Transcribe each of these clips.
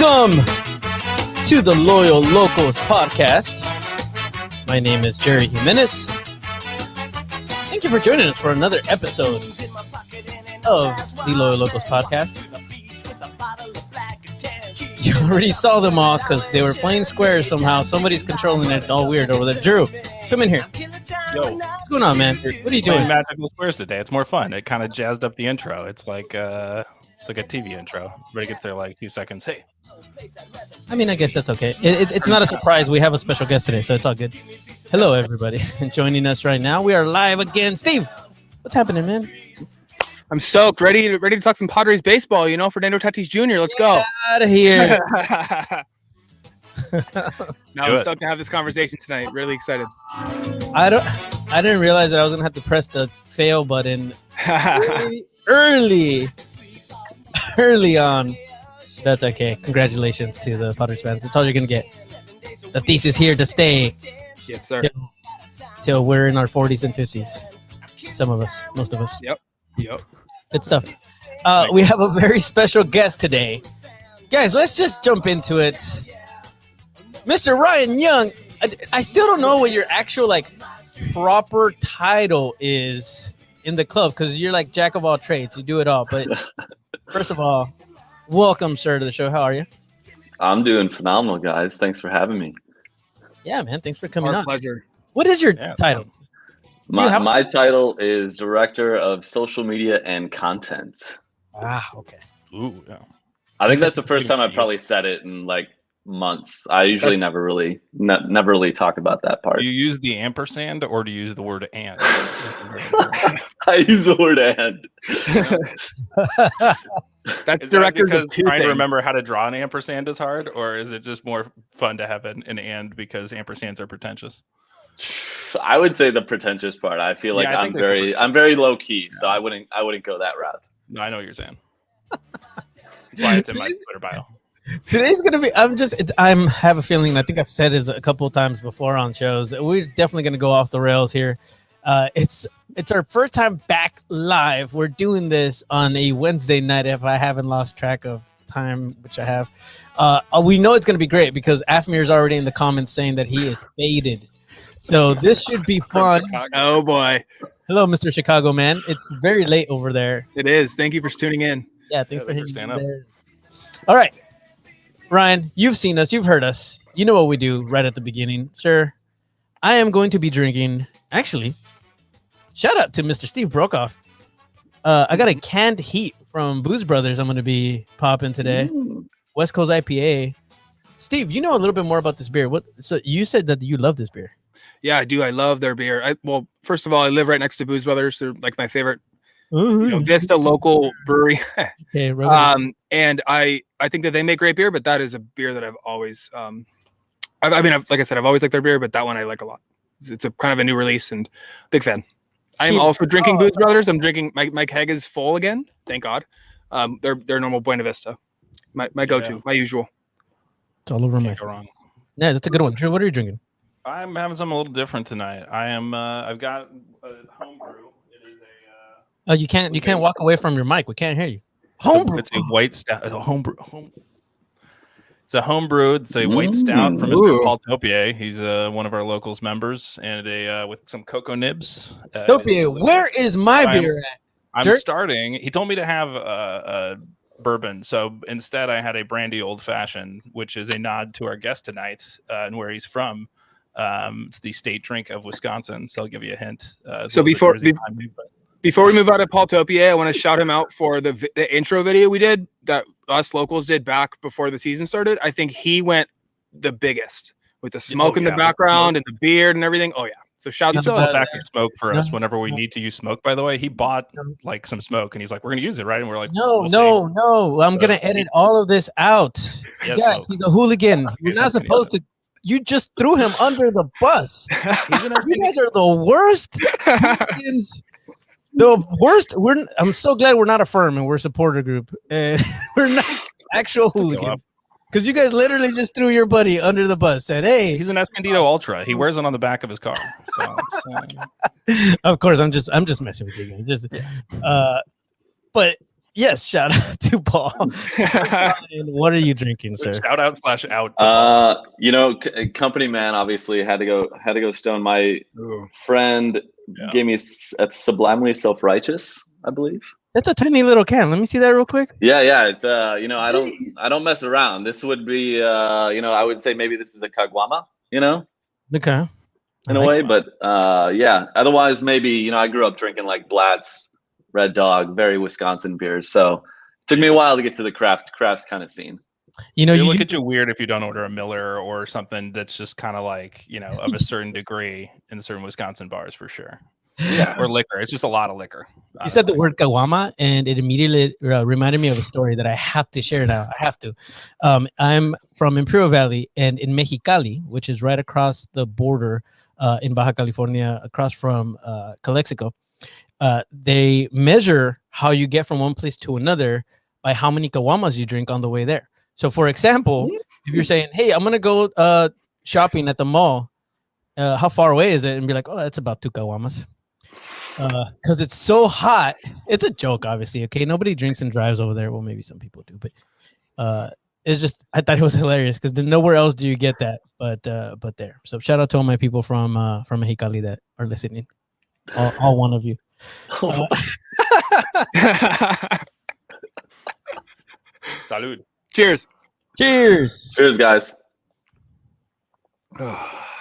Welcome to the Loyal Locals podcast. My name is Jerry Jimenez. Thank you for joining us for another episode of the Loyal Locals podcast. You already saw them all because they were playing squares somehow. Somebody's controlling it all weird over there. Drew, come in here. Yo, what's going on, man? What are you doing? Magical Squares today. It's more fun. It kind of jazzed up the intro. It's like a TV intro. Everybody gets there like a few seconds. Hey. I mean, I guess that's okay. It's not a surprise. We have a special guest today, so it's all good. Hello, everybody. Joining us right now, we are live again. Steve, what's happening, man? I'm stoked. Ready to talk some Padres baseball, Fernando Tatis Jr. Let's go. Out of here. Now I'm stoked to have this conversation tonight. Really excited. I didn't realize that I was going to have to press the fail button early on. That's okay. Congratulations to the Padres fans. That's all you're going to get. The thesis here to stay. Yes, sir. Till we're in our 40s and 50s. Some of us. Most of us. Yep. Good stuff. We have a very special guest today. Guys, let's just jump into it. Mr. Ryan Young. I still don't know what your actual, proper title is in the club because you're like jack of all trades. You do it all. But first of all, welcome, sir, to the show. How are you? I'm doing phenomenal, guys. Thanks for having me. Yeah, man. Thanks for coming Our on. pleasure. What is your title? My title is Director of Social Media and Content. Ah, okay. Ooh, yeah. I think that's the first time I've probably said it in months. I usually never really talk about that part. Do you use the ampersand or do you use the word and? I use the word and. That's Is director that because of two trying to things. remember how to draw an ampersand is hard, or is it just more fun to have an and because ampersands are pretentious? I would say the pretentious part. I feel like I'm very low key, so I wouldn't go that route. No, I know what you're saying. That's why it's in my Twitter bio. Today's gonna be. I have a feeling. I think I've said this a couple of times before on shows. We're definitely gonna go off the rails here. It's our first time back live. We're doing this on a Wednesday night. If I haven't lost track of time, which I have, we know it's gonna be great because Afmir's already in the comments saying that he is faded. So this should be fun. Oh boy, Hello, Mr. Chicago man. It's very late over there. it is. Thank you for tuning in. Yeah, thanks for stand hitting up. there. All right, Ryan, you've seen us, you've heard us. You know what we do right at the beginning, sir. I am going to be drinking. Actually, shout out to Mr. Steve Brokoff. I got a canned heat from Booze Brothers. I'm going to be popping today. West Coast IPA. Steve, you know a little bit more about this beer. So you said that you love this beer. Yeah, I do. I love their beer. Well, first of all, I live right next to Booze Brothers. They're like my favorite Vista local brewery. Okay, right. And I think that they make great beer, but that is a beer that I've always like I said, I've always liked their beer, but that one I like a lot. It's a kind of a new release and big fan. I'm also drinking Booze Brothers. I'm drinking my keg is full again. Thank God. Their normal Buena Vista. My go-to, my usual. It's all over my Can't go wrong. Yeah, that's a good one. Drew, what are you drinking? I'm having something a little different tonight. I've got a homebrew. It is a You can't walk away from your mic. We can't hear you. Homebrew. It's a white stout. It's a homebrew. It's a homebrew. It's a white stout from Mr. Paul Topier. He's one of our locals members, and with some cocoa nibs. Topier, where is my beer at? I'm starting. He told me to have a bourbon, so instead I had a brandy old fashioned, which is a nod to our guest tonight and where he's from. It's the state drink of Wisconsin, so I'll give you a hint. So before we move out of Paul Topier, I want to shout him out for the intro video we did that us locals did back before the season started. I think he went the biggest with the smoke in the background and the beard and everything. Oh yeah. So shout out to a back of smoke for us whenever we need to use smoke. By the way, he bought some smoke and he's like, "We're gonna use it, right?" And we're like, "No, I'm gonna edit all of this out." Yes, he's a hooligan. You're not supposed to. You just threw him under the bus. You guys are the worst. The worst. I'm so glad we're not a firm and we're a supporter group. And we're not actual hooligans. Because you guys literally just threw your buddy under the bus. Said, "Hey, he's an Escondido Ultra. He wears it on the back of his car." So of course, I'm just messing with you guys. But Yes, shout out to Paul. And what are you drinking, sir? Shout out / out. To Paul. You know, company man obviously had to go stone. My friend gave me a Sublimely Self-Righteous, I believe. That's a tiny little can. Let me see that real quick. Yeah. It's you know, I don't mess around. This would be you know, I would say maybe this is a Caguama, you know. Okay. In a way, but yeah. Otherwise, maybe, you know, I grew up drinking like Blatz, Red Dog, very Wisconsin beers. So it took me a while to get to the crafts kind of scene. You know, they look at you weird if you don't order a Miller or something that's just kind of like, you know, of a certain degree in certain Wisconsin bars for sure. Yeah, or liquor. It's just a lot of liquor. Honestly. You said the word Caguama, and it immediately reminded me of a story that I have to share now. I have to. I'm from Imperial Valley, and in Mexicali, which is right across the border in Baja California, across from Calexico, they measure how you get from one place to another by how many Caguamas you drink on the way there. So, for example, if you're saying, "Hey, I'm gonna go shopping at the mall," how far away is it? And be like, "Oh, that's about 2 Caguamas." Because it's so hot. It's a joke, obviously. Okay, nobody drinks and drives over there. Well, maybe some people do, but it's just, I thought it was hilarious because then nowhere else do you get that, but there. So shout out to all my people from Mexicali that are listening, all one of you. Salud. Cheers. Cheers, guys.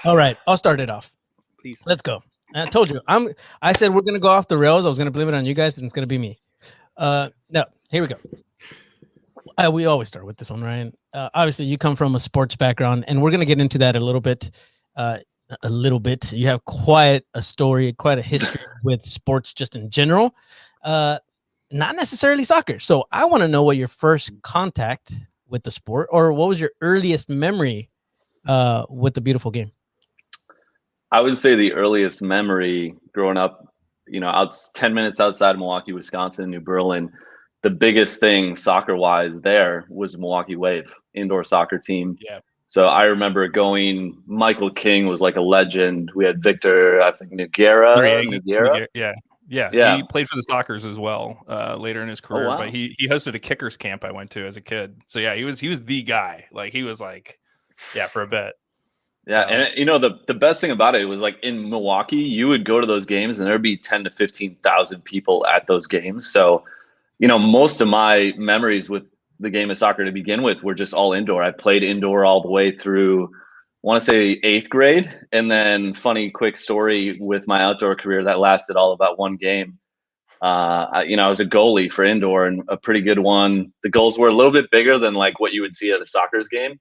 All right, I'll start it off. Please. Let's go. I told you. I said we're gonna go off the rails. I was gonna blame it on you guys, and it's gonna be me. No, here we go. We always start with this one, Ryan. Obviously, you come from a sports background, and we're gonna get into that a little bit. You have quite a story, quite a history with sports, just in general. Not necessarily soccer. So I want to know what your first contact with the sport, or what was your earliest memory with the beautiful game. I would say the earliest memory growing up, you know, 10 minutes outside Milwaukee, Wisconsin, New Berlin, the biggest thing soccer-wise there was Milwaukee Wave, indoor soccer team. Yeah. So I remember going, Michael King was like a legend. We had Victor, I think, Nogueira. Yeah. He played for the Sockers as well later in his career, wow. but he hosted a kickers camp I went to as a kid. So yeah, he was the guy. Like he was like, yeah, for a bit. Yeah, and you know the best thing about it was like in Milwaukee, you would go to those games and there'd be 10 to 15,000 people at those games. So, you know, most of my memories with the game of soccer to begin with were just all indoor. I played indoor all the way through, I want to say 8th grade, and then funny quick story with my outdoor career that lasted all about one game. I was a goalie for indoor and a pretty good one. The goals were a little bit bigger than like what you would see at a soccer's game.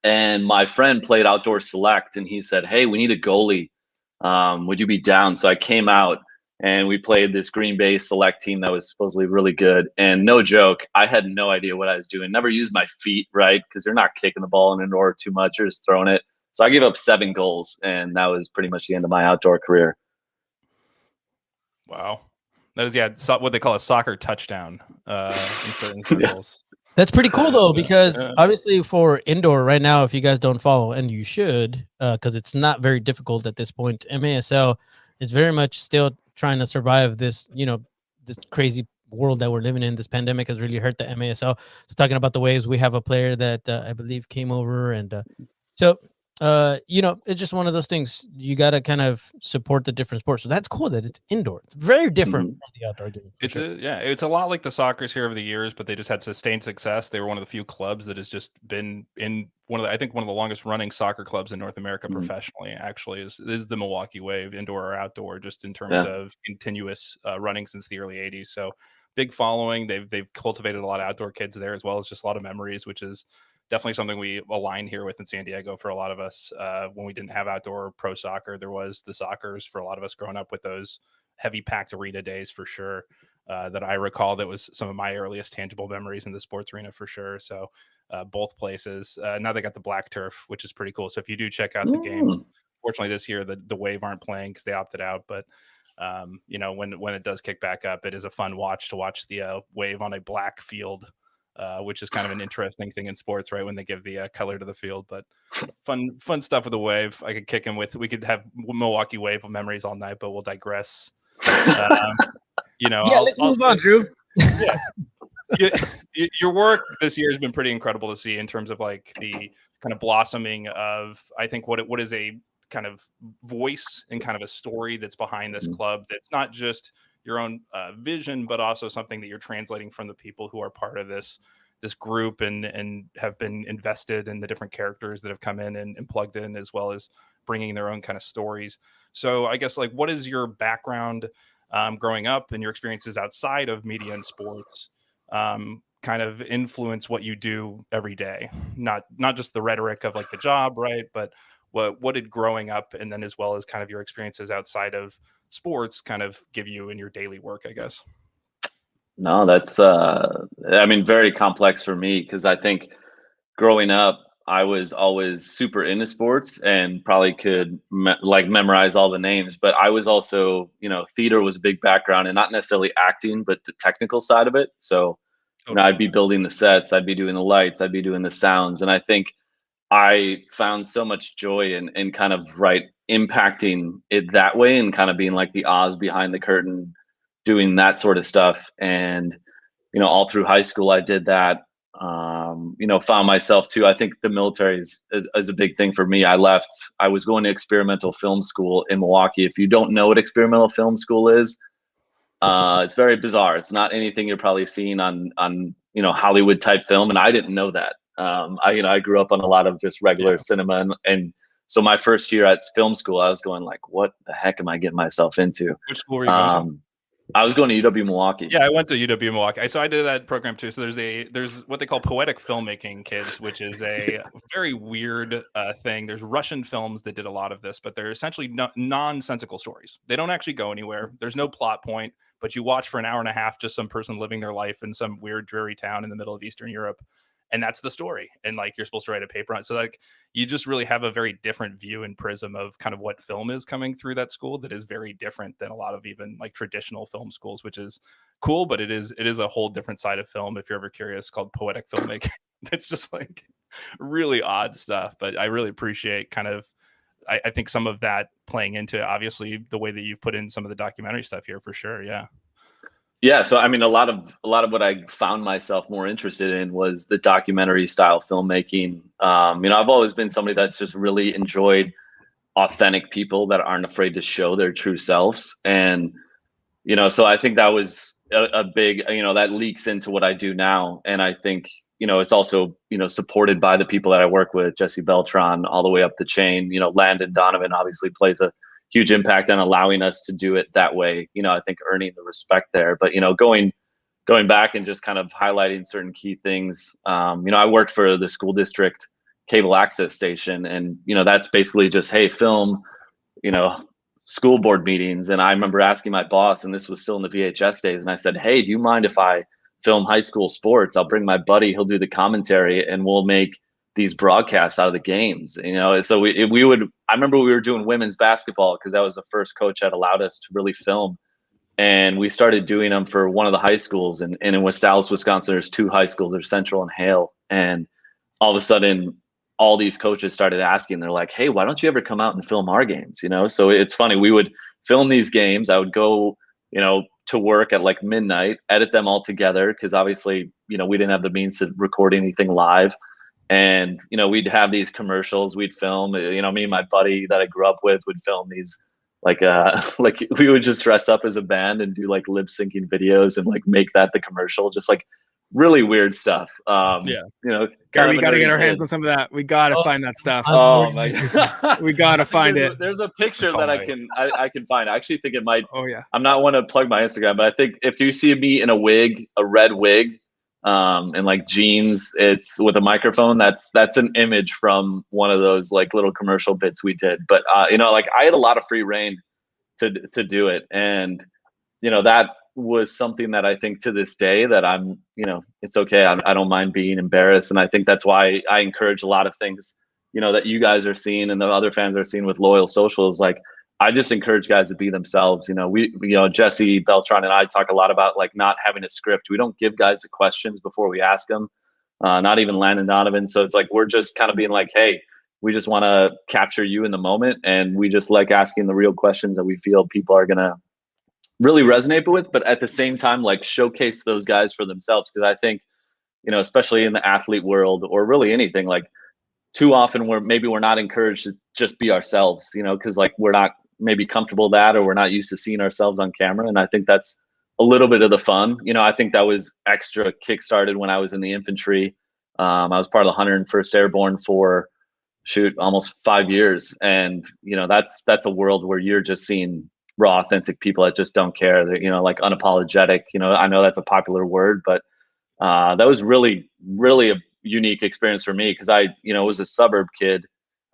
And my friend played outdoor select, and he said, "Hey, we need a goalie. Would you be down?" So I came out, and we played this Green Bay select team that was supposedly really good. And no joke, I had no idea what I was doing. Never used my feet, right? Because they're not kicking the ball in indoor too much. You're just throwing it. So I gave up 7 goals, and that was pretty much the end of my outdoor career. Wow. That is, what they call a soccer touchdown in certain circles. That's pretty cool though, because obviously for indoor right now, if you guys don't follow, and you should, because it's not very difficult at this point, MASL is very much still trying to survive this, this crazy world that we're living in. This pandemic has really hurt the MASL. So talking about the Waves, we have a player that I believe came over, and it's just one of those things. You got to kind of support the different sports. So that's cool that it's indoor. It's very different from the outdoor game. It's a lot like the Sockers here over the years, but they just had sustained success. They were one of the few clubs that has just been in one of the longest running soccer clubs in North America professionally. Actually, is the Milwaukee Wave, indoor or outdoor, just in terms of continuous running since the early '80s. So big following. They've cultivated a lot of outdoor kids there, as well as just a lot of memories, which is definitely something we align here with in San Diego for a lot of us. When we didn't have outdoor pro soccer, there was the Sockers for a lot of us growing up with those heavy packed arena days for sure. That I recall, that was some of my earliest tangible memories in the sports arena for sure. So both places. Now they got the black turf, which is pretty cool. So if you do check out the games, fortunately this year the Wave aren't playing because they opted out. But when it does kick back up, it is a fun watch to watch the Wave on a black field. Which is kind of an interesting thing in sports, right? When they give the color to the field, but fun stuff with the Wave. I could kick him with. We could have Milwaukee Wave memories all night, but we'll digress. Let's move on, Drew. Your work this year has been pretty incredible to see in terms of like the kind of blossoming of, I think, what is a kind of voice and kind of a story that's behind this club. That's not just your own vision, but also something that you're translating from the people who are part of this group and have been invested in the different characters that have come in and plugged in, as well as bringing their own kind of stories. So I guess, like, what is your background growing up and your experiences outside of media and sports kind of influence what you do every day? Not just the rhetoric of like the job, right? But what did growing up, and then as well as kind of your experiences outside of sports, kind of give you in your daily work, I guess? No, that's I mean, very complex for me, because I think growing up I was always super into sports and probably could memorize all the names, but I was also, theater was a big background, and not necessarily acting, but the technical side of it. So I'd be building the sets, I'd be doing the lights, I'd be doing the sounds, and I think I found so much joy in kind of impacting it that way, and kind of being like the Oz behind the curtain, doing that sort of stuff. And all through high school I did that. Found myself too. I think the military is a big thing for me. I was going to experimental film school in Milwaukee. If you don't know what experimental film school is, it's very bizarre. It's not anything you're probably seeing on Hollywood type film, and I didn't know that. I grew up on a lot of just regular cinema, and so my first year at film school, I was going like, what the heck am I getting myself into? Which school were you going to? I was going to UW Milwaukee. Yeah, I went to UW Milwaukee. So I did that program too. So there's what they call poetic filmmaking kids, which is a very weird thing. There's Russian films that did a lot of this, but they're essentially nonsensical stories. They don't actually go anywhere. There's no plot point, but you watch for an hour and a half just some person living their life in some weird, dreary town in the middle of Eastern Europe. And that's the story. And like, you're supposed to write a paper on it. So like, you just really have a very different view and prism of kind of what film is coming through that school, that is very different than a lot of even like traditional film schools, which is cool. But it is a whole different side of film, if you're ever curious, called poetic filmmaking. It's just like really odd stuff. But I really appreciate kind of, I think some of that playing into obviously the way that you've put in some of the documentary stuff here, for sure. Yeah. Yeah, so I mean, a lot of what I found myself more interested in was the documentary style filmmaking. I've always been somebody that's just really enjoyed authentic people that aren't afraid to show their true selves, and so I think that was a big, that leaks into what I do now, and I think it's also supported by the people that I work with, Jesse Beltran, all the way up the chain. Landon Donovan obviously plays a huge impact on allowing us to do it that way. I think earning the respect there, but going back and just kind of highlighting certain key things. I worked for the school district cable access station, and that's basically just, hey, film, school board meetings. And I remember asking my boss, and this was still in the VHS days, and I said, hey, do you mind if I film high school sports? I'll bring my buddy, he'll do the commentary, and we'll make these broadcasts out of the games. So we would, I remember we were doing women's basketball, because that was the first coach that allowed us to really film, and we started doing them for one of the high schools, and in West Dallas, Wisconsin, there's two high schools, there's Central and Hale, and all of a sudden all these coaches started asking, they're like, hey, why don't you ever come out and film our games? So it's funny, we would film these games, I would go to work at like midnight, edit them all together, because obviously we didn't have the means to record anything live. And, we'd have these commercials we'd film, me and my buddy that I grew up with would film these, like we would just dress up as a band and do like lip syncing videos and like make that the commercial, just like really weird stuff. We got to get our hands on some of that. We got to find that stuff. Oh my God. We got to find it. There's a picture that I can find. I actually think it might, oh yeah. I'm not want to plug my Instagram, but I think if you see me in a wig, a red wig, and like jeans, it's with a microphone, that's an image from one of those like little commercial bits we did. But like I had a lot of free reign to do it, and that was something that I think to this day that I'm it's okay, I don't mind being embarrassed. And I think that's why I encourage a lot of things that you guys are seeing and the other fans are seeing with Loyal Socials. Like, I just encourage guys to be themselves. We Jesse Beltran and I talk a lot about like not having a script. We don't give guys the questions before we ask them, not even Landon Donovan. So it's like, we're just kind of being like, hey, we just want to capture you in the moment. And we just like asking the real questions that we feel people are going to really resonate with, but at the same time, like showcase those guys for themselves. Cause I think, especially in the athlete world or really anything, like too often we're not encouraged to just be ourselves, cause like we're not maybe comfortable with that, or we're not used to seeing ourselves on camera. And I think that's a little bit of the fun. I think that was extra kickstarted when I was in the infantry. I was part of the 101st Airborne for almost 5 years. And, that's a world where you're just seeing raw, authentic people that just don't care. They're, like unapologetic, I know that's a popular word, but that was really, really a unique experience for me. Cause I, was a suburb kid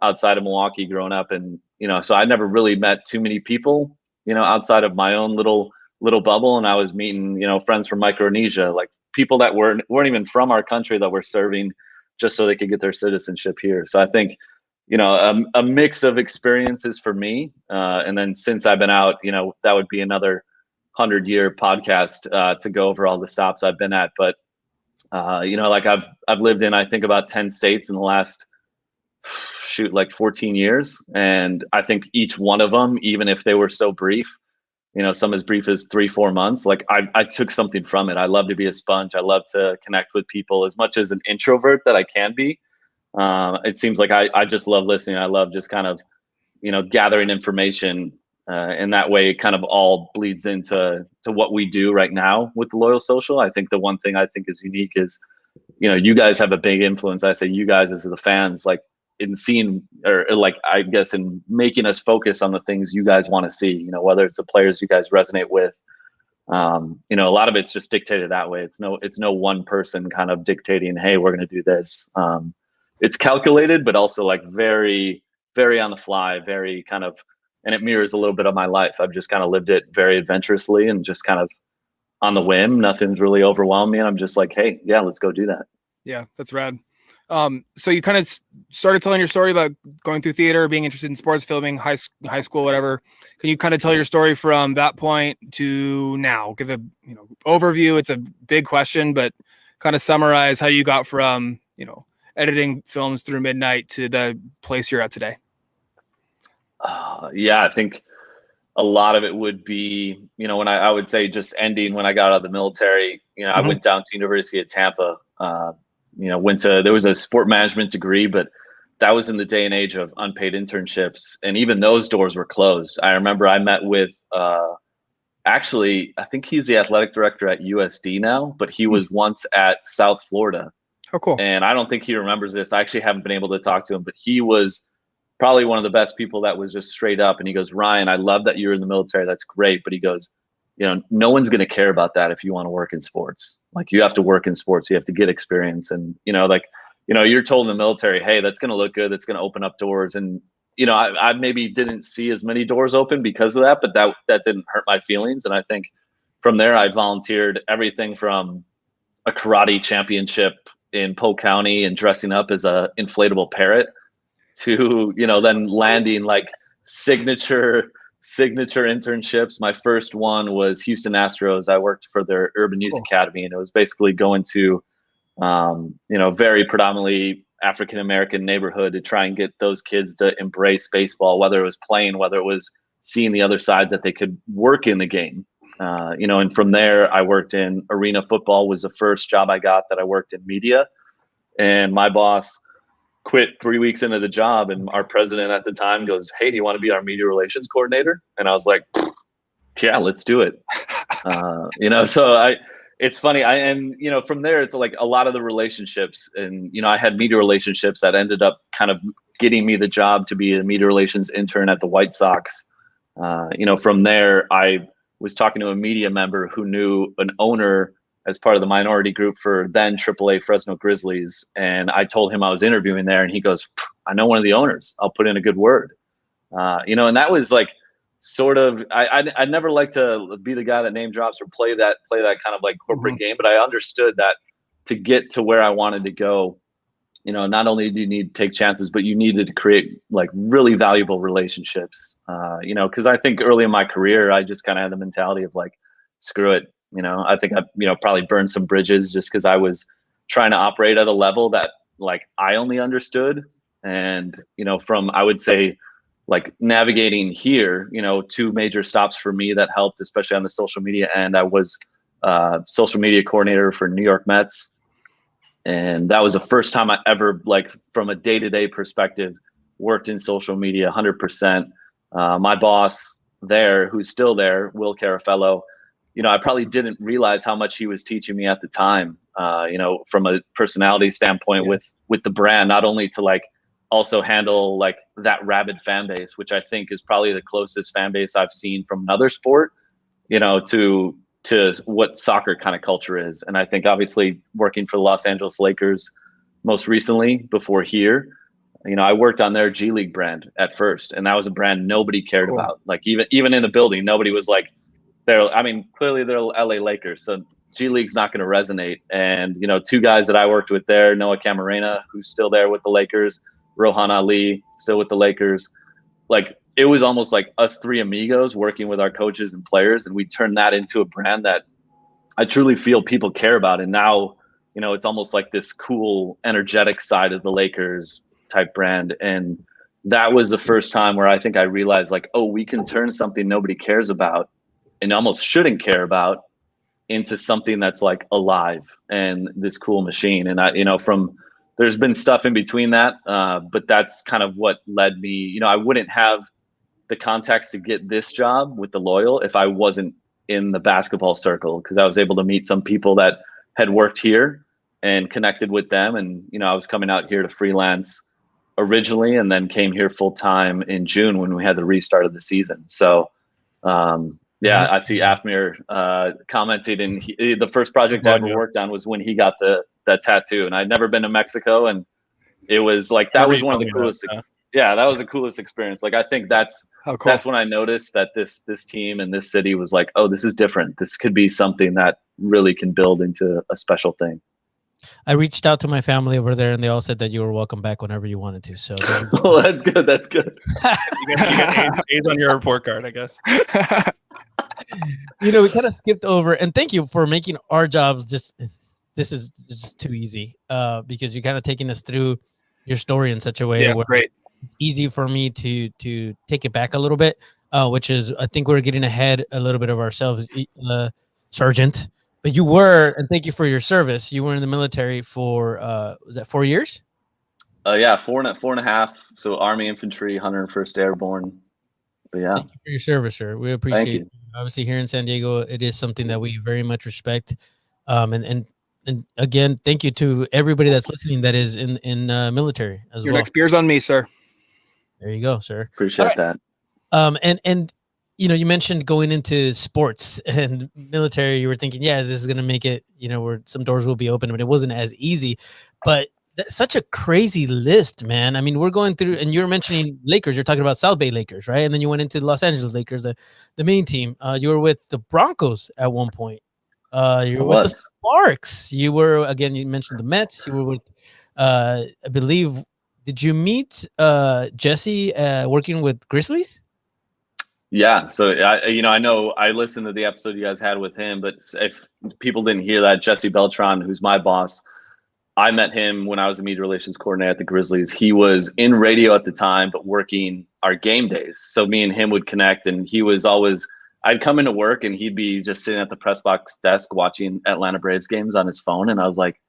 outside of Milwaukee growing up. And, so I never really met too many people, outside of my own little bubble. And I was meeting, friends from Micronesia, like people that weren't even from our country that were serving just so they could get their citizenship here. So I think, a mix of experiences for me. And then since I've been out, that would be another 100-year podcast to go over all the stops I've been at. But, like I've lived in, I think, about 10 states in the last, like 14 years. And I think each one of them, even if they were so brief, some as brief as 3-4 months, like I took something from it. I love to be a sponge. I love to connect with people as much as an introvert that I can be. It seems like I just love listening. I love just kind of, gathering information. And that way it kind of all bleeds into what we do right now with the Loyal Social. I think the one thing I think is unique is, you guys have a big influence. I say you guys as the fans, like in seeing, or like, I guess in making us focus on the things you guys want to see, whether it's the players you guys resonate with. A lot of it's just dictated that way. It's no one person kind of dictating, hey, we're going to do this. It's calculated, but also like very, very on the fly, very kind of, and it mirrors a little bit of my life. I've just kind of lived it very adventurously and just kind of on the whim. Nothing's really overwhelmed me. And I'm just like, hey, yeah, let's go do that. Yeah, that's rad. So you kind of started telling your story about going through theater, being interested in sports, filming, high school, whatever. Can you kind of tell your story from that point to now? Give a overview. It's a big question, but kind of summarize how you got from editing films through midnight to the place you're at today. Yeah, I think a lot of it would be, when I would say just ending when I got out of the military. I went down to University of Tampa. There was a sport management degree, but that was in the day and age of unpaid internships. And even those doors were closed. I remember I met with, actually, I think he's the athletic director at USD now, but he was once at South Florida. Oh, cool. And I don't think he remembers this. I actually haven't been able to talk to him, but he was probably one of the best people that was just straight up. And he goes, Ryan, I love that you're in the military. That's great. But he goes, no one's going to care about that if you want to work in sports. Like you have to work in sports. You have to get experience. And, you're told in the military, hey, that's going to look good. That's going to open up doors. And, I maybe didn't see as many doors open because of that, but that didn't hurt my feelings. And I think from there, I volunteered everything from a karate championship in Polk County and dressing up as a inflatable parrot to, then landing like signature internships. My first one was Houston Astros. I worked for their Urban Youth Academy, and it was basically going to, very predominantly African-American neighborhood to try and get those kids to embrace baseball, whether it was playing, whether it was seeing the other sides that they could work in the game. And from there, I worked in arena football. Was the first job I got that I worked in media. And my boss quit 3 weeks into the job, and our president at the time goes, hey, do you want to be our media relations coordinator? And I was like, yeah, let's do it. So it's funny. From there, it's like a lot of the relationships, and, I had media relationships that ended up kind of getting me the job to be a media relations intern at the White Sox. From there, I was talking to a media member who knew an owner as part of the minority group for then AAA Fresno Grizzlies. And I told him I was interviewing there, and he goes, I know one of the owners. I'll put in a good word. And that was like sort of, I'd never like to be the guy that name drops or play that kind of like corporate game, but I understood that to get to where I wanted to go, not only do you need to take chances, but you needed to create like really valuable relationships, because I think early in my career, I just kind of had the mentality of like, screw it. I think I, probably burned some bridges just because I was trying to operate at a level that like I only understood. And, from, I would say, like navigating here, you know, two major stops for me that helped, especially on the social media end. I was social media coordinator for New York Mets. And that was the first time I ever, like, from a day-to-day perspective, worked in social media 100%. My boss there, who's still there, Will Carafello, you know, I probably didn't realize how much he was teaching me at the time, you know, from a personality standpoint with the brand, not only to like also handle like that rabid fan base, which I think is probably the closest fan base I've seen from another sport, you know, to what soccer kind of culture is. And I think obviously working for the Los Angeles Lakers most recently before here, you know, I worked on their G League brand at first, and that was a brand nobody cared about. Like even in the building, nobody was like, I mean, clearly they're LA Lakers, so G League's not going to resonate. And, you know, two guys that I worked with there, Noah Camarena, who's still there with the Lakers, Rohan Ali, still with the Lakers. Like, it was almost like us three amigos working with our coaches and players, and we turned that into a brand that I truly feel people care about. And now, you know, it's almost like this cool, energetic side of the Lakers type brand. And that was the first time where I think I realized, like, oh, we can turn something nobody cares about and almost shouldn't care about into something that's like alive and this cool machine. And I, you know, there's been stuff in between that, but that's kind of what led me. You know, I wouldn't have the context to get this job with the Loyal if I wasn't in the basketball circle, because I was able to meet some people that had worked here and connected with them. And, you know, I was coming out here to freelance originally and then came here full time in June when we had the restart of the season. So, yeah, I see Afmir commented, and the first project I ever worked on was when he got that tattoo. And I'd never been to Mexico, and it was like, that was one of the coolest. Yeah, that was the coolest experience. Like, I think that's when I noticed that this team and this city was like, oh, this is different. This could be something that really can build into a special thing. I reached out to my family over there, and they all said that you were welcome back whenever you wanted to. So, well, that's good. That's good. you got A's on your report card, I guess. You know, we kind of skipped over, and thank you for making our jobs this is just too easy, because you're kind of taking us through your story in such a way where great. It's easy for me to take it back a little bit, which is, I think we're getting ahead a little bit of ourselves, Sergeant. But you were, and thank you for your service. You were in the military for was that 4 years? Yeah, four and a half. So Army Infantry, 101st Airborne. But yeah. Thank you for your service, sir. We appreciate it. Obviously, here in San Diego, it is something that we very much respect. And again, thank you to everybody that's listening that is in military as well. Your next beer's on me, sir. There you go, sir. Appreciate that. And you know, you mentioned going into sports and military. You were thinking, yeah, this is going to make it, you know, where some doors will be open, but it wasn't as easy. But that's such a crazy list, man. I mean, we're going through, and you're mentioning Lakers. You're talking about South Bay Lakers, right? And then you went into the Los Angeles Lakers, the main team. You were with the Broncos at one point. You were with the Sparks. You were, again, you mentioned the Mets. You were with, I believe, did you meet Jesse working with Grizzlies? Yeah. So, I know I listened to the episode you guys had with him, but if people didn't hear that, Jesse Beltran, who's my boss, I met him when I was a media relations coordinator at the Grizzlies. He was in radio at the time, but working our game days. So me and him would connect, and he was always, I'd come into work and he'd be just sitting at the press box desk watching Atlanta Braves games on his phone. And I was like,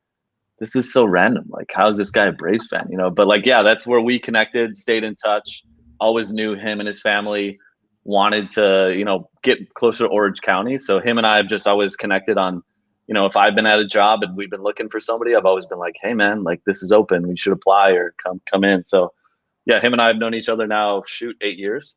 this is so random. Like, how is this guy a Braves fan? You know, but like, yeah, that's where we connected, stayed in touch, always knew him and his family wanted to, you know, get closer to Orange County. So him and I have just always connected on, you know, if I've been at a job and we've been looking for somebody, I've always been like, hey man, like, this is open, we should apply or come in. So yeah, him and I have known each other now, 8 years.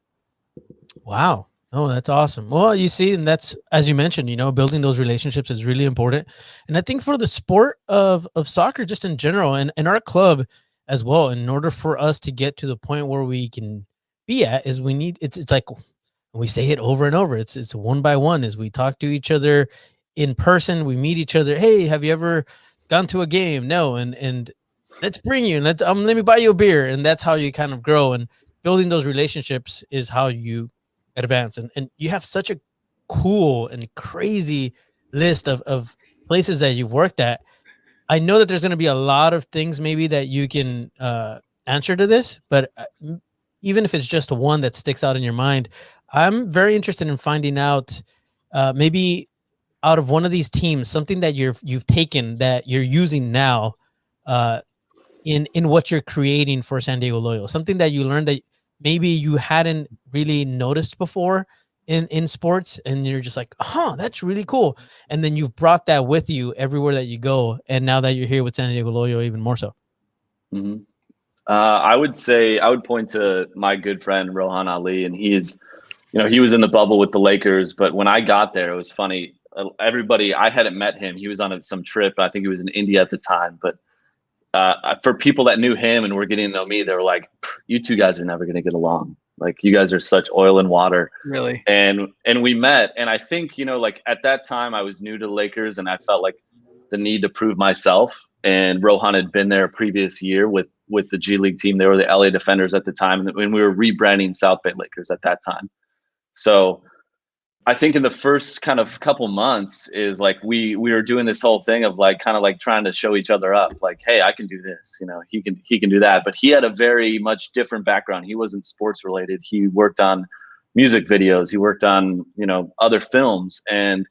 Wow. Oh, that's awesome. Well, you see, and that's, as you mentioned, you know, building those relationships is really important. And I think for the sport of soccer, just in general, and our club as well, in order for us to get to the point where we can be at, is we need, it's like, we say it over and over. It's one by one, as we talk to each other in person, we meet each other. Hey, have you ever gone to a game? No. And let's bring you, and let me buy you a beer. And that's how you kind of grow, and building those relationships is how you advance. And you have such a cool and crazy list of places that you've worked at. I know that there's going to be a lot of things maybe that you can answer to this, but even if it's just one that sticks out in your mind. I'm very interested in finding out maybe out of one of these teams, something that you've taken that you're using now in what you're creating for San Diego Loyal, something that you learned that maybe you hadn't really noticed before in sports, and you're just like, that's really cool. And then you've brought that with you everywhere that you go. And now that you're here with San Diego Loyal, even more so. Mm-hmm. I would point to my good friend Rohan Ali, and he was in the bubble with the Lakers. But when I got there, it was funny. I hadn't met him. He was on some trip. I think he was in India at the time. But for people that knew him and were getting to know me, they were like, "You two guys are never going to get along. Like, you guys are such oil and water." Really? And we met, and I think like at that time I was new to the Lakers, and I felt like the need to prove myself. And Rohan had been there a previous year with the G League team. They were the LA Defenders at the time, and we were rebranding South Bay Lakers at that time. So I think in the first kind of couple months is like we were doing this whole thing of like kind of like trying to show each other up, like, hey, I can do this, he can do that. But he had a very much different background. He wasn't sports related. He worked on music videos. He worked on other films, and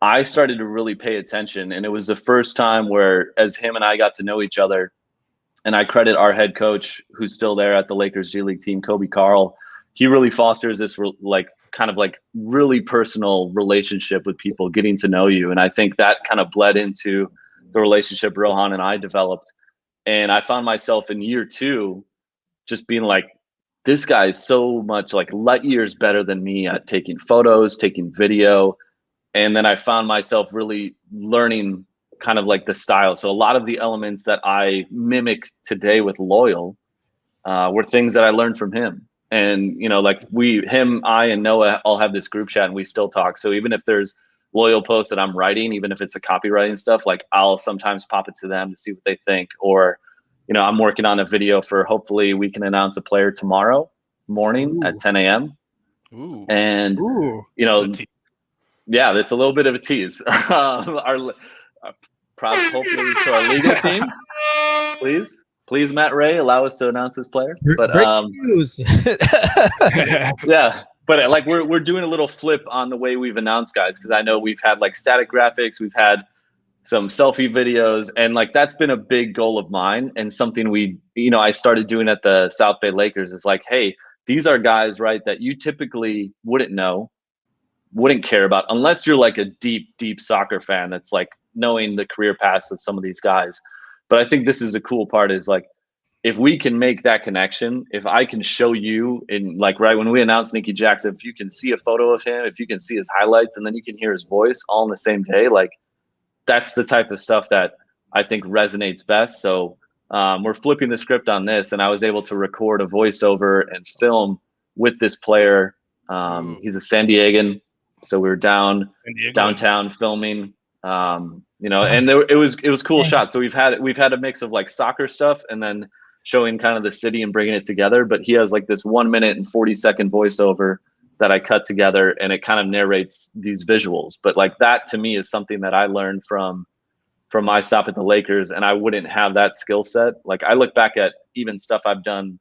I started to really pay attention. And it was the first time where, as him and I got to know each other, and I credit our head coach, who's still there at the Lakers G League team, Kobe Carl. He really fosters this kind of really personal relationship with people, getting to know you. And I think that kind of bled into the relationship Rohan and I developed. And I found myself in year 2 just being like, this guy is so much like light years better than me at taking photos, taking video. And then I found myself really learning kind of like the style. So a lot of the elements that I mimic today with Loyal were things that I learned from him. And, I and Noah all have this group chat, and we still talk. So even if there's Loyal posts that I'm writing, even if it's a copywriting stuff, like I'll sometimes pop it to them to see what they think. Or, I'm working on a video for, hopefully we can announce a player tomorrow morning at 10 a.m. Ooh. And, yeah, that's a little bit of a tease. Our props hopefully to our legal team. Please, Matt Ray, allow us to announce this player. But news. Yeah, but like we're doing a little flip on the way we've announced guys, because I know we've had like static graphics, we've had some selfie videos, and like that's been a big goal of mine, and something I started doing at the South Bay Lakers is like, hey, these are guys, right, that you typically wouldn't care about unless you're like a deep soccer fan that's like knowing the career paths of some of these guys. But I think this is the cool part is like, if we can make that connection, if I can show you in like, right when we announced Nicky Jackson, if you can see a photo of him, if you can see his highlights, and then you can hear his voice all in the same day, like that's the type of stuff that I think resonates best. So we're flipping the script on this, and I was able to record a voiceover and film with this player. He's a San Diegan. So we were downtown filming, and it was cool shots. So we've had a mix of like soccer stuff and then showing kind of the city and bringing it together. But he has like this 1 minute and 40-second voiceover that I cut together, and it kind of narrates these visuals. But like that to me is something that I learned from my stop at the Lakers, and I wouldn't have that skill set. Like I look back at even stuff I've done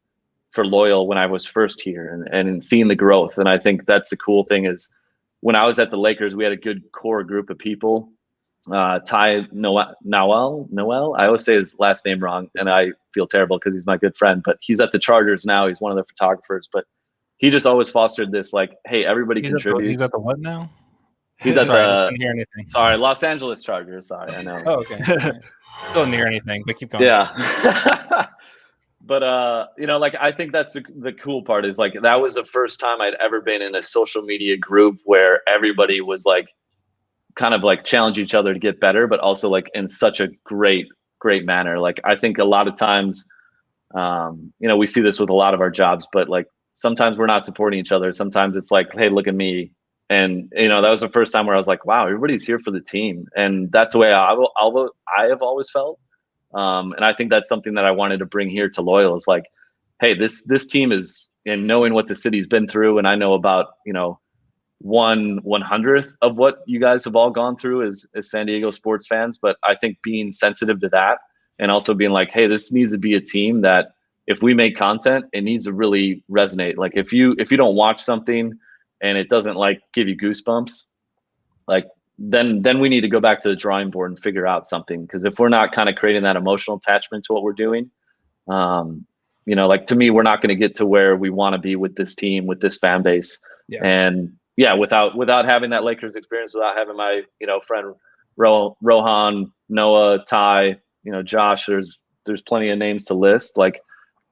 for Loyal when I was first here, and seeing the growth. And I think that's the cool thing is, when I was at the Lakers, we had a good core group of people. Ty Noel, I always say his last name wrong, and I feel terrible because he's my good friend, but he's at the Chargers now. He's one of the photographers, but he just always fostered this, like, hey, everybody contributes. He's at the what now? He's at I didn't hear anything. Sorry, Los Angeles Chargers. Sorry, I know. Oh, okay. Still didn't hear anything, but keep going. Yeah. But like I think that's the cool part is like that was the first time I'd ever been in a social media group where everybody was like kind of like challenge each other to get better, but also like in such a great manner. Like I think a lot of times, we see this with a lot of our jobs, but like sometimes we're not supporting each other. Sometimes it's like, hey, look at me. And that was the first time where I was like, wow, everybody's here for the team, and that's the way I have always felt. And I think that's something that I wanted to bring here to Loyal is like, hey, this team is, and knowing what the city's been through, and I know about 1/100th of what you guys have all gone through as San Diego sports fans. But I think being sensitive to that, and also being like, hey, this needs to be a team that if we make content, it needs to really resonate. Like if you don't watch something and it doesn't like give you goosebumps, like then we need to go back to the drawing board and figure out something. Because if we're not kind of creating that emotional attachment to what we're doing, like to me, we're not going to get to where we want to be with this team, with this fan base. Yeah. And yeah, without having that Lakers experience, without having my friend Rohan, Noah, Ty, Josh, there's plenty of names to list. Like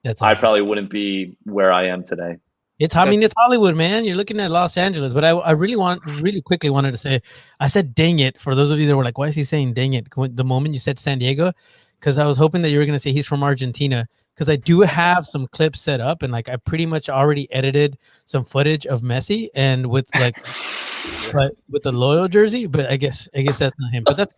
That's awesome. I probably wouldn't be where I am today. It's Hollywood, man. You're looking at Los Angeles, but I really quickly wanted to say, I said dang it for those of you that were like, why is he saying dang it? The moment you said San Diego, because I was hoping that you were going to say he's from Argentina, because I do have some clips set up and like I pretty much already edited some footage of Messi and with like, but with the Loyal jersey, but I guess that's not him. But that's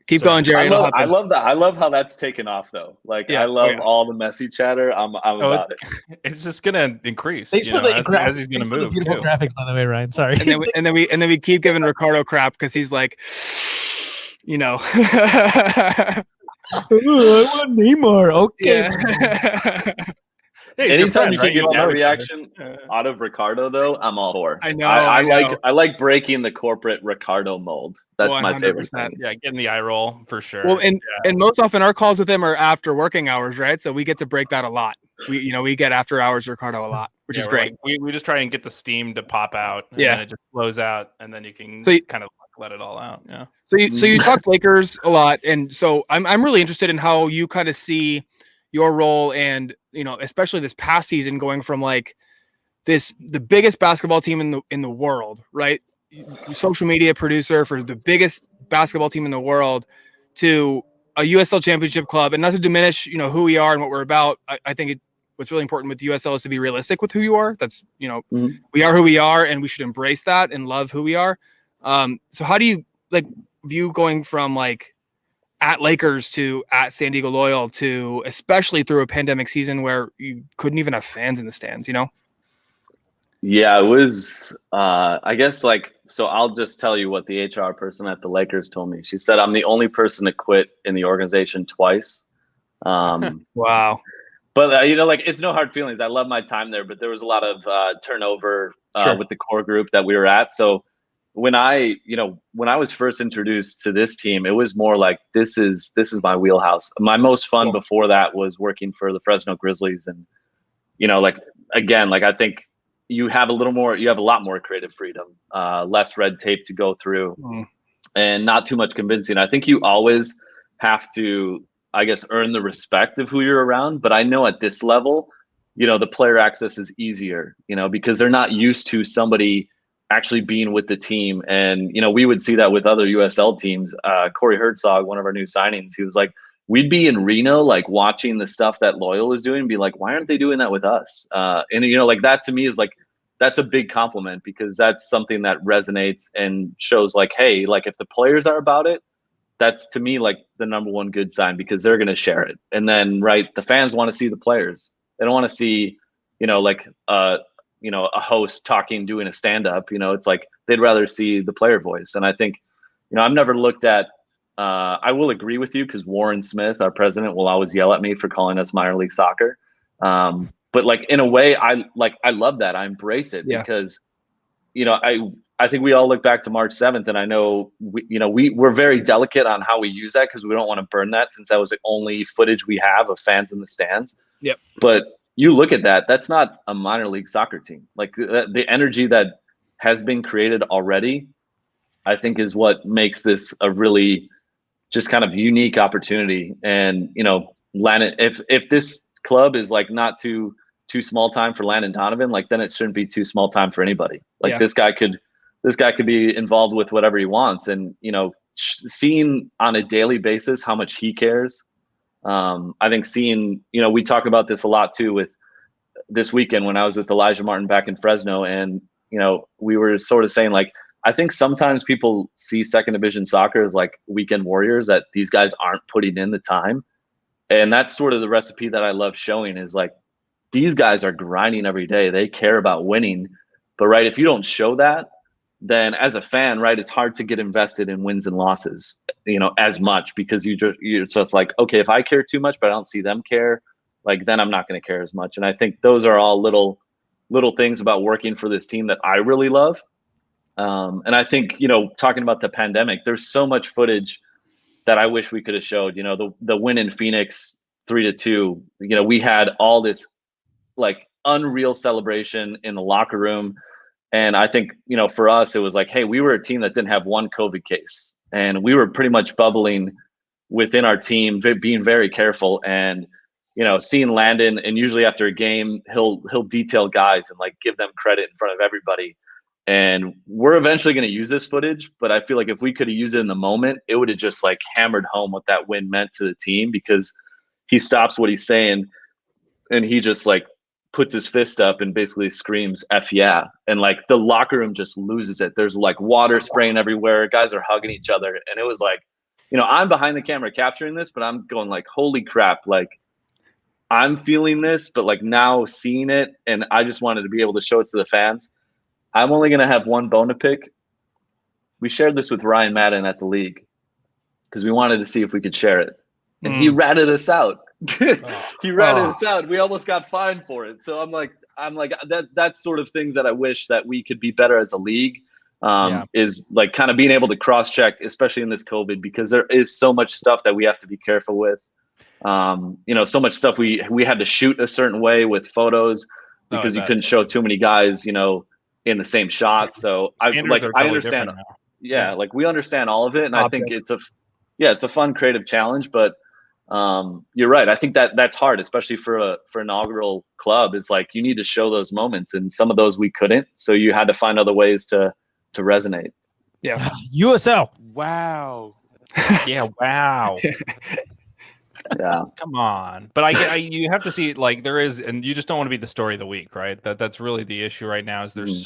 Keep going, Jerry. I love that. I love how that's taken off, though. Like, I love all the Messi chatter. I'm about it. It's just gonna increase. Thanks for the as he's gonna move. Beautiful graphics, by the way, Ryan. Sorry. And then we keep giving Ricardo crap because he's like, I want Neymar. Okay. Yeah. Hey, anytime you can get that reaction out of Ricardo, though, I'm all for. I know. I like breaking the corporate Ricardo mold. That's 100%. My favorite thing. Yeah, getting the eye roll for sure. Well, and most often our calls with him are after working hours, right? So we get to break that a lot. We get after hours Ricardo a lot, which is great. Like, we just try and get the steam to pop out, and then it just flows out, and then you can kind of let it all out. Yeah. So you talk Lakers a lot, and so I'm really interested in how you kind of see your role, and especially this past season, going from like the biggest basketball team in the world, right? Social media producer for the biggest basketball team in the world to a USL championship club. And not to diminish, who we are and what we're about. I think what's really important with USL is to be realistic with who you are. That's, we are who we are, and we should embrace that and love who we are. So how do you view going from at Lakers to at San Diego Loyal to, especially through a pandemic season where you couldn't even have fans in the stands, Yeah, it was, I guess so I'll just tell you what the HR person at the Lakers told me. She said, I'm the only person to quit in the organization twice. Wow. But, it's no hard feelings. I love my time there, but there was a lot of turnover with the core group that we were at. So when I was first introduced to this team, it was more like, this is my wheelhouse. My most fun before that was working for the Fresno Grizzlies. And, I think you have a lot more creative freedom, less red tape to go through, and not too much convincing. I think you always have to, I guess, earn the respect of who you're around. But I know at this level, the player access is easier, because they're not used to somebody actually being with the team. And, we would see that with other USL teams. Corey Herzog, one of our new signings, he was like, we'd be in Reno, watching the stuff that Loyal is doing and be like, why aren't they doing that with us? And, that to me is that's a big compliment, because that's something that resonates and shows hey, if the players are about it, that's to me the number one good sign, because they're going to share it. And then, the fans want to see the players. They don't want to see, a host doing a stand-up. It's they'd rather see the player voice. And I think, I've never looked at, I will agree with you, because Warren Smith, our president, will always yell at me for calling us minor league soccer. But in a way, I love that. I embrace it, because, I think we all look back to March 7th, and I know we're very delicate on how we use that, because we don't want to burn that, since that was the only footage we have of fans in the stands. Yep. But you look at that, that's not a minor league soccer team. The energy that has been created already, I think, is what makes this a really just kind of unique opportunity. And, Landon, if this club is not too small time for Landon Donovan, then it shouldn't be too small time for anybody. This guy could be involved with whatever he wants. And, seeing on a daily basis how much he cares. I think seeing, we talk about this a lot too with this weekend when I was with Elijah Martin back in Fresno, and, we were sort of saying I think sometimes people see second division soccer as weekend warriors, that these guys aren't putting in the time. And that's sort of the recipe that I love showing, is these guys are grinding every day. They care about winning, but if you don't show that, then as a fan, it's hard to get invested in wins and losses, as much, because you're just okay, if I care too much, but I don't see them care, like then I'm not going to care as much. And I think those are all little things about working for this team that I really love. And I think, talking about the pandemic, there's so much footage that I wish we could have showed. The win in Phoenix 3-2, we had all this like unreal celebration in the locker room. And I think, for us, it was like, hey, we were a team that didn't have one COVID case, and we were pretty much bubbling within our team, being very careful. And, seeing Landon, and usually after a game, he'll detail guys and like give them credit in front of everybody. And we're eventually going to use this footage, but I feel like if we could have used it in the moment, it would have just like hammered home what that win meant to the team, because he stops what he's saying and he just like puts his fist up and basically screams F yeah. And like the locker room just loses it. There's like water spraying everywhere. Guys are hugging each other. And it was like, I'm behind the camera capturing this, but I'm going like, holy crap. Like I'm feeling this, but like now seeing it, and I just wanted to be able to show it to the fans. I'm only going to have one bone to pick. We shared this with Ryan Madden at the league because we wanted to see if we could share it. And he ratted us out. He ratted us out. We almost got fined for it. So I'm like that's sort of things that I wish that we could be better as a league. Is like kind of being able to cross-check, especially in this COVID, because there is so much stuff that we have to be careful with. So much stuff we had to shoot a certain way with photos because you couldn't show too many guys, in the same shot. So I understand. Like we understand all of it. And I think it's a fun creative challenge, but you're right. I think that's hard, especially for inaugural club. It's like, you need to show those moments, and some of those we couldn't. So you had to find other ways to resonate. Yeah. USL. Wow. Yeah. Wow. Yeah. Come on. But you have to see, like, there is, and you just don't want to be the story of the week, right? That's really the issue right now, is there's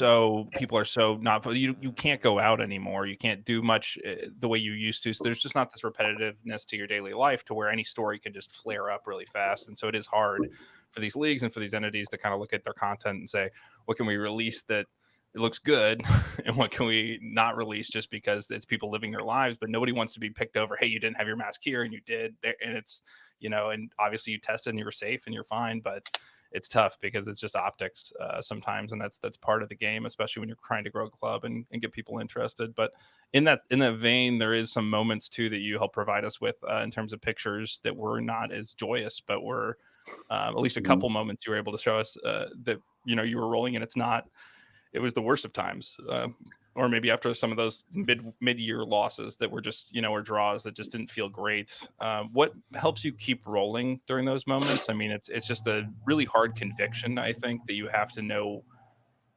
people are so not, you can't go out anymore. You can't do much the way you used to. So there's just not this repetitiveness to your daily life to where any story can just flare up really fast. And so it is hard for these leagues and for these entities to kind of look at their content and say, what can we release that it looks good, and what can we not release just because it's people living their lives? But nobody wants to be picked over. Hey, you didn't have your mask here and you did there, and it's, and obviously you tested and you were safe and you're fine, but it's tough because it's just optics sometimes, and that's part of the game, especially when you're trying to grow a club and get people interested. But in that vein, there is some moments too that you help provide us with in terms of pictures that were not as joyous, but were at least a couple moments you were able to show us that you were rolling, and it was the worst of times, or maybe after some of those mid-year losses that were just, or draws that just didn't feel great. What helps you keep rolling during those moments? I mean, it's just a really hard conviction, I think, that you have to know,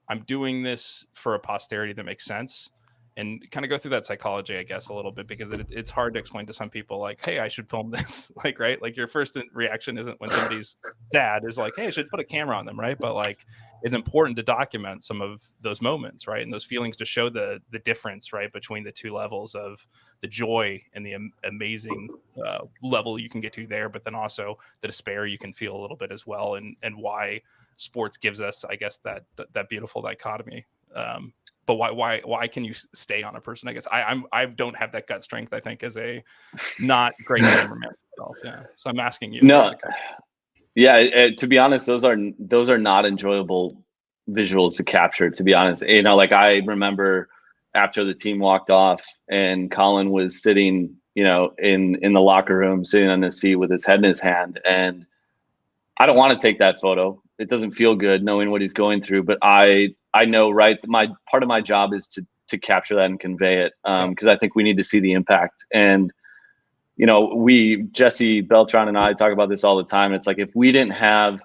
I'm doing this for a posterity that makes sense, and kind of go through that psychology, I guess, a little bit, because it's hard to explain to some people, like, hey, I should film this, like, right? Like, your first reaction isn't when somebody's sad, is like, hey, I should put a camera on them, right? But like, it's important to document some of those moments, right? And those feelings, to show the difference, right, between the two levels of the joy and the amazing level you can get to there, but then also the despair you can feel a little bit as well, and why sports gives us, I guess, that beautiful dichotomy. But why can you stay on a person? I guess I don't have that gut strength, I think, as a not great cameraman myself. Yeah. So I'm asking you. No. Yeah. To be honest, those are not enjoyable visuals to capture, to be honest. Like, I remember after the team walked off and Colin was sitting, in the locker room, sitting on the seat with his head in his hand. And I don't want to take that photo. It doesn't feel good knowing what he's going through, but I know, right, my part of my job is to capture that and convey it, because I think we need to see the impact. And Jesse Beltran and I talk about this all the time. It's like, if we didn't have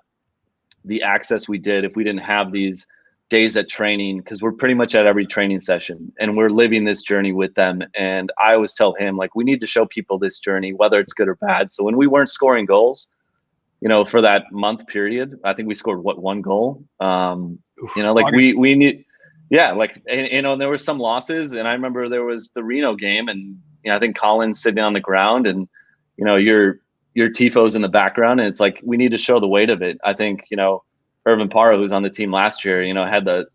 the access we did, if we didn't have these days at training, because we're pretty much at every training session and we're living this journey with them. And I always tell him, like, we need to show people this journey, whether it's good or bad. So when we weren't scoring goals, for that month period, I think we scored one goal. Like, we need, like, and there were some losses, and I remember there was the Reno game, and I think Colin's sitting on the ground, and your tifo's in the background, and it's like, we need to show the weight of it. I think Irvin Parra, who's on the team last year, had the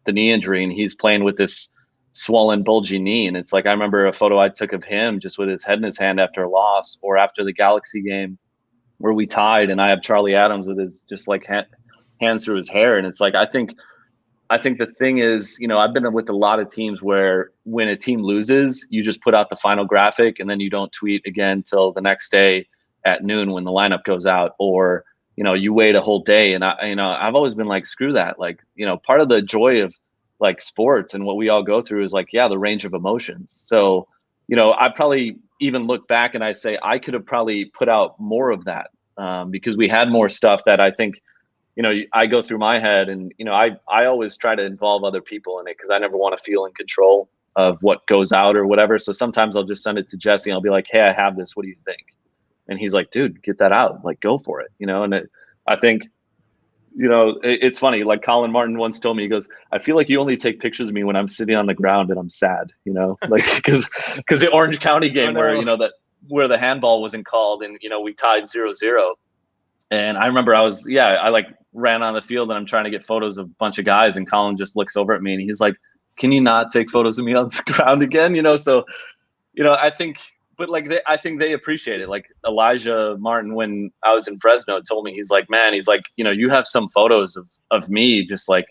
knee injury, and he's playing with this swollen, bulgy knee, and it's like, I remember a photo I took of him just with his head in his hand after a loss, or after the Galaxy game. where we tied, and I have Charlie Adams with his just like hands through his hair, and it's like I think the thing is, you know, I've been with a lot of teams where when a team loses, you just put out the final graphic and then you don't tweet again till the next day at noon when the lineup goes out, or you know, you wait a whole day. And I've always been like, screw that. Like, you know, part of the joy of like sports and what we all go through is like, yeah, the range of emotions. So, you know, I probably even look back and I say I could have probably put out more of that because we had more stuff that I think, you know, I go through my head, and, you know, I always try to involve other people in it because I never want to feel in control of what goes out or whatever. So sometimes I'll just send it to Jesse and I'll be like, hey, I have this. What do you think? And he's like, dude, get that out. Like, go for it. You know, and I think, you know, it's funny. Like Colin Martin once told me, he goes, I feel like you only take pictures of me when I'm sitting on the ground and I'm sad, you know, like, because the Orange County game where, you know, where the handball wasn't called and, you know, we tied 0-0. And I remember I like ran on the field and I'm trying to get photos of a bunch of guys, and Colin just looks over at me and he's like, can you not take photos of me on the ground again? You know, so, you know, I think, but like, I think they appreciate it. Like Elijah Martin, when I was in Fresno, told me, he's like, man, he's like, you know, you have some photos of me just like,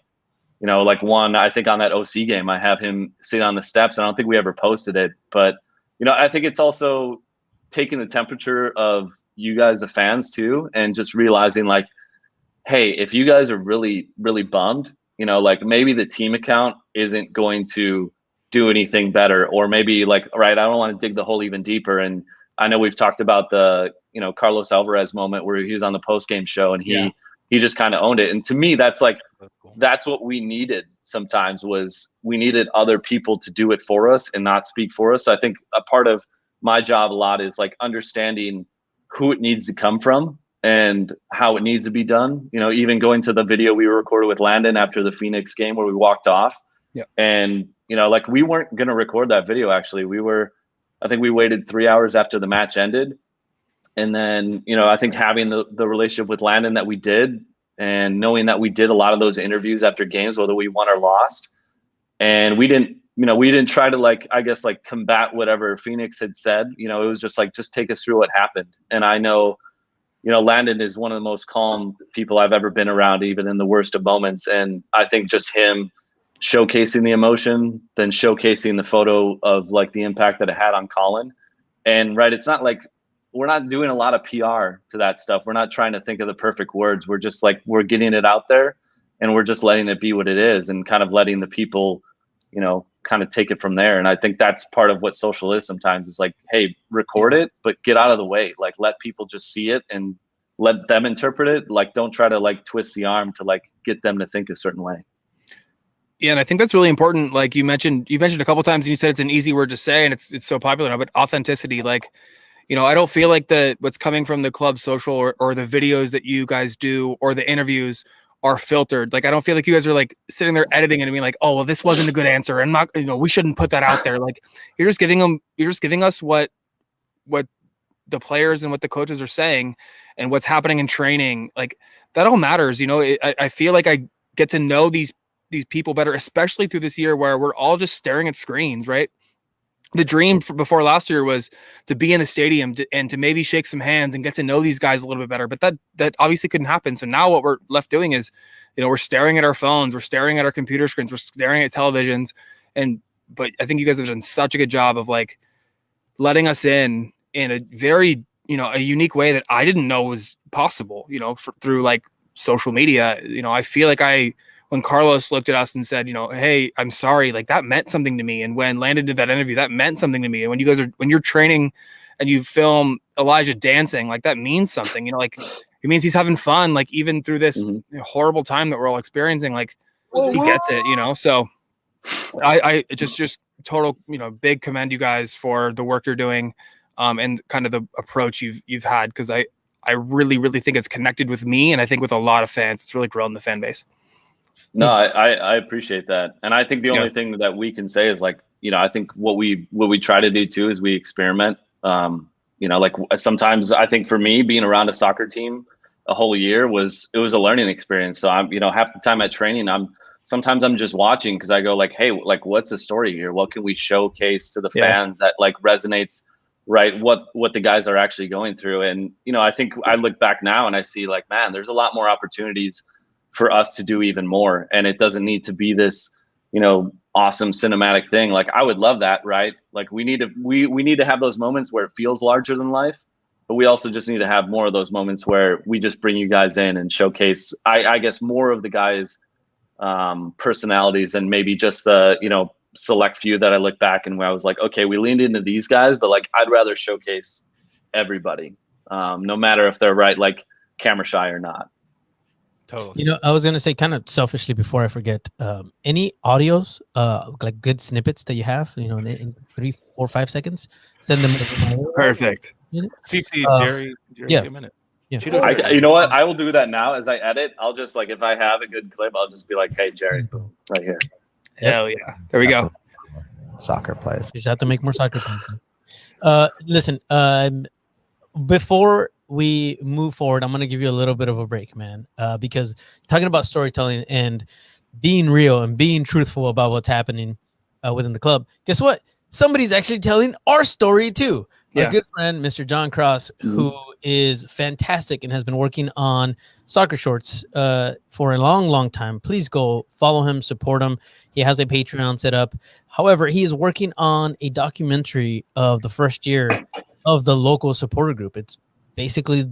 you know, like one, I think on that OC game, I have him sitting on the steps. I don't think we ever posted it, but, you know, I think it's also taking the temperature of you guys, the fans too, and just realizing like, hey, if you guys are really, really bummed, you know, like maybe the team account isn't going to do anything better, or maybe like, all right, I don't want to dig the hole even deeper. And I know we've talked about the, you know, Carlos Alvarez moment where he was on the post-game show and he just kind of owned it. And to me, that's like, that's what we needed sometimes, was we needed other people to do it for us and not speak for us. So I think a part of my job a lot is like understanding who it needs to come from and how it needs to be done. You know, even going to the video we recorded with Landon after the Phoenix game where we walked off. Yeah. And, you know, like we weren't going to record that video. Actually, I think we waited 3 hours after the match ended. And then, you know, I think having the relationship with Landon that we did, and knowing that we did a lot of those interviews after games, whether we won or lost, and we didn't try to like, I guess, like combat whatever Phoenix had said. You know, it was just like, just take us through what happened. And I know, you know, Landon is one of the most calm people I've ever been around, even in the worst of moments. And I think just him showcasing the emotion, then showcasing the photo of like the impact that it had on Colin. And right, it's not like we're not doing a lot of PR to that stuff. We're not trying to think of the perfect words. We're just like, we're getting it out there and we're just letting it be what it is and kind of letting the people, you know, kind of take it from there. And I think that's part of what social is sometimes. It's like, hey, record it, but get out of the way. Like, let people just see it and let them interpret it. Like, don't try to like twist the arm to like get them to think a certain way. Yeah, and I think that's really important. Like you mentioned a couple of times, and you said it's an easy word to say, and it's so popular now. But authenticity, like, you know, I don't feel like what's coming from the club social or the videos that you guys do or the interviews are filtered. Like, I don't feel like you guys are like sitting there editing and being like, oh, well, this wasn't a good answer, and not, you know, we shouldn't put that out there. Like, you're just giving us what the players and what the coaches are saying and what's happening in training. Like, that all matters. You know, I feel like I get to know these people better, especially through this year where we're all just staring at screens, right? The dream before last year was to be in the stadium and to maybe shake some hands and get to know these guys a little bit better. But that obviously couldn't happen. So now what we're left doing is, you know, we're staring at our phones, we're staring at our computer screens, we're staring at televisions. But I think you guys have done such a good job of like letting us in a very, you know, a unique way that I didn't know was possible, you know, through like social media. You know, I feel like when Carlos looked at us and said, you know, hey, I'm sorry, like that meant something to me. And when Landon did that interview, that meant something to me. And when you're training and you film Elijah dancing, like that means something, you know, like it means he's having fun, like even through this horrible time that we're all experiencing, like he gets it, you know? So I just total, you know, big commend you guys for the work you're doing and kind of the approach you've had. Cause I really, really think it's connected with me. And I think with a lot of fans, it's really grown the fan base. No, I appreciate that. And I think the only thing that we can say is like, you know, I think what we try to do too is we experiment. You know, like sometimes I think for me being around a soccer team a whole year was a learning experience. So I'm, you know, half the time at training, sometimes I'm just watching because I go like, hey, like what's the story here? What can we showcase to the fans that like resonates right, what the guys are actually going through. And I think I look back now and I see like, man, there's a lot more opportunities for us to do even more, and it doesn't need to be this awesome cinematic thing. Like I would love that, right? Like we need to have those moments where it feels larger than life, but we also just need to have more of those moments where we just bring you guys in and showcase I guess more of the guys personalities, and maybe just the select few that I look back and where I was like, okay, we leaned into these guys, but like I'd rather showcase everybody, no matter if they're right, like camera shy or not. Totally. I was gonna say kind of selfishly before I forget, any audios, like good snippets that you have, in 3, 4, 5 seconds, send them. Perfect. CC, Jerry, yeah. a minute. Yeah. You know what? I will do that now as I edit. I'll just like, if I have a good clip, I'll just be like, hey, Jerry, boom, right here. Hell yeah. There we go. Soccer players. You just have to make more soccer content. Listen, before we move forward, I'm going to give you a little bit of a break, man, because talking about storytelling and being real and being truthful about what's happening within the club. Guess what? Somebody's actually telling our story too. Yeah. Our good friend, Mr. John Cross, who is fantastic and has been working on soccer shorts for a long, long time. Please go follow him, support him. He has a Patreon set up. However, he is working on a documentary of the first year of the local supporter group. It's basically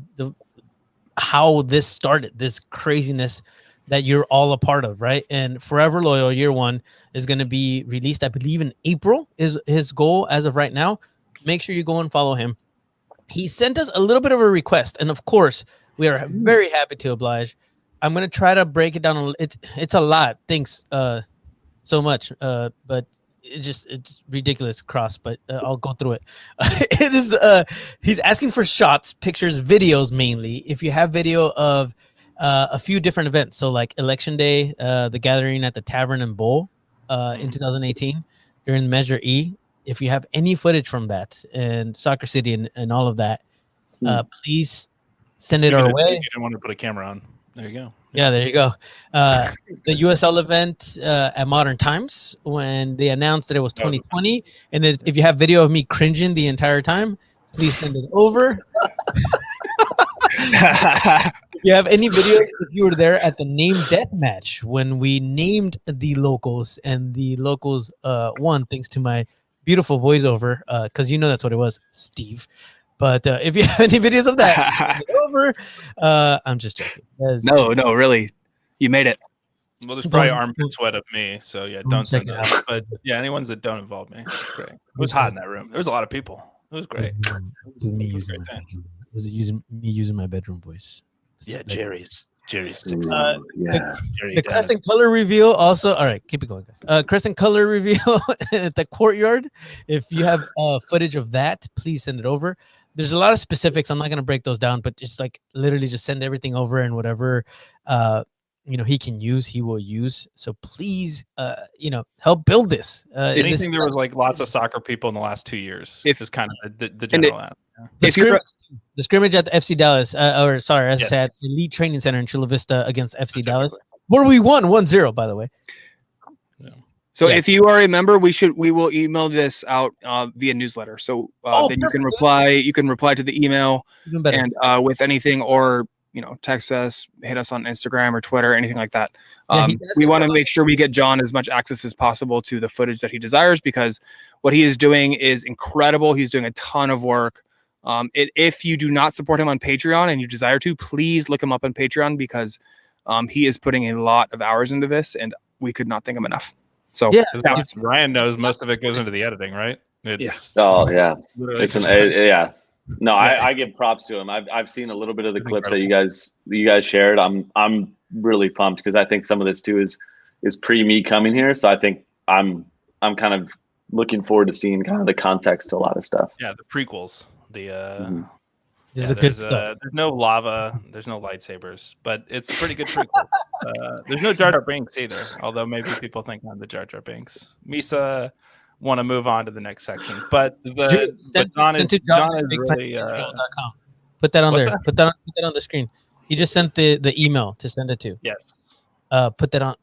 how this started, this craziness that you're all a part of, right? And Forever Loyal Year 1 is going to be released, I believe, in April is his goal as of right now. Make sure you go and follow him. He sent us a little bit of a request, and of course, we are very happy to oblige. I'm going to try to break it down. It's a lot. Thanks so much, but it's ridiculous, Cross, but I'll go through it. It is he's asking for shots, pictures, videos mainly. If you have video of a few different events, so like Election Day, the gathering at the Tavern and Bowl in 2018 during Measure E. If you have any footage from that and Soccer City and all of that, please send it our way. You didn't want to put a camera on. There you go. Yeah, there you go. The USL event at Modern Times when they announced that it was 2020. And if you have video of me cringing the entire time, please send it over. If you have any video, if you were there at the name death match when we named the locals and the locals won, thanks to my beautiful voiceover, because that's what it was, Steve. But if you have any videos of that, send it over. I'm just joking. No, really, you made it. Well, there's probably armpit sweat of me, so yeah, don't send that. But yeah, any ones that don't involve me, it's great. It was hot in that room. There was a lot of people. It was great. It was me using my bedroom voice. Yeah, Jerry's. The crest and color reveal also. All right, keep it going, guys. Crest and color reveal at the courtyard. If you have footage of that, please send it over. There's a lot of specifics. I'm not going to break those down, but it's like literally just send everything over, and whatever he can use, he will use. So please, help build this. Anything there was like lots of soccer people in the last 2 years. This is kind of the general ad. The scrimmage at the FC Dallas, I said Elite Training Center in Chula Vista against FC Dallas, where we won 1-0, by the way. So if you are a member, we will email this out via newsletter. So then you can reply. You can reply to the email and with anything, or text us, hit us on Instagram or Twitter, anything like that. We want to make sure we get John as much access as possible to the footage that he desires, because what he is doing is incredible. He's doing a ton of work. If you do not support him on Patreon and you desire to, please look him up on Patreon, because he is putting a lot of hours into this, and we could not thank him enough. So Ryan knows most of it goes into the editing, right? It's No, I give props to him. I've seen a little bit of the clips that you guys shared. I'm really pumped, because I think some of this too is pre me coming here. So I think I'm kind of looking forward to seeing kind of the context to a lot of stuff. Yeah, the prequels. This is the good stuff. There's no lava, there's no lightsabers, but it's a pretty good prequel. There's no Jar Jar Binks either, although maybe people think I'm the Jar Jar Binks. Misa want to move on to the next section, but John is really put that on there. Put that on the screen. He just sent the email to send it to. Yes. Put that on.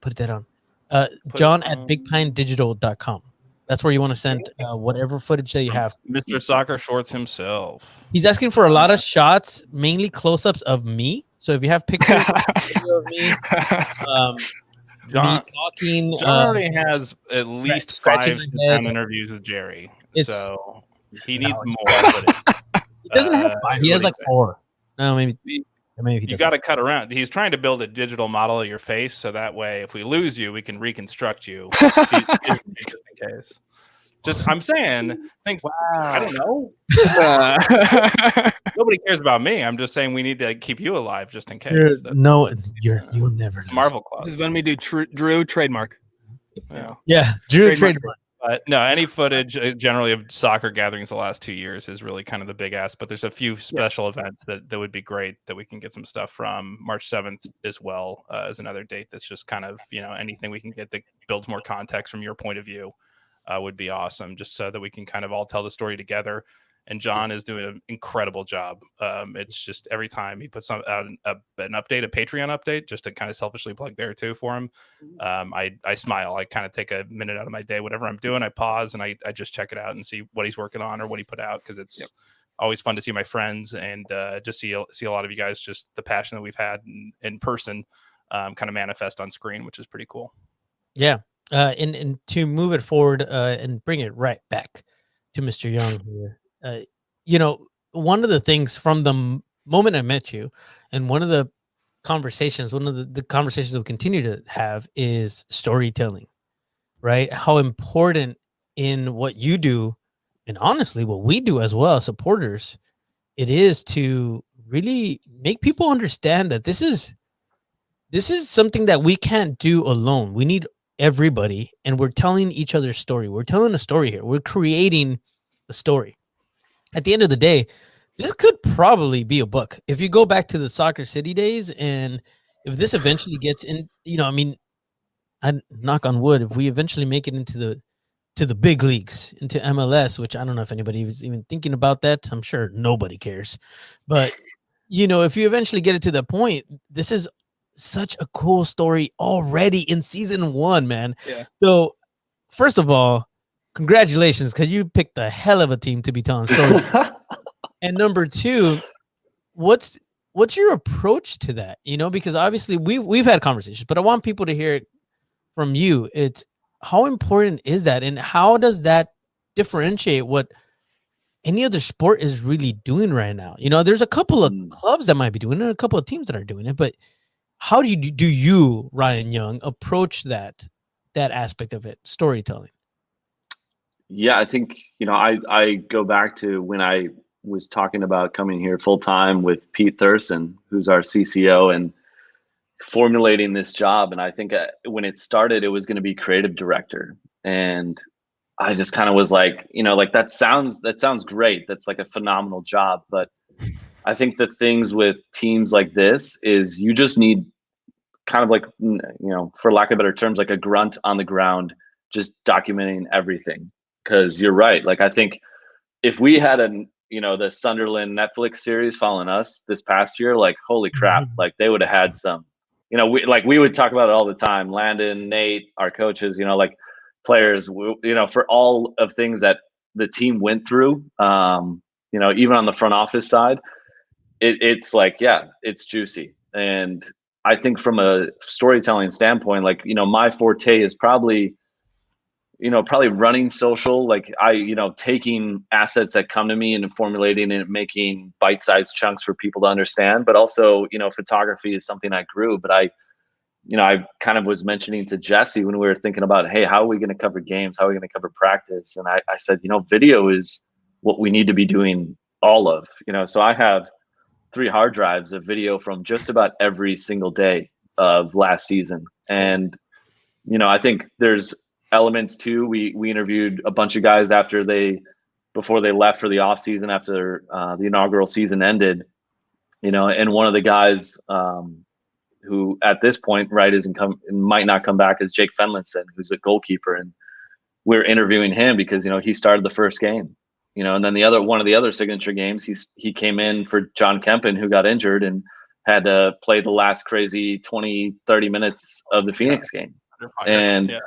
John at bigpinedigital.com. That's where you want to send whatever footage that you have. Mr. Soccer Shorts himself. He's asking for a lot of shots, mainly close-ups of me. So if you have pictures of me, John, me talking, John already has at least scratching 5 my head. sit-down interviews with Jerry, It's- so he needs more footage. he doesn't have 5. He has like 4. No, maybe he You doesn't. got to cut around. He's trying to build a digital model of your face, so that way, if we lose you, we can reconstruct you. Just in case. I'm saying things. I don't know. Nobody cares about me. I'm just saying we need to keep you alive just in case. You'll never lose. Marvel This clause. is when we do Drew trademark. Yeah. Yeah, Drew Trademark. trademark. But no, any footage generally of soccer gatherings the last 2 years is really kind of the big ass. But there's a few special events that would be great that we can get some stuff from. March 7th as well as another date that's just kind of, anything we can get that builds more context from your point of view would be awesome, just so that we can kind of all tell the story together. And John is doing an incredible job. It's just every time he puts out an update, a Patreon update, just to kind of selfishly plug there too for him. I smile. I kind of take a minute out of my day, whatever I'm doing, I pause and I just check it out and see what he's working on or what he put out, because it's always fun to see my friends and just see a lot of you guys, just the passion that we've had in person kind of manifest on screen, which is pretty cool. Yeah. And to move it forward and bring it right back to Mr. Young here. One of the things from the moment I met you, and one of the conversations we continue to have is storytelling, right? How important in what you do, and honestly, what we do as well as supporters, it is to really make people understand that this is something that we can't do alone. We need everybody, and we're telling each other's story. We're telling a story here. We're creating a story. At the end of the day, this could probably be a book. If you go back to the Soccer City days, and if this eventually gets in, I knock on wood, if we eventually make it into the big leagues, into MLS, which I don't know if anybody was even thinking about that. I'm sure nobody cares. But, if you eventually get it to that point, this is such a cool story already in season 1, man. Yeah. So, first of all, congratulations, because you picked a hell of a team to be telling stories. And number 2, what's your approach to that? Because obviously we've had conversations, but I want people to hear it from you. It's how important is that, and how does that differentiate what any other sport is really doing right now? There's a couple of clubs that might be doing it, and a couple of teams that are doing it, but how do you, Ryan Young, approach that aspect of it, storytelling? Yeah, I think, I go back to when I was talking about coming here full time with Pete Thurston, who's our CCO, and formulating this job. And I think when it started, it was going to be creative director. And I just kind of was like, that sounds great. That's like a phenomenal job. But I think the things with teams like this is you just need kind of like, for lack of better terms, like a grunt on the ground, just documenting everything. Because you're right. Like, I think if we had the Sunderland Netflix series following us this past year, like, holy crap, like they would have had some, we would talk about it all the time. Landon, Nate, our coaches, like players, for all of things that the team went through, even on the front office side, it's like, yeah, it's juicy. And I think from a storytelling standpoint, like, my forte is probably running social, like taking assets that come to me and formulating and making bite-sized chunks for people to understand. But also, photography is something I grew, but I kind of was mentioning to Jesse when we were thinking about, hey, how are we going to cover games? How are we going to cover practice? And I said, video is what we need to be doing all of, so I have 3 hard drives of video from just about every single day of last season. And, I think there's elements too. We interviewed a bunch of guys before they left for the off season, after the inaugural season ended, and one of the guys who at this point, right, might not come back, is Jake Fenlinson, who's a goalkeeper. And we're interviewing him because, he started the first game, and then one of the other signature games, he came in for John Kempen, who got injured and had to play the last crazy 20-30 minutes of the Phoenix game. And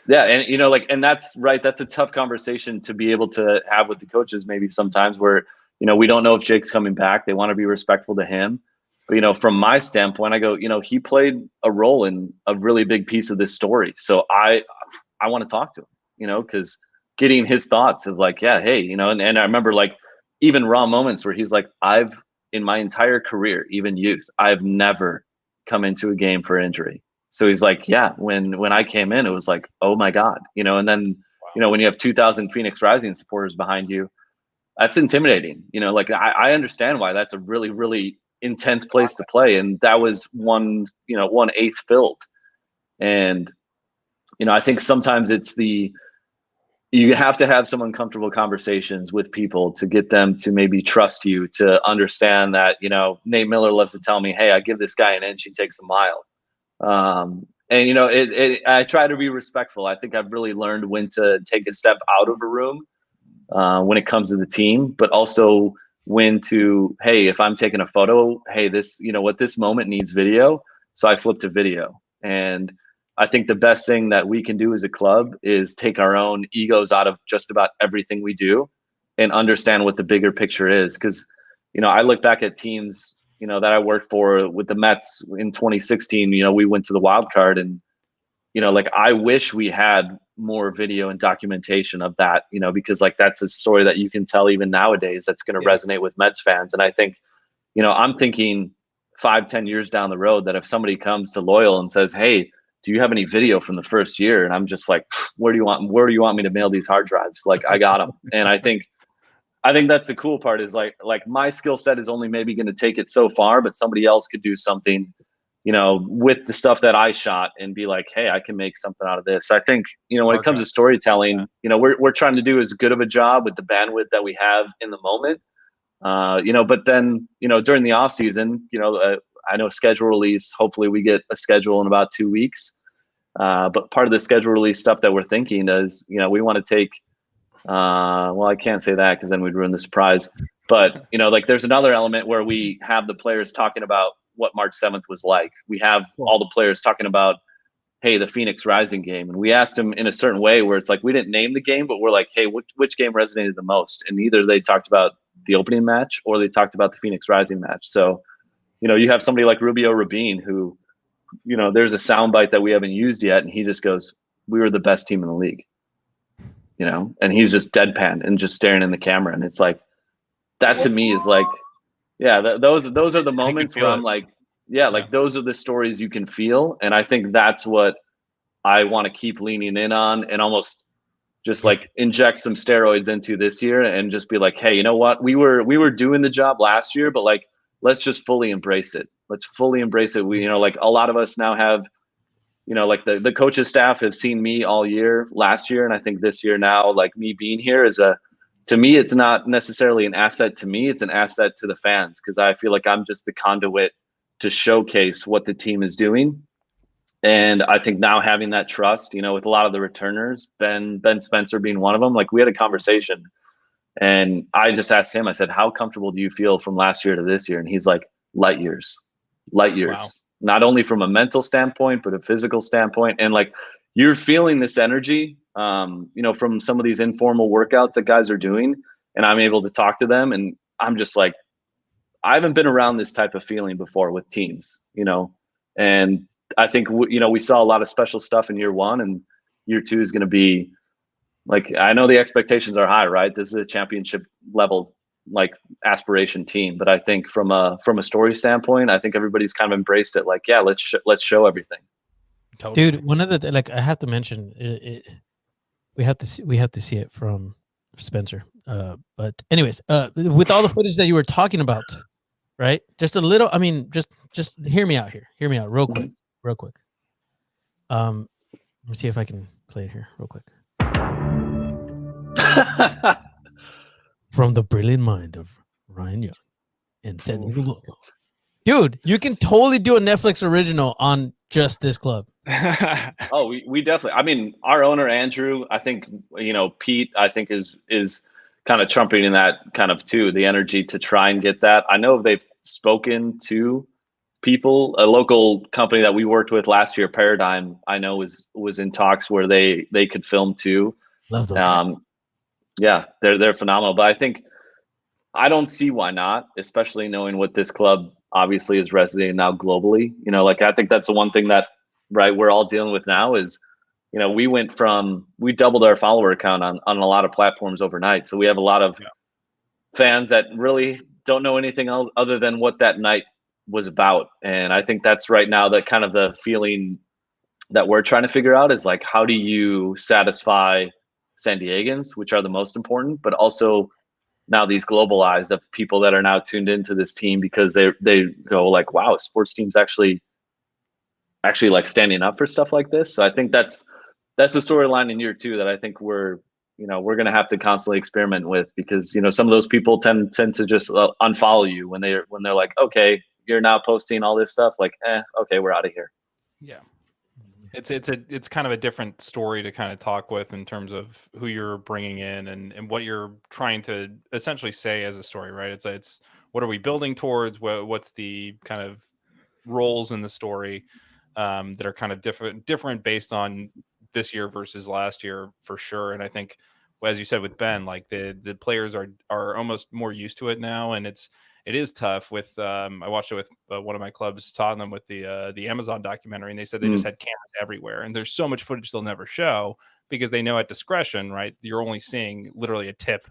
Yeah, and and that's right. That's a tough conversation to be able to have with the coaches. Maybe sometimes where we don't know if Jake's coming back. They want to be respectful to him. But from my standpoint, I go, he played a role in a really big piece of this story. So I want to talk to him. Because getting his thoughts of like, yeah, hey, and I remember like even raw moments where he's like, I've in my entire career, even youth, I've never come into a game for injury. So he's like, yeah, when I came in, it was like, oh my God, and then, when you have 2,000 Phoenix Rising supporters behind you, that's intimidating. Like I understand why that's a really, really intense place to play. And that was 1/8 filled. And, I think sometimes it's you have to have some uncomfortable conversations with people to get them to maybe trust you, to understand that, Nate Miller loves to tell me, hey, I give this guy an inch, he takes a mile. And I try to be respectful. I think I've really learned when to take a step out of a room when it comes to the team, but also when to, hey, if I'm taking a photo, hey, this, this moment needs video. So I flip to video. And I think the best thing that we can do as a club is take our own egos out of just about everything we do and understand what the bigger picture is. Because, I look back at teams, that I worked for with the Mets in 2016, we went to the wild card and, like I wish we had more video and documentation of that, because like that's a story that you can tell even nowadays that's going to resonate with Mets fans. And I think, I'm thinking 5-10 years down the road that if somebody comes to Loyal and says, hey, do you have any video from the first year? And I'm just like, where do you want me to mail these hard drives? Like I got them. And I think that's the cool part is like my skill set is only maybe going to take it so far, but somebody else could do something, with the stuff that I shot and be like, hey, I can make something out of this. I think, when it comes to storytelling, we're trying to do as good of a job with the bandwidth that we have in the moment. But then, during the off season, I know schedule release, hopefully we get a schedule in about 2 weeks. But part of the schedule release stuff that we're thinking is, we want to take, well, I can't say that because then we'd ruin the surprise. But, like there's another element where we have the players talking about what March 7th was like. We have all the players talking about, hey, the Phoenix Rising game. And we asked them in a certain way where it's like, we didn't name the game, but we're like, hey, which game resonated the most? And either they talked about the opening match or they talked about the Phoenix Rising match. So, you have somebody like Rubio Rabin who, there's a soundbite that we haven't used yet. And he just goes, we were the best team in the league, and he's just deadpan and just staring in the camera. And it's like, that to me is like, yeah, those are the moments where I'm like, yeah, like those are the stories you can feel. And I think that's what I want to keep leaning in on and almost just like inject some steroids into this year and just be like, hey, you know what? We were doing the job last year, but like, let's just fully embrace it. Let's fully embrace it. We, like a lot of us now have, like the coaches staff have seen me all year last year. And I think this year now, like me being here to me, it's not necessarily an asset to me. It's an asset to the fans. Cause I feel like I'm just the conduit to showcase what the team is doing. And I think now having that trust, with a lot of the returners, Ben Spencer being one of them, like we had a conversation and I just asked him, I said, how comfortable do you feel from last year to this year? And he's like, light years, wow. Not only from a mental standpoint, but a physical standpoint. And like, you're feeling this energy, from some of these informal workouts that guys are doing. And I'm able to talk to them. And I'm just like, I haven't been around this type of feeling before with teams, and I think, we saw a lot of special stuff in year one, and year two is going to be like, I know the expectations are high, right? This is a championship level, like aspiration team. But I think from a story standpoint, I think everybody's kind of embraced it. Like, yeah, let's show everything. Totally. Dude, one of the, like, I have to mention we have to see it from Spencer. But anyways, with all the footage that you were talking about, right? Just a little, I mean, just hear me out here. Hear me out real quick. Let me see if I can play it here real quick. From the brilliant mind of Ryan Young and San Diego Loco. Dude, you can totally do a Netflix original on just this club. Oh, we definitely, I mean, our owner, Andrew, I think, Pete, I think is kind of trumpeting that kind of too, the energy to try and get that. I know they've spoken to people. A local company that we worked with last year, Paradigm, I know was in talks where they could film too. Love those guys. Yeah, they're phenomenal. But I think I don't see why not, especially knowing what this club obviously is resonating now globally. You know, like I think that's the one thing that we're all dealing with now is, you know, we doubled our follower count on a lot of platforms overnight. So we have a lot of fans that really don't know anything else other than what that night was about. And I think that's right now that kind of the feeling that we're trying to figure out is like, how do you satisfy San Diegans, which are the most important, but also now these global eyes of people that are now tuned into this team because they go like, wow, sports teams actually like standing up for stuff like this. So I think that's the storyline in year 2 that I think we're going to have to constantly experiment with, because, you know, some of those people tend to just unfollow you when they're like, okay, you're now posting all this stuff, like, okay, we're out of here. Yeah. It's kind of a different story to kind of talk with in terms of who you're bringing in and what you're trying to essentially say as a story, right? It's what are we building towards? What's the kind of roles in the story that are kind of different based on this year versus last year for sure. And I think, as you said with Ben, like the players are almost more used to it now, and it is tough with I watched it with one of my clubs, Tottenham, with the Amazon documentary, and they said they just had cameras everywhere, and there's so much footage they'll never show because they know at discretion, right, you're only seeing literally a tip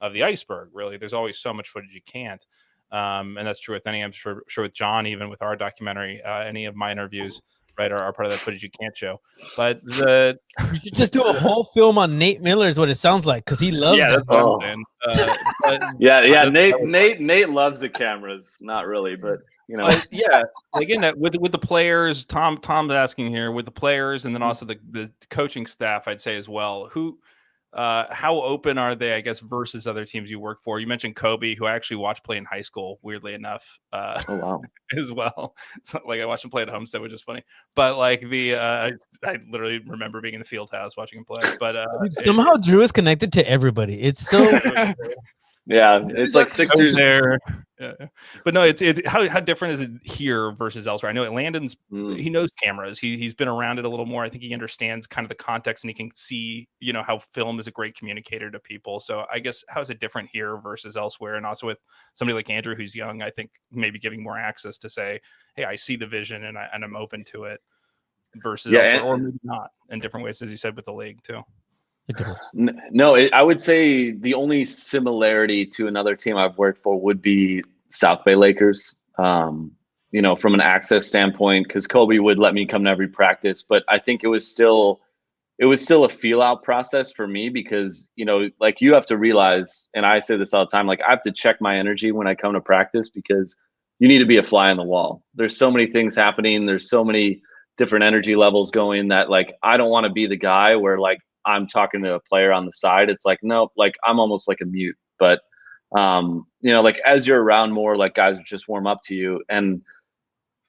of the iceberg. Really, there's always so much footage you can't, and that's true with any. I'm sure with John, even with our documentary, any of my interviews, right, are part of that footage you can't show. But you should just do a whole film on Nate Miller is what it sounds like, because he loves yeah, that. that's what I'm saying. Nate loves the cameras. Not really, but you know. Yeah, again, with the players, Tom's asking here, with the players, and then also the coaching staff, I'd say as well. How open are they, I guess, versus other teams you work for? You mentioned Kobe, who I actually watched play in high school, weirdly enough, Oh wow, as well. So, like, I watched him play at Homestead, which is funny. But like I literally remember being in the field house watching him play. But somehow Drew is connected to everybody. It's so yeah, it's like 6 years there. Yeah. But no, it's how different is it here versus elsewhere? I know at Landon's, he knows cameras. He's been around it a little more. I think he understands kind of the context, and he can see, you know, how film is a great communicator to people. So I guess, how is it different here versus elsewhere? And also with somebody like Andrew, who's young, I think maybe giving more access to say, hey, I see the vision and I'm open to it, versus elsewhere, or maybe not, in different ways, as you said with the league too. No, I would say the only similarity to another team I've worked for would be South Bay Lakers. You know, from an access standpoint, because Kobe would let me come to every practice, but I think it was still a feel out process for me, because, you know, like, you have to realize, and I say this all the time, like, I have to check my energy when I come to practice, because you need to be a fly on the wall. There's so many things happening. There's so many different energy levels going that, like, I don't want to be the guy where, like, I'm talking to a player on the side. It's like, no, like, I'm almost like a mute. But you know, like, as you're around more, like, guys would just warm up to you. And,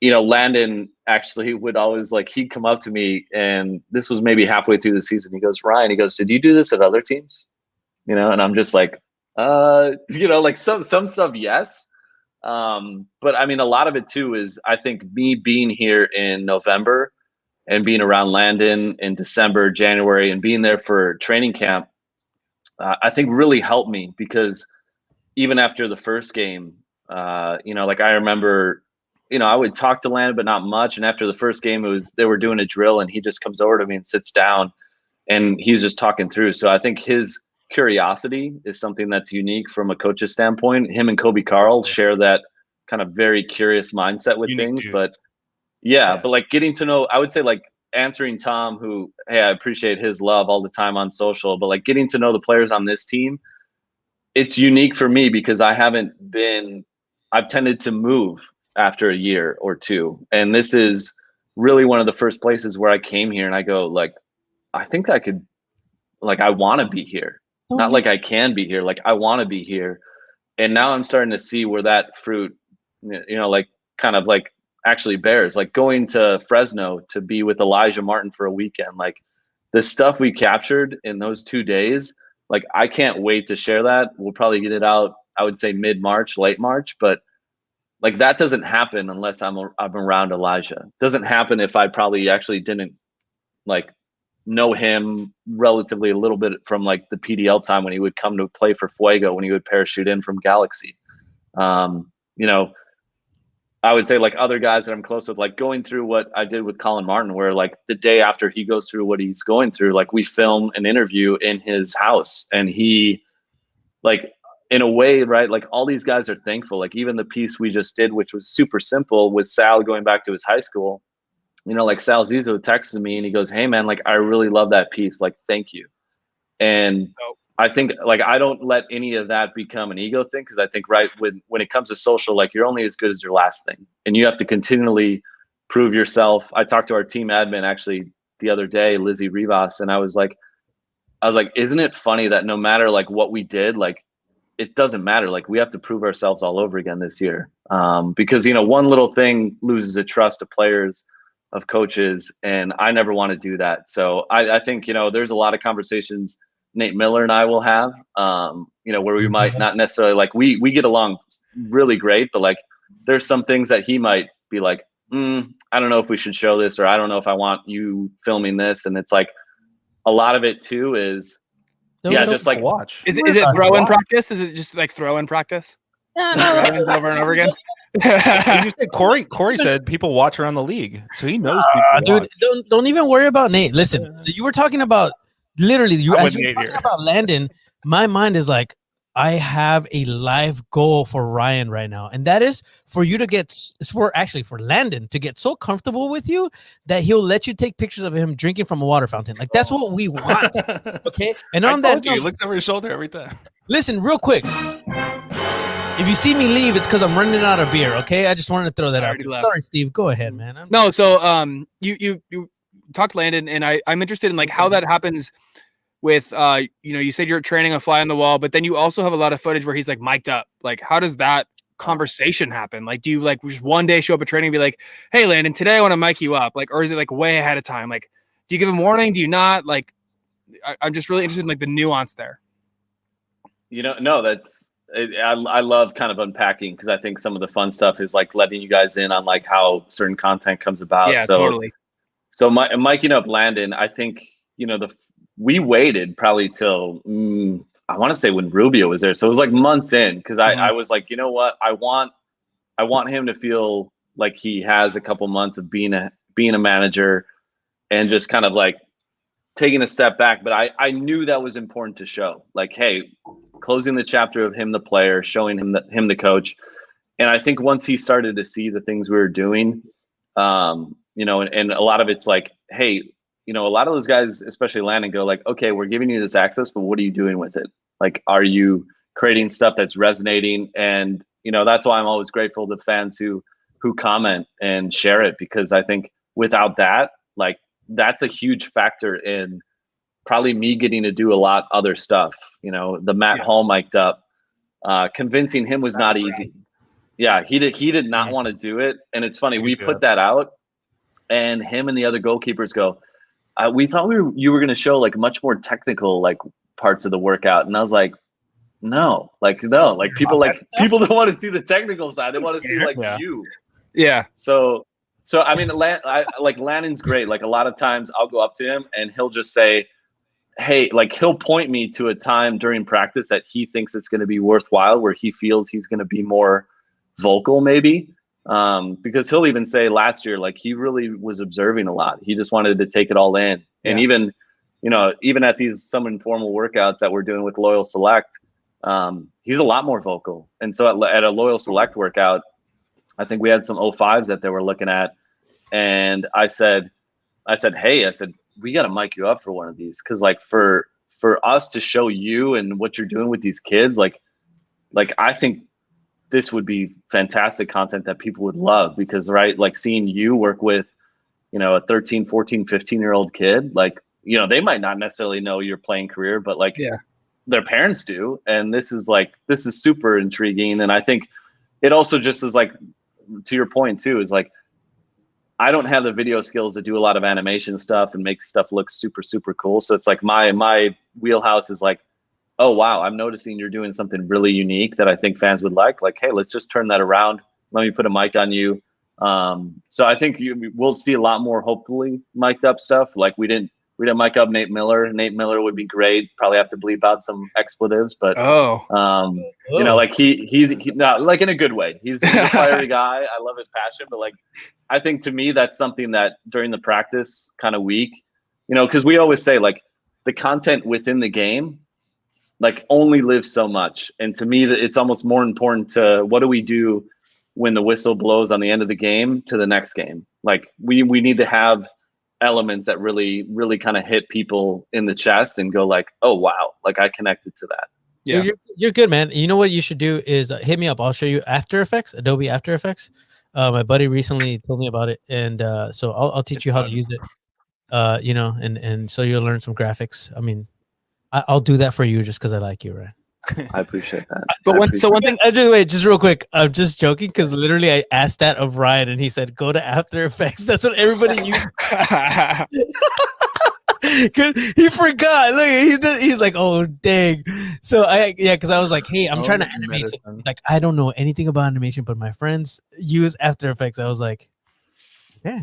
you know, Landon actually would always, like, he'd come up to me, and this was maybe halfway through the season. He goes, Ryan, he goes, did you do this at other teams? You know, and I'm just like, you know, like, some stuff, yes. But I mean, a lot of it too is, I think, me being here in November and being around Landon in December, January, and being there for training camp, I think really helped me, because even after the first game, you know, like, I remember, you know, I would talk to Landon, but not much. And after the first game, they were doing a drill, and he just comes over to me and sits down, and he's just talking through. So I think his curiosity is something that's unique from a coach's standpoint. Him and Kobe Carl share that kind of very curious mindset with things, but yeah, but like, getting to know, I would say, like, answering Tom, who, hey, I appreciate his love all the time on social, but like, getting to know the players on this team, it's unique for me, because I've tended to move after a year or two. And this is really one of the first places where I came here and I go, like, I think I could, like, I want to be here. Not like I can be here, like, I want to be here. And now I'm starting to see where that fruit, you know, like, kind of like actually bears, like going to Fresno to be with Elijah Martin for a weekend. Like, the stuff we captured in those 2 days, like, I can't wait to share that. We'll probably get it out, I would say, mid-March, late March, but Like that doesn't happen unless I'm around Elijah. Doesn't happen if I probably actually didn't like know him relatively a little bit from like the PDL time when he would come to play for Fuego, when he would parachute in from Galaxy. You know, I would say like other guys that I'm close with, like going through what I did with Colin Martin, where like the day after he goes through what he's going through, like we film an interview in his house, and he like, in a way, right, like all these guys are thankful. Like even the piece we just did, which was super simple, with Sal going back to his high school, you know, like Sal Zizzo texted me and he goes, "Hey man, like I really love that piece, like thank you." And I think like I don't let any of that become an ego thing, because I think right when it comes to social, like you're only as good as your last thing, and you have to continually prove yourself. I talked to our team admin actually the other day, Lizzie Rivas, and I was like, isn't it funny that no matter like what we did, like it doesn't matter. Like we have to prove ourselves all over again this year, because you know one little thing loses the trust of players, of coaches, and I never want to do that. So I think, you know, there's a lot of conversations Nate Miller and I will have, you know, where we might not necessarily like we get along really great, but like there's some things that he might be like, I don't know if we should show this, or I don't know if I want you filming this, and it's like a lot of it too is just like watch. Is it throw-in practice? Is it just like throw-in practice? Yeah, no, Over and over again. Corey said people watch around the league, so he knows people watch. Dude, don't even worry about Nate. Listen, you were talking about literally as you were talking about Landon. My mind is like, I have a life goal for Ryan right now, and that is for you to get for Landon to get so comfortable with you that he'll let you take pictures of him drinking from a water fountain. Like that's what we want. Okay, and on that note, he looks over his shoulder every time. Listen, real quick. If you see me leave, it's because I'm running out of beer. Okay, I just wanted to throw that out. Sorry, Steve. Go ahead, man. No, so you talked Landon, and I'm interested in like how that happens with you know, you said you're training a fly on the wall, but then you also have a lot of footage where he's like mic'd up. Like, how does that conversation happen? Like, do you like just one day show up at training and be like, "Hey, Landon, today I want to mic you up," like, or is it like way ahead of time? Like, do you give him warning? Do you not? Like, I'm just really interested in like the nuance there. You know, no, I love kind of unpacking, because I think some of the fun stuff is like letting you guys in on like how certain content comes about. Yeah, totally. So miking up Landon, I think, you know, we waited probably till I want to say when Rubio was there. So it was like months in, because I was like, you know what, I want him to feel like he has a couple months of being a manager and just kind of like taking a step back. But I knew that was important to show, like, hey, closing the chapter of him the player, showing him the coach. And I think once he started to see the things we were doing, you know, and a lot of it's like, hey, you know, a lot of those guys, especially Landon, go like, okay, we're giving you this access, but what are you doing with it? Like, are you creating stuff that's resonating? And, you know, that's why I'm always grateful to fans who comment and share it, because I think without that, like, that's a huge factor in probably me getting to do a lot other stuff. You know, the Matt Hall mic'd up, convincing him was not easy. Yeah, he did not want to do it. And it's funny, we put that out, and him and the other goalkeepers go, we thought you were going to show like much more technical like parts of the workout. And I was like, no, people don't want to see the technical side. They want to see like you. Yeah. So I mean, like Landon's great. Like a lot of times I'll go up to him and he'll just say, hey, like he'll point me to a time during practice that he thinks it's going to be worthwhile, where he feels he's going to be more vocal maybe. Because he'll even say last year, like he really was observing a lot. He just wanted to take it all in. And even, you know, even at some informal workouts that we're doing with Loyal Select, he's a lot more vocal. And so at a Loyal Select workout, I think we had some 05s that they were looking at. And I said, hey, we got to mic you up for one of these. Cause like for us to show you and what you're doing with these kids, like I think this would be fantastic content that people would love, because right, like seeing you work with, you know, a 13, 14, 15-year-old kid, like, you know, they might not necessarily know your playing career, but like their parents do. And this is super intriguing. And I think it also just is like, to your point too, is like, I don't have the video skills to do a lot of animation stuff and make stuff look super, super cool. So it's like my wheelhouse is like, oh, wow, I'm noticing you're doing something really unique that I think fans would like. Like, hey, let's just turn that around let me put a mic on you. So I think we'll see a lot more, hopefully, mic'd up stuff. Like we didn't mic up Nate Miller. Nate Miller would be great. Probably have to bleep out some expletives, but you know, like he's no, like in a good way. He's a fiery guy. I love his passion, but like I think to me that's something that during the practice kind of week, you know, because we always say like the content within the game like only lives so much, and to me it's almost more important to what do we do when the whistle blows on the end of the game to the next game. Like we need to have elements that really kind of hit people in the chest and go like, oh wow, like I connected to that. Yeah, you're good, man. You know what you should do is hit me up. I'll show you After Effects, Adobe After Effects. My buddy recently told me about it, and so I'll teach you how to use it. You know, and so you'll learn some graphics. I mean, I'll do that for you just because I like you, right? I appreciate that. But one thing, just real quick, I'm just joking because literally I asked that of Ryan and he said, go to After Effects. That's what everybody uses. Because he forgot. Look, he's like, oh, dang. So because I was like, hey, I'm trying to animate. Like, I don't know anything about animation, but my friends use After Effects. I was like, yeah,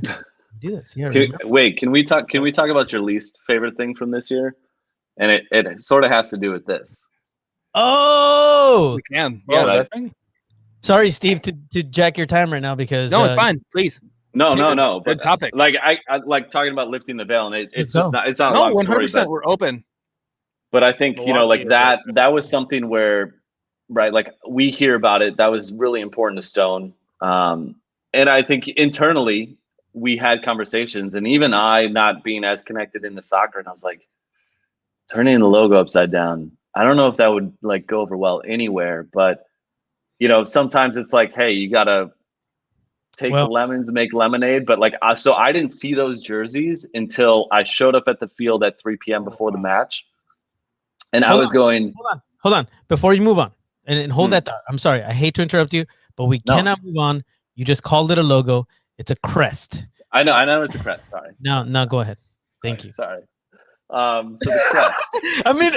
do this. Yeah. Wait, can we talk about your least favorite thing from this year? And it sort of has to do with this. Oh, we can. Yeah. Sorry, Steve, to jack your time right now because no, it's fine. Please. No. But good topic. Like I like talking about lifting the veil, and it's just not. It's not a long 100%. story. We're open. But I think you know, like that was something where, right? Like we hear about it. That was really important to Stone, and I think internally we had conversations, and even I, not being as connected into soccer, and I was like, turning the logo upside down. I don't know if that would like go over well anywhere, but you know, sometimes it's like, hey, you gotta take the lemons and make lemonade. But like, so I didn't see those jerseys until I showed up at the field at 3 p.m. before the match, and I was going. Hold on, before you move on, and hold that thought. I'm sorry, I hate to interrupt you, but we cannot move on. You just called it a logo. It's a crest. I know it's a crest. Sorry. No, go ahead. Thank you. Sorry. So the crest. I mean,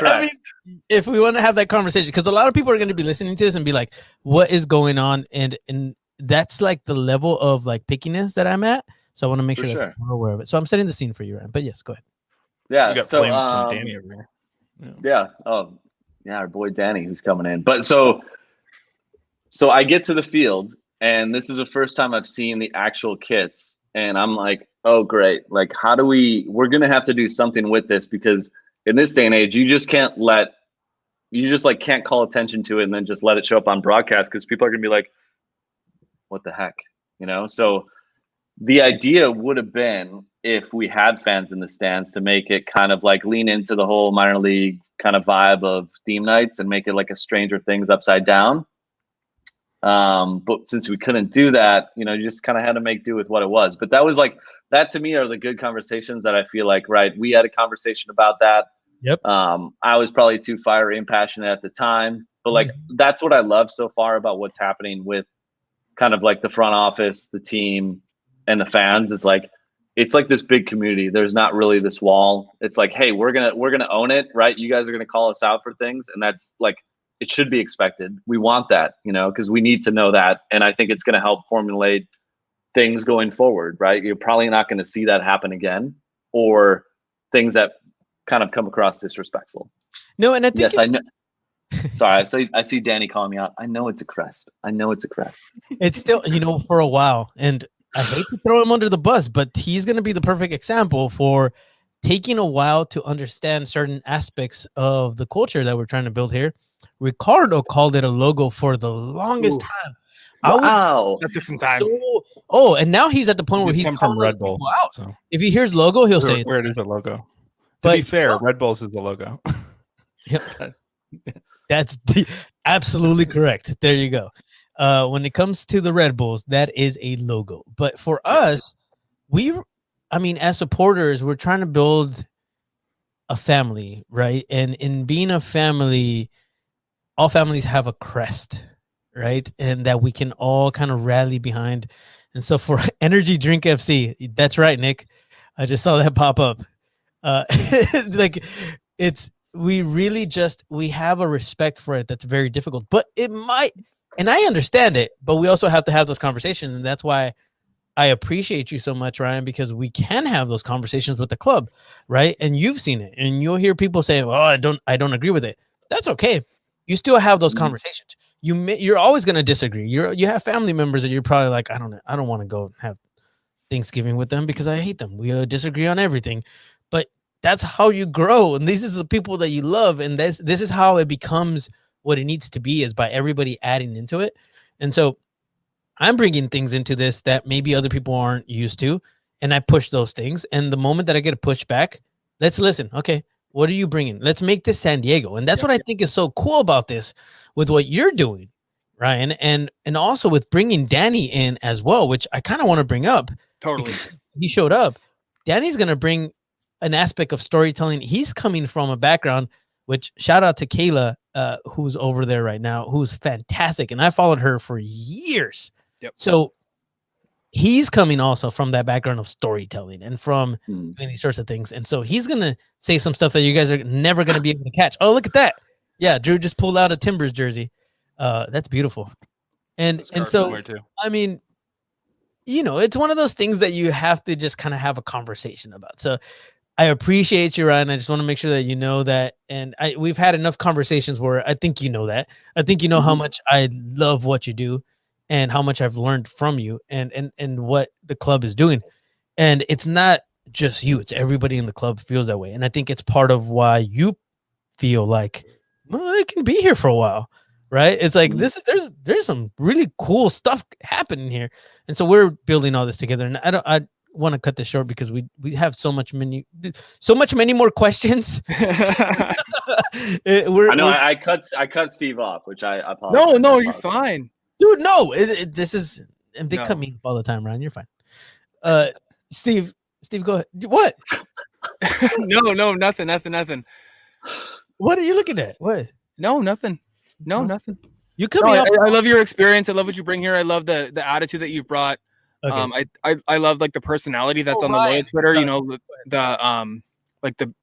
if we want to have that conversation, because a lot of people are going to be listening to this and be like, "What is going on?" And that's like the level of like pickiness that I'm at. So I want to make sure that we're aware of it. So I'm setting the scene for you, Ryan. But yes, go ahead. Yeah. You got so from Danny over here. Yeah. Oh, yeah. Our boy Danny, who's coming in. But so I get to the field, and this is the first time I've seen the actual kits, and I'm like, oh, great. Like, how do we're going to have to do something with this, because in this day and age, you just can't call attention to it and then just let it show up on broadcast, because people are going to be like, what the heck, you know? So the idea would have been, if we had fans in the stands, to make it kind of like lean into the whole minor league kind of vibe of theme nights and make it like a Stranger Things upside down. But since we couldn't do that, you know, you just kind of had to make do with what it was. But that was like, that to me are the good conversations that I feel like, right, we had a conversation about that. Yep. I was probably too fiery and passionate at the time, but like that's what I love so far about what's happening with kind of like the front office, the team, and the fans. Is like, it's like this big community. There's not really this wall. It's like, hey, we're gonna own it, right? You guys are gonna call us out for things, and that's like, it should be expected. We want that, you know, because we need to know that, and I think it's gonna help formulate things going forward, right? You're probably not going to see that happen again, or things that kind of come across disrespectful. No, and I think I know. Sorry, I see Danny calling me out. I know it's a crest. It's still, you know, for a while, and I hate to throw him under the bus, but he's going to be the perfect example for taking a while to understand certain aspects of the culture that we're trying to build here. Ricardo called it a logo for the longest time. Wow, that took some time. And now he's at the point where he's from Red Bull out. So. If he hears logo, he'll say where it is a logo. But, to be fair, Red Bulls is the logo. Yep. That's absolutely correct. There you go. When it comes to the Red Bulls, that is a logo. But for us, as supporters, we're trying to build a family, right? And in being a family, all families have a crest, right? And that we can all kind of rally behind. And so for Energy Drink FC, that's right, Nick. I just saw that pop up. Like, we have a respect for it that's very difficult, but it might And I understand it, but we also have to have those conversations. And that's why I appreciate you so much, Ryan, because we can have those conversations with the club, right? And you've seen it, and you'll hear people say, "Well, I don't agree with it." That's okay. You still have those conversations. You're always going to disagree. You have family members that you're probably like, I don't want to go have Thanksgiving with them because I hate them. We disagree on everything, but that's how you grow. And these are the people that you love, and this is how it becomes what it needs to be, is by everybody adding into it. And so I'm bringing things into this that maybe other people aren't used to, and I push those things. And the moment that I get a pushback, let's listen. Okay, what are you bringing? Let's make this San Diego. And that's what I think is so cool about this, with what you're doing, Ryan, and also with bringing Danny in as well, which I kind of want to bring up. Totally. He showed up. Danny's going to bring an aspect of storytelling. He's coming from a background, which shout out to Kayla, who's over there right now, who's fantastic. And I followed her for years. Yep. So he's coming also from that background of storytelling and from doing these sorts of things. And so he's going to say some stuff that you guys are never going to be able to catch. Oh, look at that. Yeah. Drew just pulled out a Timbers jersey. That's beautiful. And so, I mean, you know, it's one of those things that you have to just kind of have a conversation about. So I appreciate you, Ryan. I just want to make sure that you know that. And we've had enough conversations where I think you know that. I think you know how much I love what you do and how much I've learned from you and what the club is doing. And it's not just you, it's everybody in the club feels that way. And I think it's part of why you feel like, well, I can be here for a while, right? It's like there's some really cool stuff happening here. And so we're building all this together. And I want to cut this short because we have so many more questions. I cut Steve off, which I apologize. No, you're fine. Dude, no, this is, and they cut me all the time, Ryan. You're fine. Steve, go ahead. What? No, nothing. What are you looking at? What? No, nothing. No, nothing. You cut me off. I love your experience. I love what you bring here. I love the attitude that you've brought. Okay. I love like the personality that's on the Loya Twitter. You know, the like the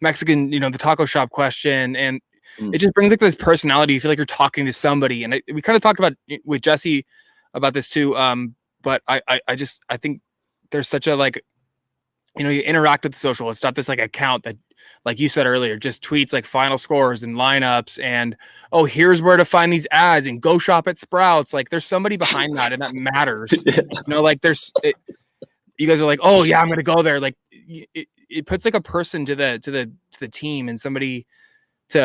Mexican, you know, the taco shop question, and it just brings like this personality. You feel like you're talking to somebody, and we kind of talked about with Jesse about this too. But I think there's such a, like, you know, you interact with the social. It's not this like account that, like you said earlier, just tweets like final scores and lineups and, oh, here's where to find these ads and go shop at Sprouts. Like there's somebody behind that, and that matters. You know, like you guys are like, oh yeah, I'm gonna go there. Like it puts like a person to the team and somebody to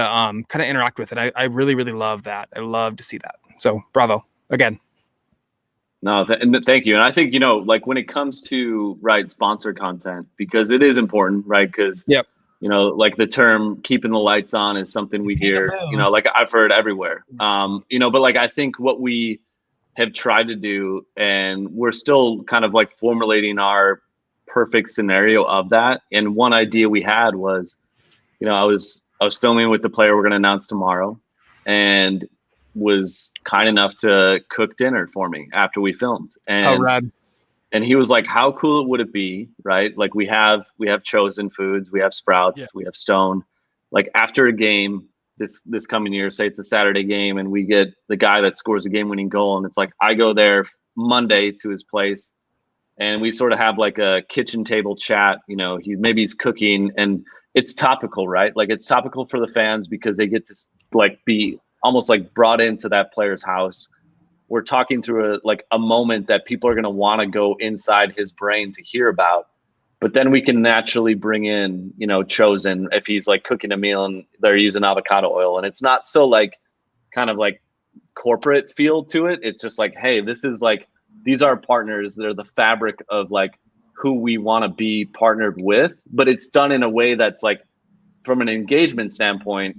kind of interact with it. I really, really love that. I love to see that. So bravo again. No, thank you. And I think, you know, like when it comes to sponsored content, because it is important, right? Because you know, like the term keeping the lights on is something we hear, you know, like I've heard everywhere. You know, but like I think what we have tried to do, and we're still kind of like formulating our perfect scenario of that. And one idea we had was, you know, I was filming with the player we're going to announce tomorrow, and was kind enough to cook dinner for me after we filmed. And he was like, how cool would it be, right? Like we have Chosen Foods, we have Sprouts, we have Stone. Like after a game this coming year, say it's a Saturday game, and we get the guy that scores a game-winning goal, and it's like I go there Monday to his place, and we sort of have like a kitchen table chat. You know, he's cooking, and it's topical, right? Like it's topical for the fans because they get to like be almost like brought into that player's house. We're talking through a moment that people are going to want to go inside his brain to hear about. But then we can naturally bring in, you know, Chosen if he's like cooking a meal and they're using avocado oil, and it's not so like kind of like corporate feel to it. It's just like, hey, this is like, these are partners. They're the fabric of like who we want to be partnered with, but it's done in a way that's like, from an engagement standpoint,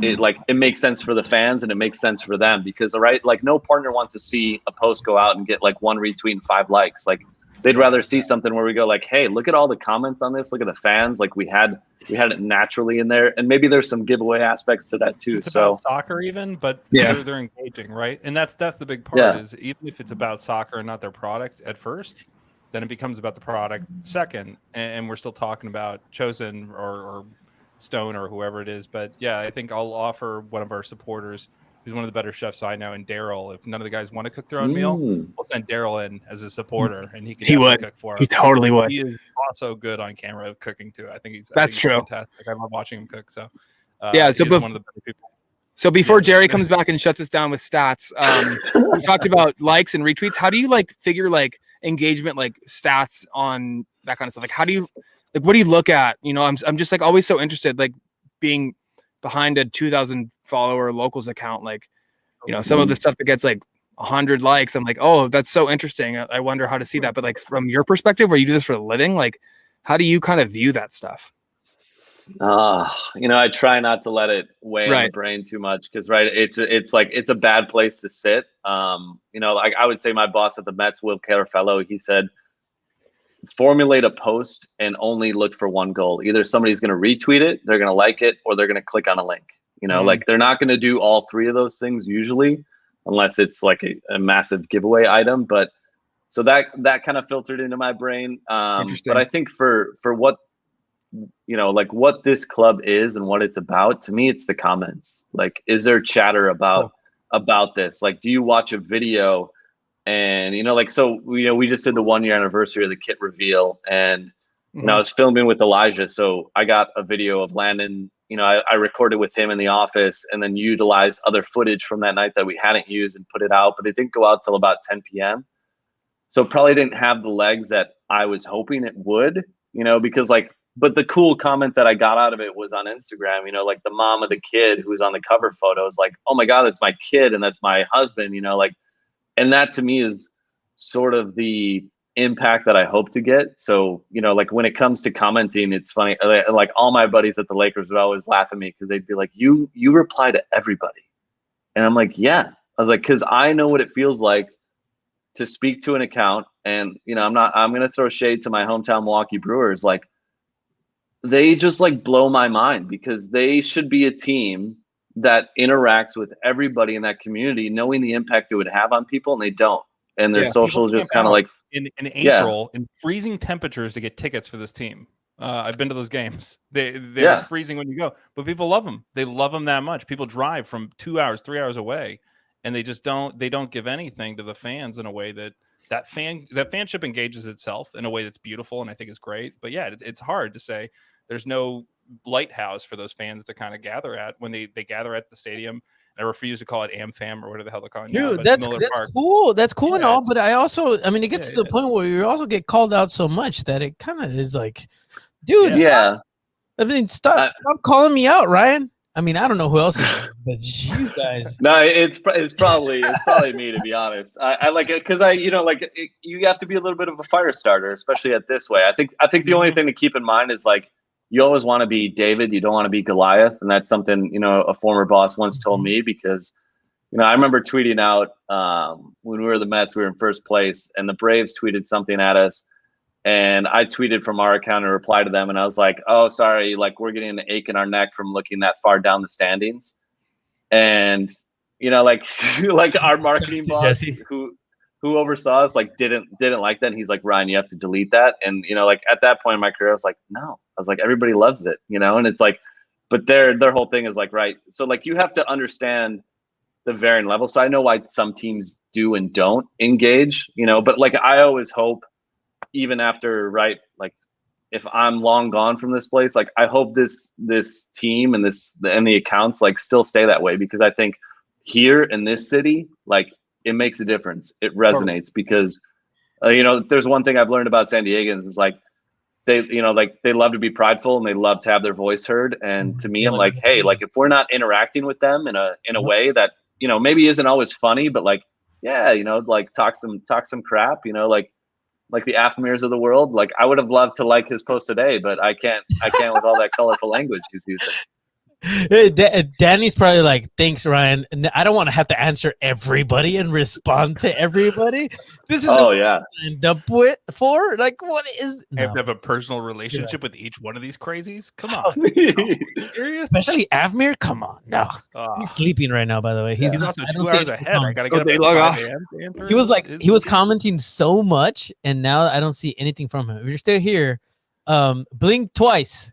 it makes sense for the fans and it makes sense for them, because like no partner wants to see a post go out and get like 1 retweet and 5 likes. Like they'd rather see something where we go like, hey, look at all the comments on this. Look at the fans. Like we had it naturally in there, and maybe there's some giveaway aspects to that too. It's so about soccer even, but they're engaging, right? And that's the big part is even if it's about soccer and not their product at first, then it becomes about the product second, and we're still talking about Chosen or Stone or whoever it is. But yeah, I think I'll offer one of our supporters who's one of the better chefs I know, and Daryl. If none of the guys want to cook their own meal, we'll send Daryl in as a supporter, and he can cook for us. He totally would. He is also good on camera cooking too. I think he's true. Fantastic. I love watching him cook. So so one of the better people. So before Jerry comes back and shuts us down with stats, we talked about likes and retweets. How do you like figure like engagement, like stats on that kind of stuff? Like how do you like what do you look at? You know, I'm just like always so interested, like being behind a 2,000 follower locals account, like, you know, some of the stuff that gets like 100 likes, I'm like, oh, that's so interesting. I wonder how to see that. But like from your perspective, where you do this for a living, like, how do you kind of view that stuff? You know, I try not to let it weigh on the brain too much because, it's like it's a bad place to sit. You know, like I would say my boss at the Mets, Will Carafello, he said, formulate a post and only look for one goal. Either somebody's going to retweet it, they're going to like it, or they're going to click on a link. You know, like they're not going to do all three of those things usually, unless it's like a massive giveaway item. But so that kind of filtered into my brain. But I think for what, you know, like what this club is and what it's about, to me, it's the comments. Like, is there chatter about this? Like, do you watch a video and, you know, like, so, you know, we just did the 1 year anniversary of the kit reveal, and, you know, I was filming with Elijah. So I got a video of Landon, you know, I recorded with him in the office and then utilized other footage from that night that we hadn't used and put it out, but it didn't go out till about 10 p.m. So probably didn't have the legs that I was hoping it would, you know, because like, but the cool comment that I got out of it was on Instagram, you know, like the mom of the kid who was on the cover photo is like, oh my God, that's my kid and that's my husband, you know, like, and that to me is sort of the impact that I hope to get. So, you know, like when it comes to commenting, it's funny. Like all my buddies at the Lakers would always laugh at me because they'd be like, you reply to everybody. And I'm like, yeah. I was like, because I know what it feels like to speak to an account. And, you know, I'm going to throw shade to my hometown Milwaukee Brewers. Like, they just like blow my mind because they should be a team that interacts with everybody in that community, knowing the impact it would have on people, and they don't. And their social just kind of like in April in freezing temperatures to get tickets for this team. I've been to those games. They're freezing when you go, but people love them. They love them that much. People drive from 2 hours, 3 hours away, and they just don't give anything to the fans in a way that fanship engages itself in a way that's beautiful and I think is great. But yeah, it's hard to say there's no lighthouse for those fans to kind of gather at when they gather at the stadium. I refuse to call it AmFam or whatever the hell they're calling it. Dude, that's cool. That's cool and all, but I mean, it gets to the point where you also get called out so much that it kind of is like, dude, stop. I mean, stop calling me out, Ryan. I mean, I don't know who else is, but you guys. No, it's probably me, to be honest. I like it because you have to be a little bit of a fire starter, especially at this way. I think the only thing to keep in mind is like, you always want to be David. You don't want to be Goliath. And that's something, you know, a former boss once told me because, you know, I remember tweeting out when we were the Mets, we were in first place and the Braves tweeted something at us. And I tweeted from our account and replied to them. And I was like, oh, sorry. Like we're getting an ache in our neck from looking that far down the standings. And, you know, like, like our marketing boss who oversaw us, like didn't like that. And he's like, Ryan, you have to delete that. And, you know, like at that point in my career, I was like, no, I was like, everybody loves it, you know? And it's like, but their whole thing is like, right. So like, you have to understand the varying levels. So I know why some teams do and don't engage, you know, but like, I always hope even after, right. Like if I'm long gone from this place, like I hope this team and the accounts like still stay that way, because I think here in this city, like, it makes a difference. It resonates because, you know, there's one thing I've learned about San Diegans is like, they love to be prideful and they love to have their voice heard. And to me, I'm like, hey, like if we're not interacting with them in a way that, you know, maybe isn't always funny, but like, yeah, you know, like talk some crap, you know, like the Afmirs of the world. Like I would have loved to like his post today, but I can't with all that colorful language he's using. Danny's probably like, thanks, Ryan. And I don't want to have to answer everybody and respond to everybody. This is end up with for like, what is? I have to have a personal relationship with each one of these crazies. Come on, serious? Especially Avmir. Come on, no, he's sleeping right now. By the way, he's also 2 hours ahead. I gotta get up at He was like, he was commenting so much, and now I don't see anything from him. If you're still here, blink twice.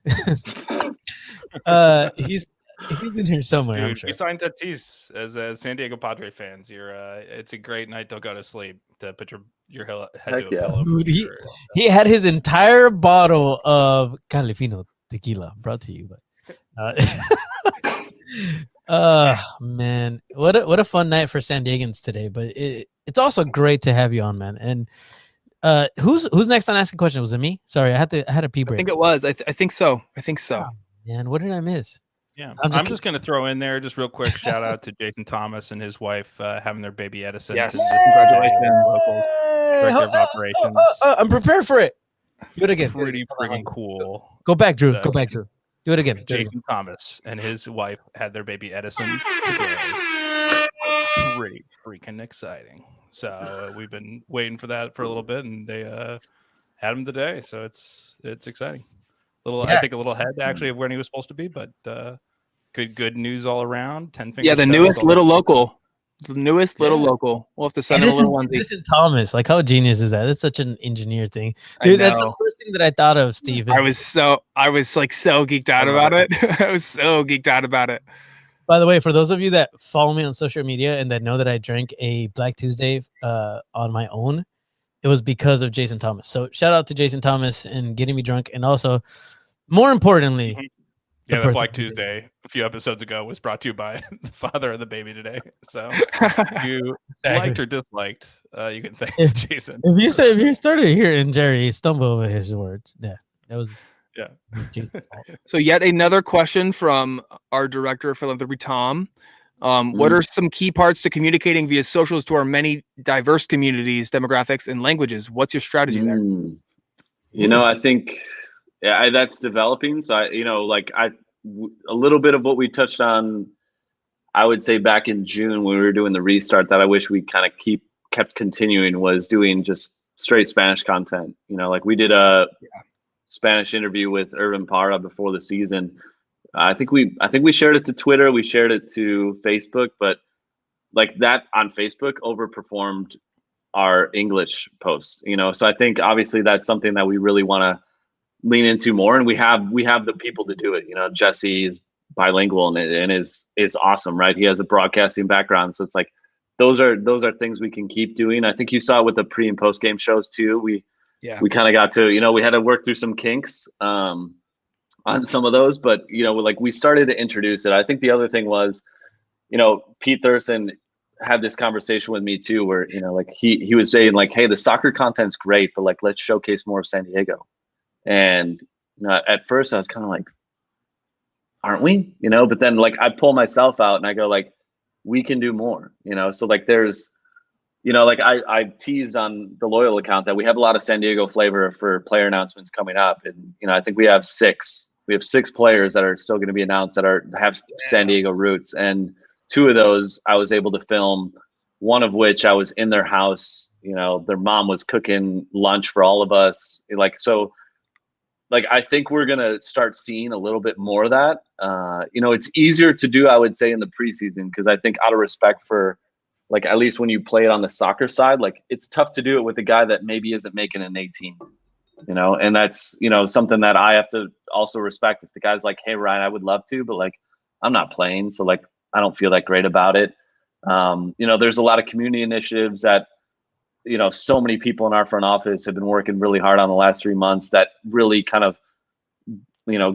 He's in here somewhere, I'm Dude, sure. we signed Tatis as San Diego Padre fans. It's a great night to go to sleep to put your head Heck to a yeah. pillow. Dude, he had his entire bottle of Califino tequila brought to you. But man, what a fun night for San Diegans today. But it's also great to have you on, man. And who's next on asking questions? Was it me? Sorry, I had a pee I break. think it was. I think so. I think so. Oh, man, what did I miss? Yeah, I'm just going to throw in there just real quick. Shout out to Jason Thomas and his wife having their baby Edison. Yes, Congratulations, locals, Hey, director of operations. I'm prepared for it. Do it again. Pretty friggin' cool. Go back, Drew. Go back, Drew. Do it again. Do it again. Jason Thomas and his wife had their baby Edison today. Pretty freaking exciting. So we've been waiting for that for a little bit, and they had him today. So it's exciting. I think a little ahead actually of where he was supposed to be, but good news all around. 10 fingers. Yeah, the newest little local. The newest little local. We'll have to send him a little onesie. Listen, Thomas, like how genius is that? That's such an engineer thing. I Dude, that's the know. first thing that I thought of, Steven. I was like so geeked out about it. I was so geeked out about it. By the way, for those of you that follow me on social media and that know that I drank a Black Tuesday on my own, it was because of Jason Thomas. So shout out to Jason Thomas and getting me drunk. And also, more importantly, yeah, the Black Tuesday a few episodes ago was brought to you by the father of the baby today. So if you liked or disliked, you can thank Jason. If you started hearing Jerry stumble over his words, that was Jason's fault. So yet another question from our director of philanthropy, Tom. What are some key parts to communicating via socials to our many diverse communities, demographics, and languages? What's your strategy there? I think that's developing. So a little bit of what we touched on, I would say back in June when we were doing the restart that I wish we kind of kept continuing was doing just straight Spanish content. Like we did a Spanish interview with Irvin Parra before the season. I think we shared it to Twitter, we shared it to Facebook, but like that on Facebook overperformed our English posts, So I think obviously that's something that we really want to lean into more, and we have the people to do it. Jesse is bilingual and is awesome, right? He has a broadcasting background, so it's like those are things we can keep doing. I think you saw it with the pre and post game shows too. We kind of got to we had to work through some kinks on some of those, but like we started to introduce it. I think the other thing was Pete Thurston had this conversation with me too, where like he was saying like, hey, the soccer content's great, but like let's showcase more of San Diego. And at first I was kind of like, aren't we? But then like I pull myself out and I go like, we can do more. So like there's like I teased on the Loyal account that we have a lot of San Diego flavor for player announcements coming up, and I think we have six players that are still going to be announced that have San Diego roots, and 2 of those I was able to film, one of which I was in their house. Their mom was cooking lunch for all of us. Like I think we're gonna start seeing a little bit more of that. It's easier to do, I would say, in the preseason, because I think out of respect for, like, at least when you play it on the soccer side, like it's tough to do it with a guy that maybe isn't making an 18. And that's something that I have to also respect. If the guy's like, hey Ryan, I would love to, but like I'm not playing, so like I don't feel that great about it. There's a lot of community initiatives that so many people in our front office have been working really hard on the last 3 months that really kind of,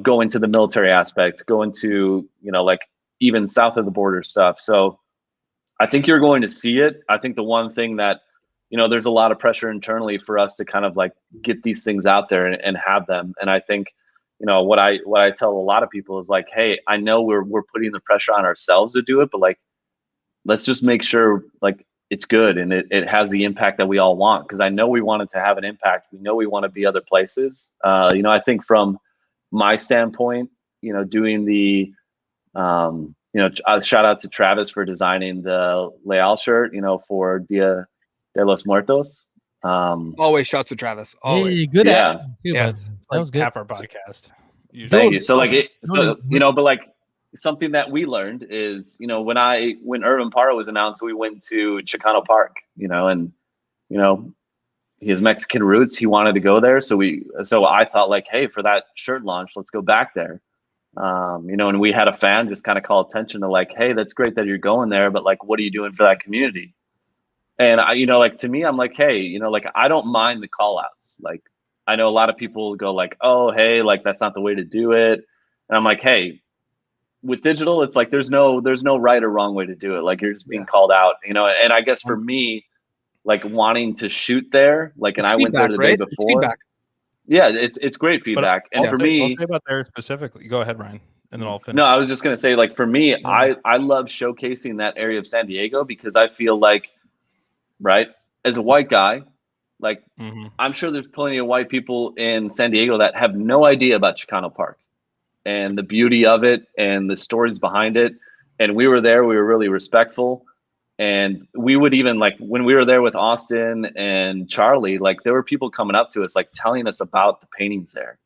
go into the military aspect, go into, like even south of the border stuff. So I think you're going to see it. I think the one thing that, there's a lot of pressure internally for us to kind of like get these things out there and have them. And I think, what I tell a lot of people is like, hey, I know we're putting the pressure on ourselves to do it, but like, let's just make sure like it's good and it has the impact that we all want. Cause I know we want it to have an impact. We know we want to be other places. I think from my standpoint, doing the, shout out to Travis for designing the Leal shirt, for Dia de los Muertos. Always shouts to Travis. Always. Hey, good. Yeah. Too, Yes. That was good. Half our podcast. Thank you. So like but like something that we learned is, when Irvin Parra was announced, we went to Chicano Park, and his Mexican roots, he wanted to go there. So I thought like, hey, for that shirt launch, let's go back there. And we had a fan just kind of call attention to like, hey, that's great that you're going there, but like, what are you doing for that community? And to me, I'm like, hey, I don't mind the call outs. Like, I know a lot of people go like, oh, hey, like that's not the way to do it. And I'm like, hey, with digital, it's like there's no right or wrong way to do it. Like you're just being called out, and I guess for me, like wanting to shoot there, like, and I went there the day before. Yeah, it's great feedback. And for me, I'll say about there specifically. Go ahead, Ryan, and then I'll finish. No, I was just gonna say, like for me, I love showcasing that area of San Diego because I feel like, right, as a white guy, like I'm sure there's plenty of white people in San Diego that have no idea about Chicano Park and the beauty of it and the stories behind it. And we were there, we were really respectful. And we would even like when we were there with Austin and Charlie, like there were people coming up to us, like telling us about the paintings there.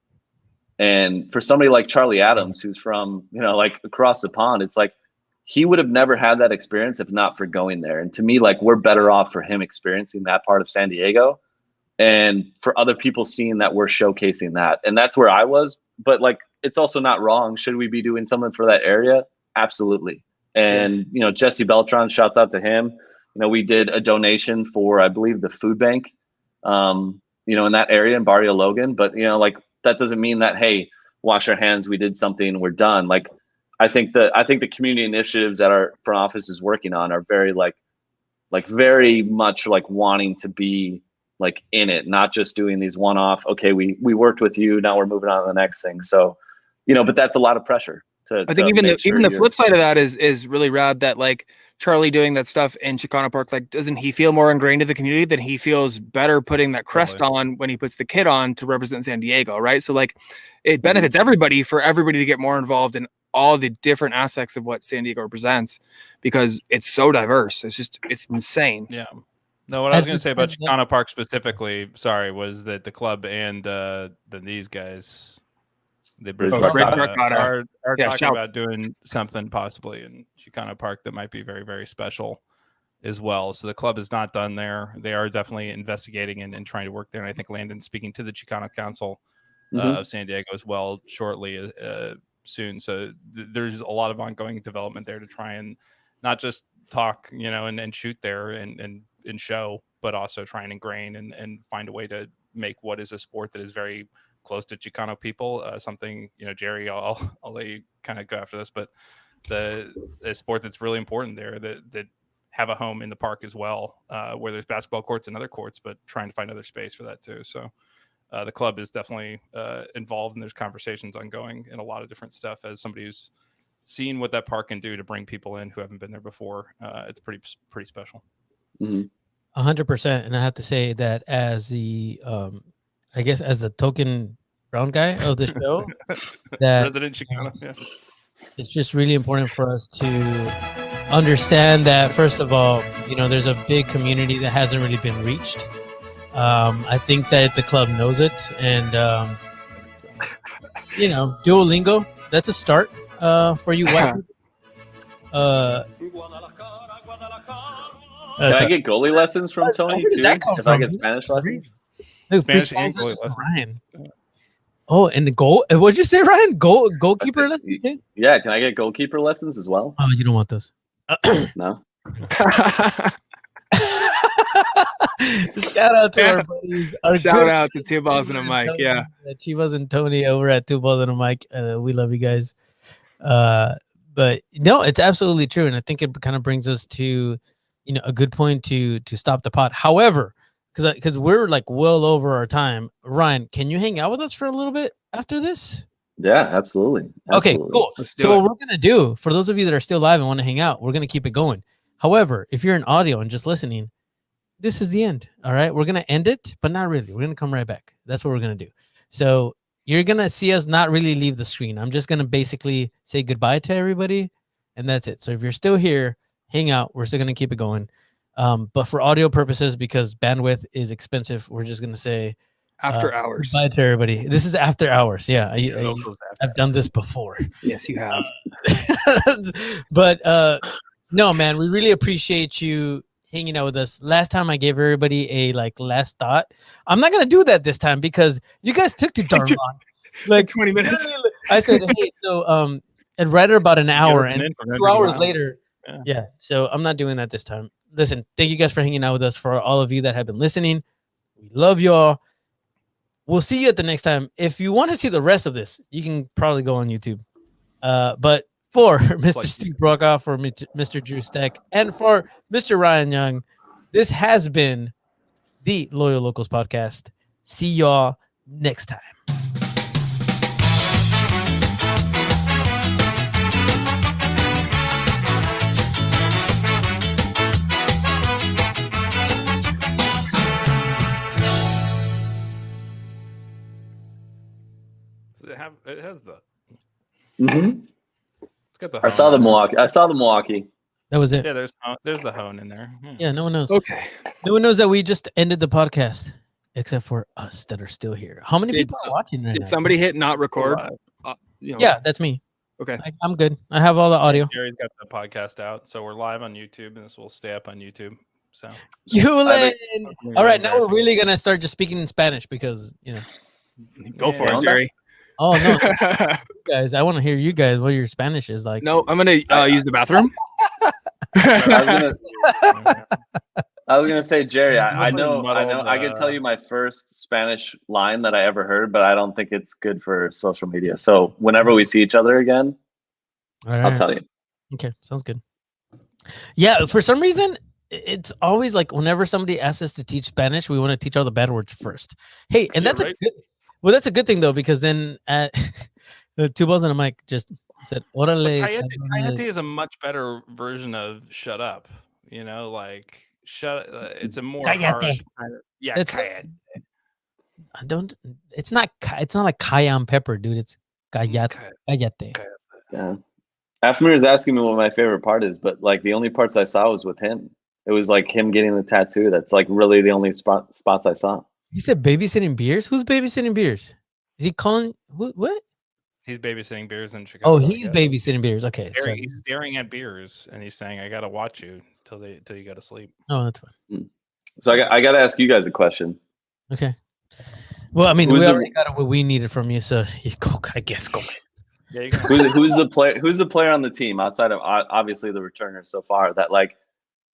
And for somebody like Charlie Adams, who's from, like across the pond, it's like he would have never had that experience if not for going there. And to me, like we're better off for him experiencing that part of San Diego and for other people seeing that we're showcasing that. And that's where I was. But like, it's also not wrong. Should we be doing something for that area? Absolutely. And, Jesse Beltran, shouts out to him. We did a donation for, I believe, the food bank, in that area in Barrio Logan. But, like that doesn't mean that, hey, wash our hands, we did something, we're done. Like, I think the community initiatives that our front office is working on are very very much like wanting to be like in it, not just doing these one-off, okay, we worked with you, now we're moving on to the next thing. So, but that's a lot of pressure. I think even the flip side of that is really rad that like Charlie doing that stuff in Chicano Park, like doesn't he feel more ingrained in the community than he feels better putting that crest on when he puts the kit on to represent San Diego, right? So like it benefits everybody for everybody to get more involved in all the different aspects of what San Diego represents because it's so diverse. It's insane. Yeah. No, what I was going to say about Chicano Park specifically, was that the club and these guys, they are talking about doing something possibly in Chicano Park that might be very, very special as well. So the club is not done there. They are definitely investigating and trying to work there. And I think Landon's speaking to the Chicano Council of San Diego as well shortly, soon. So there's a lot of ongoing development there to try and not just talk, and shoot there and show, but also try and ingrain and find a way to make what is a sport that is very close to Chicano people, something, Jerry, I'll let you kind of go after this, but the sport that's really important there that have a home in the park as well, where there's basketball courts and other courts, but trying to find other space for that too. So the club is definitely involved, and there's conversations ongoing and a lot of different stuff. As somebody who's seen what that park can do to bring people in who haven't been there before, it's pretty special. 100%. And I have to say that as the I guess as the token brown guy of the show, that Resident Chicano, it's just really important for us to understand that, first of all, there's a big community that hasn't really been reached. I think that the club knows it, and Duolingo, that's a start for you white people. Can I get goalie lessons from Tony too? If I get Spanish lessons? Spanish and goalie lessons. Ryan. Oh, and the goal. What'd you say, Ryan? Goalkeeper lessons? Yeah, can I get goalkeeper lessons as well? Oh, you don't want those. No. Shout out to our buddies. Shout out to Two Balls and a Mic. Yeah. Chivas and Tony over at Two Balls and a Mic. We love you guys. But no, it's absolutely true. And I think it kind of brings us to, a good point to stop the pot. However, because we're like well over our time. Ryan, can you hang out with us for a little bit after this? Yeah, absolutely. Okay, cool. So what we're going to do, for those of you that are still live and want to hang out, we're going to keep it going. However, if you're in audio and just listening, this is the end. All right. We're going to end it, but not really. We're going to come right back. That's what we're going to do. So you're going to see us not really leave the screen. I'm just going to basically say goodbye to everybody, and that's it. So if you're still here, hang out. We're still going to keep it going. But for audio purposes, because bandwidth is expensive, we're just going to say after hours. Bye to everybody. This is after hours. Yeah. I've done this before. Yes, you have. But no, man, we really appreciate you hanging out with us. Last time I gave everybody a last thought. I'm not going to do that this time because you guys took too darn long. Like 20 minutes. I said, hey, so and right at about an hour us an and in for 2 hours Magic later. Yeah. Yeah. So I'm not doing that this time. Listen, thank you guys for hanging out with us. For all of you that have been listening, we love y'all. We'll see you at the next time. If you want to see the rest of this, you can probably go on YouTube. But for Mr. Steve Brokaw, for Mr. Drew Steck, and for Mr. Ryan Young, this has been the Loyal Locals Podcast. See y'all next time. It has the. Mm-hmm. It's got the I saw hone the in there. Milwaukee. I saw the Milwaukee. That was it. Yeah, there's the hone in there. Yeah, no one knows. Okay. No one knows that we just ended the podcast, except for us that are still here. How many people are watching right Did now? somebody hit not record? Live. Yeah, that's me. Okay. I'm good. I have all the audio. Jerry's got the podcast out, so we're live on YouTube, and this will stay up on YouTube. So Yulen. All right, now we're Embarrassing. really gonna start just speaking in Spanish because Go for Yeah. it, Jerry. Oh no, you guys! I want to hear you guys what your Spanish is like. No, I'm gonna use the bathroom. I was gonna say, Jerry. I Mostly know. muddled, I can tell you my first Spanish line that I ever heard, but I don't think it's good for social media. So whenever we see each other again, All I'll right. tell you. Okay, sounds good. Yeah, for some reason, it's always like whenever somebody asks us to teach Spanish, we want to teach all the bad words first. Hey, and Yeah, that's right. that's a good thing though, because then at the two balls and a mic just said, "Orale." Coyote is a much better version of "shut up." You know, like shut. It's a more Cállate. harsh kind of, yeah. It's- Cállate. I don't. It's not like cayenne pepper, dude. It's cállate. Cállate. Yeah. Afmir is asking me what my favorite part is, but like the only parts I saw was with him. It was like him getting the tattoo. That's like really the only spots I saw. He said babysitting beers. Who's babysitting beers? Is he calling what? He's babysitting beers in Chicago. Oh, I he's guess. babysitting beers. Okay. So, He's staring at beers, and he's saying, "I gotta watch you till you go to sleep." oh, that's fine. So I got to ask you guys a question. Okay. Well, I mean, Who's we the- already got what we needed from you, so you go. I guess go ahead. Yeah, you can. Who's the player? Who's the player on the team outside of obviously the returners so far that like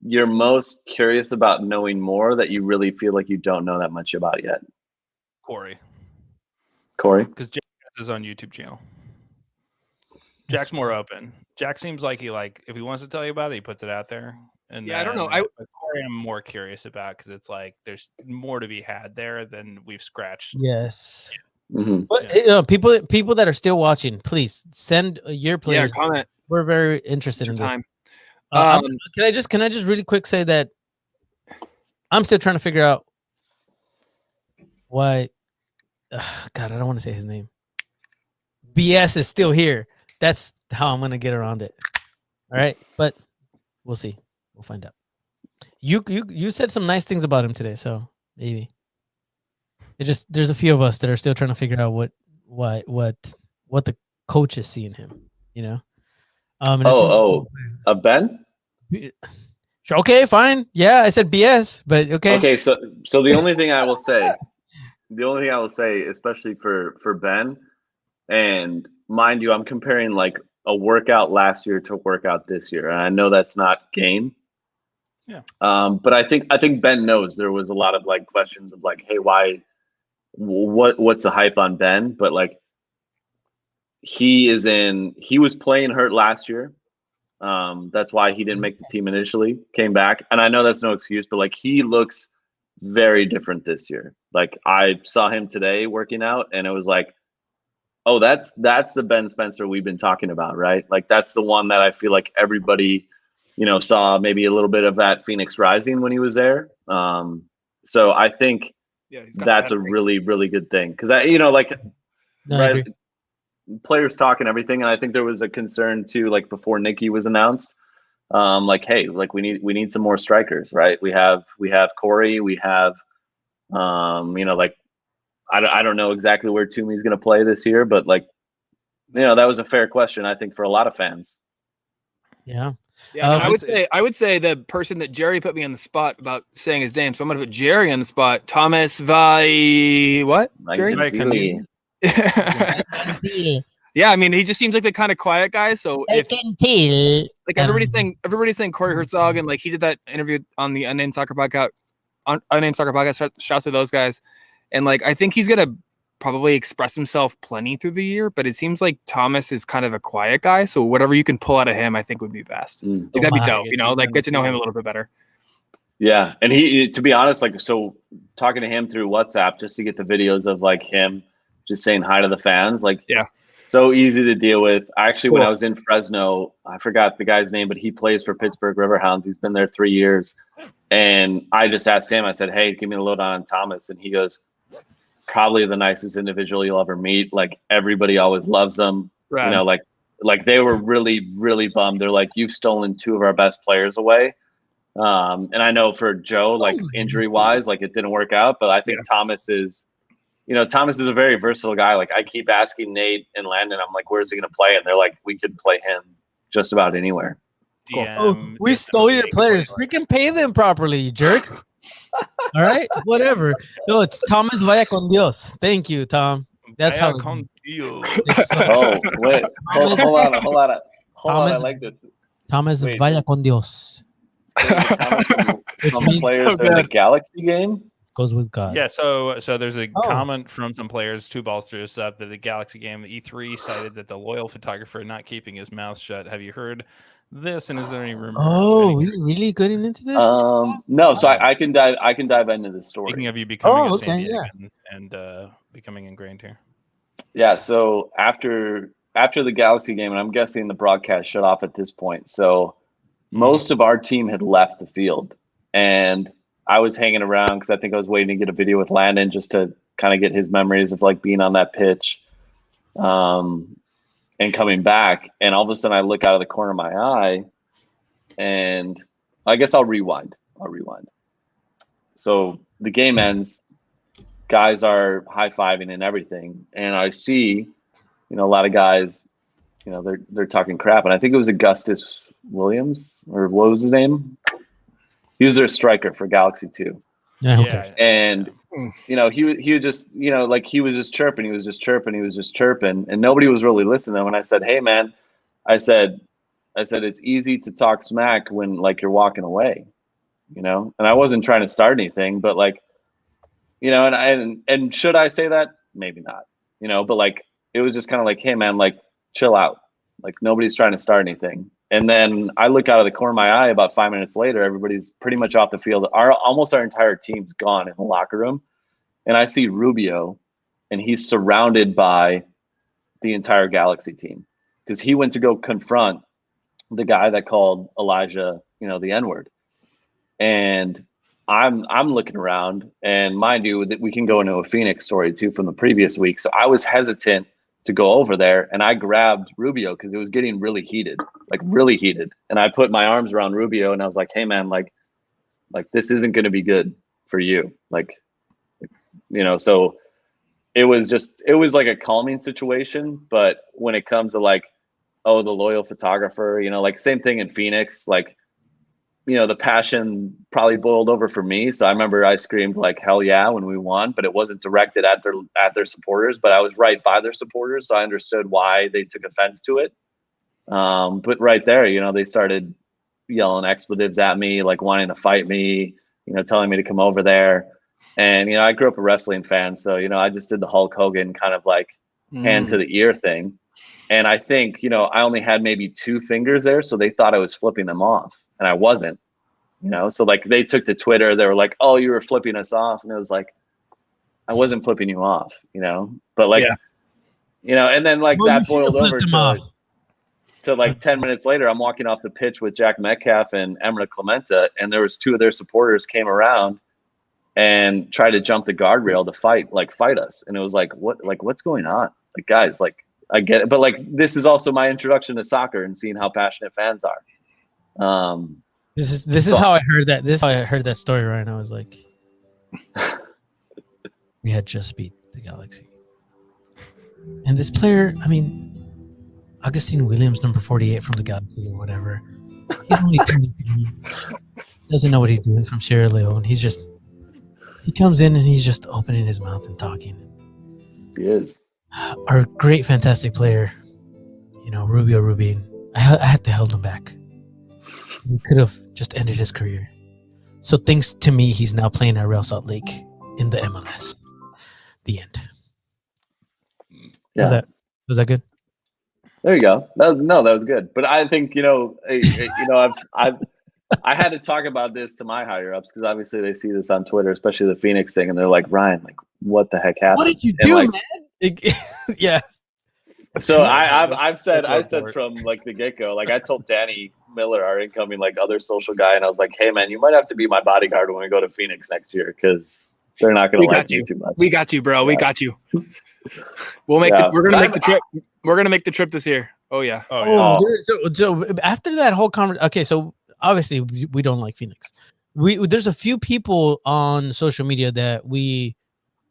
you're most curious about knowing more that you really feel like you don't know that much about yet? Corey, Corey. because Jack has his own YouTube channel. Jack's more open. Jack seems like if he wants to tell you about it, he puts it out there. And Yeah, I don't then, know. but Corey, I'm more curious about because it's like there's more to be had there than we've scratched. Yes. Mm-hmm. But Yeah. people that are still watching, please send your Yeah, players. comment. We're very interested in Your this. time. Can I just really quick say that I'm still trying to figure out why. God, I don't want to say his name. BS is still here. That's how I'm gonna get around it. All right, but we'll see. We'll find out. You said some nice things about him today, so maybe there's a few of us that are still trying to figure out what the coach is seeing him. You know. Ben. Okay, fine. Yeah, I said BS, but okay. Okay, so the only thing I will say, especially for Ben, and mind you, I'm comparing like a workout last year to workout this year, and I know that's not game. Yeah. But I think Ben knows there was a lot of like questions of like, hey, what's the hype on Ben? But like, he was playing hurt last year. That's why he didn't make the team initially, came back. And I know that's no excuse, but like he looks very different this year. Like I saw him today working out and it was like, oh, that's the Ben Spencer we've been talking about, right? Like that's the one that I feel like everybody, saw maybe a little bit of that Phoenix Rising when he was there. So I think that's a really, really good thing. Cause I agree. players talk and everything. And I think there was a concern too, like before Nikki was announced, like, hey, like we need some more strikers, right? We have Corey, we have, like, I don't know exactly where Toomey's going to play this year, but like, that was a fair question, I think, for a lot of fans. Yeah. Yeah, I would say the person that Jerry put me on the spot about saying his name, so I'm going to put Jerry on the spot. Thomas Vai, what? Like, Jerry? Zili. Yeah, I mean, he just seems like the kind of quiet guy. So I if can tell. like everybody's saying Corey Herzog, and like he did that interview on the Unnamed Soccer Podcast. Shouts to those guys, and like I think he's gonna probably express himself plenty through the year. But it seems like Thomas is kind of a quiet guy. So whatever you can pull out of him, I think would be best. Like, that'd be dope. You know, like get to know him a little bit better. Yeah, and he, to be honest, like so talking to him through WhatsApp just to get the videos of like him just saying hi to the fans, like yeah. So easy to deal with. Actually, when I was in Fresno, I forgot the guy's name, but he plays for Pittsburgh Riverhounds. He's been there 3 years. And I just asked him, I said, hey, give me the lowdown on Thomas. And he goes, probably the nicest individual you'll ever meet. Like everybody always loves him. Right. You know, like they were really, really bummed. They're like, you've stolen 2 of our best players away. And I know for Joe, like injury wise, like it didn't work out, but I think Thomas is, you know, Thomas is a very versatile guy. Like I keep asking Nate and Landon, I'm like, where's he going to play? And they're like, we could play him just about anywhere. Cool. Oh, we stole your players. Freaking pay them properly, you jerks. All right, whatever. No, it's Thomas Vaya con Dios. Thank you, Tom. That's how. Con Dios. Oh, wait. Hold on. I like this. Thomas Vaya con Dios. Some players in the Galaxy game. Goes with God. Yeah, so there's a comment from some players, 2 balls through us up, that the Galaxy game, the E3 cited that the loyal photographer not keeping his mouth shut. Have you heard this? And is there any rumor? Oh, we really getting into this? No. So I can dive into the story. Speaking of you becoming a San Diego and becoming ingrained here. Yeah. So after the Galaxy game, and I'm guessing the broadcast shut off at this point. So most of our team had left the field, and I was hanging around because I think I was waiting to get a video with Landon just to kind of get his memories of like being on that pitch and coming back. And all of a sudden I look out of the corner of my eye, and I guess I'll rewind. So the game ends, guys are high-fiving and everything. And I see, you know, a lot of guys, you know, they're talking crap. And I think it was Augustus Williams, or what was his name? He was their striker for Galaxy 2. Yeah. Okay. And, you know, he was just, you know, like he was just chirping. And nobody was really listening. And when I said, hey, man, I said, it's easy to talk smack when like you're walking away, you know, and I wasn't trying to start anything, but like, you know, and should I say that? Maybe not, you know, but like, it was just kind of like, hey, man, like chill out. Like nobody's trying to start anything. And then I look out of the corner of my eye about 5 minutes later, everybody's pretty much off the field. Almost our entire team's gone in the locker room. And I see Rubio, and he's surrounded by the entire Galaxy team because he went to go confront the guy that called Elijah, you know, the N-word. And I'm looking around, and mind you, that we can go into a Phoenix story too from the previous week. So I was hesitant to go over there, and I grabbed Rubio because it was getting really heated. And I put my arms around Rubio, and I was like, hey man, like this isn't going to be good for you. Like, you know, so it was like a calming situation. But when it comes to like, oh, the loyal photographer, you know, like same thing in Phoenix, like, you know, the passion probably boiled over for me. So I remember I screamed like, hell yeah, when we won, but it wasn't directed at their supporters, but I was right by their supporters. So I understood why they took offense to it. But right there, you know, they started yelling expletives at me, like wanting to fight me, you know, telling me to come over there. And, you know, I grew up a wrestling fan. So, you know, I just did the Hulk Hogan kind of like hand to the ear thing. And I think, you know, I only had maybe 2 fingers there. So they thought I was flipping them off. And I wasn't, you know, so like they took to Twitter, they were like, oh, you were flipping us off. And it was like, I wasn't flipping you off, you know, but like, you know, and then like that boiled over to like 10 minutes later, I'm walking off the pitch with Jack Metcalf and Emra Clementa, and there was 2 of their supporters came around and tried to jump the guardrail to fight us. And it was like, what's going on? Like, guys, like I get it. But like, this is also my introduction to soccer and seeing how passionate fans are. This is how I heard that. This is how I heard that story, right? And I was like, we had just beat the Galaxy, and this player, I mean, Augustine Williams, number 48 from the Galaxy or whatever, he's only 20, doesn't know what he's doing from Sierra Leone. He comes in and he's just opening his mouth and talking. He is our great, fantastic player Rubio Rubin. I had to hold him back. He could have just ended his career. So thanks to me, he's now playing at Real Salt Lake in the MLS. The end. Yeah. Was that good? There you go. That was good. But I think I had to talk about this to my higher ups because obviously they see this on Twitter, especially the Phoenix thing, and they're like, Ryan, like, what the heck happened? What did you do, man? Yeah. So I said from like the get go, like I told Danny Miller, our incoming like other social guy, and I was like, hey man, you might have to be my bodyguard when we go to Phoenix next year because they're not going to like you too much. We got you, bro. Yeah. We got you. We'll make it. We're gonna make the trip. We're gonna make the trip this year. Oh yeah. So after that whole conversation, okay, so obviously we don't like Phoenix. There's a few people on social media that we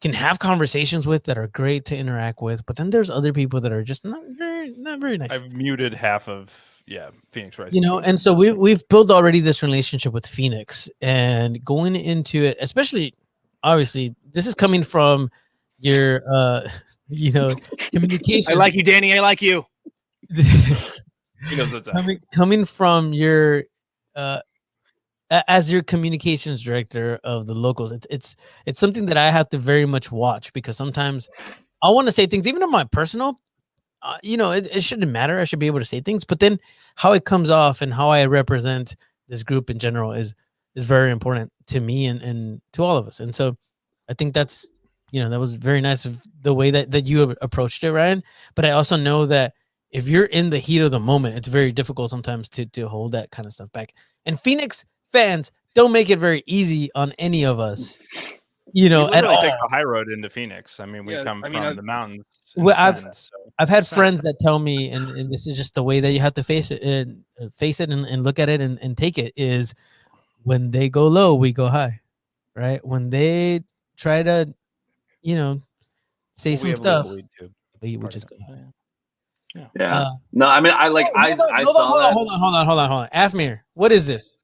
can have conversations with that are great to interact with, but then there's other people that are just not very nice. I've muted half of Phoenix right. And so we've built already this relationship with Phoenix, and going into it, especially obviously this is coming from your communication. I like you, Danny. I like you. He knows what's up. Coming from your as your communications director of the locals, it's something that I have to very much watch because sometimes I want to say things, even on my personal, it shouldn't matter. I should be able to say things, but then how it comes off and how I represent this group in general is very important to me and to all of us. And so I think that's, that was very nice of the way that you approached it, Ryan. But I also know that if you're in the heat of the moment, it's very difficult sometimes to hold that kind of stuff back. And Phoenix fans don't make it very easy on any of us, at all. Take the high road into Phoenix. I mean, we come from the mountains. Well, I've had friends that tell me, and this is just the way that you have to face it and look at it and take it, is when they go low, we go high, right? When they try to, say some stuff, we just go high. Yeah. No, I mean, I saw that. Hold on. Afmir, what is this?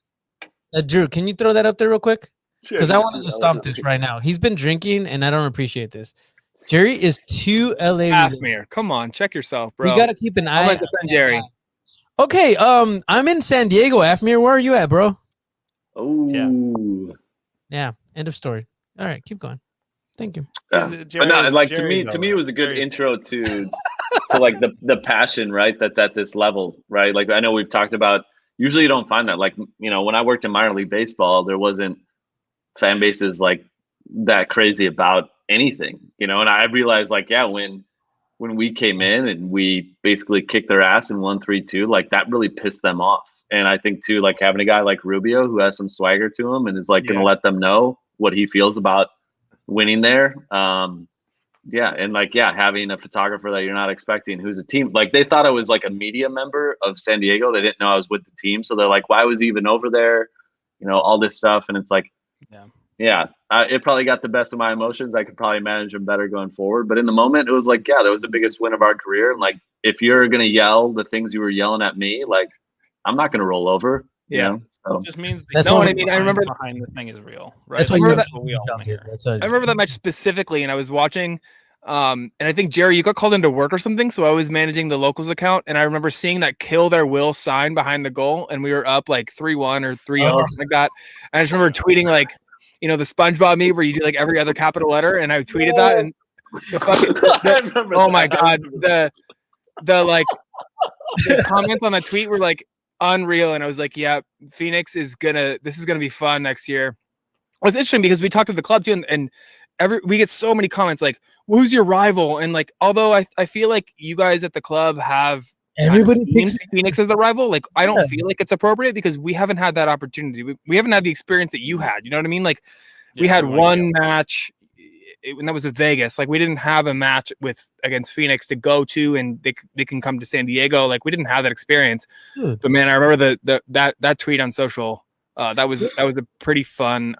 Drew, can you throw that up there real quick? Because I want to just stomp this right now. He's been drinking, and I don't appreciate this. Jerry is too LA. Afmir, come on, check yourself, bro. You got to keep an eye on Jerry. Okay, I'm in San Diego. Afmir, where are you at, bro? Oh. Yeah. End of story. All right, keep going. Thank you. Yeah. But no, like to me, it was a good intro to like the passion, right? That's at this level, right? Like I know we've talked about. Usually, you don't find that. Like when I worked in minor league baseball, there wasn't fan bases like that crazy about anything, And I realized, like, when we came in and we basically kicked their ass and won 3-2, like that really pissed them off. And I think too, like having a guy like Rubio who has some swagger to him and is like going to let them know what he feels about winning there. And like, having a photographer that you're not expecting who's a team, like they thought I was like a media member of San Diego. They didn't know I was with the team. So they're like, why was he even over there? All this stuff. And it's like, it probably got the best of my emotions. I could probably manage them better going forward. But in the moment, it was like, that was the biggest win of our career. And like, if you're going to yell the things you were yelling at me, like, I'm not going to roll over. So it just means that's what I mean. I remember behind the thing is real, right? That's what we all want to hear. I remember that match specifically, and I was watching. And I think Jerry, you got called into work or something, so I was managing the locals account, and I remember seeing that "Kill Their Will" sign behind the goal, and we were up like 3-1 or 3-0 or something like that. And I just remember tweeting like, the SpongeBob meme where you do like every other capital letter, and I tweeted that, and the fucking oh my god, the comments on the tweet were like unreal, and I was like, yeah, Phoenix this is gonna be fun next year. Well, it's interesting because we talked to the club too, and we get so many comments like, who's your rival? And like, although I feel like you guys at the club have everybody picks Phoenix as the rival, like I don't feel like it's appropriate because we haven't had that opportunity. We haven't had the experience that you had. You know what I mean? Like we had one match, and that was with Vegas. Like we didn't have a match against Phoenix to go to, and they can come to San Diego. Like we didn't have that experience. But man, I remember that tweet on social. That was a pretty fun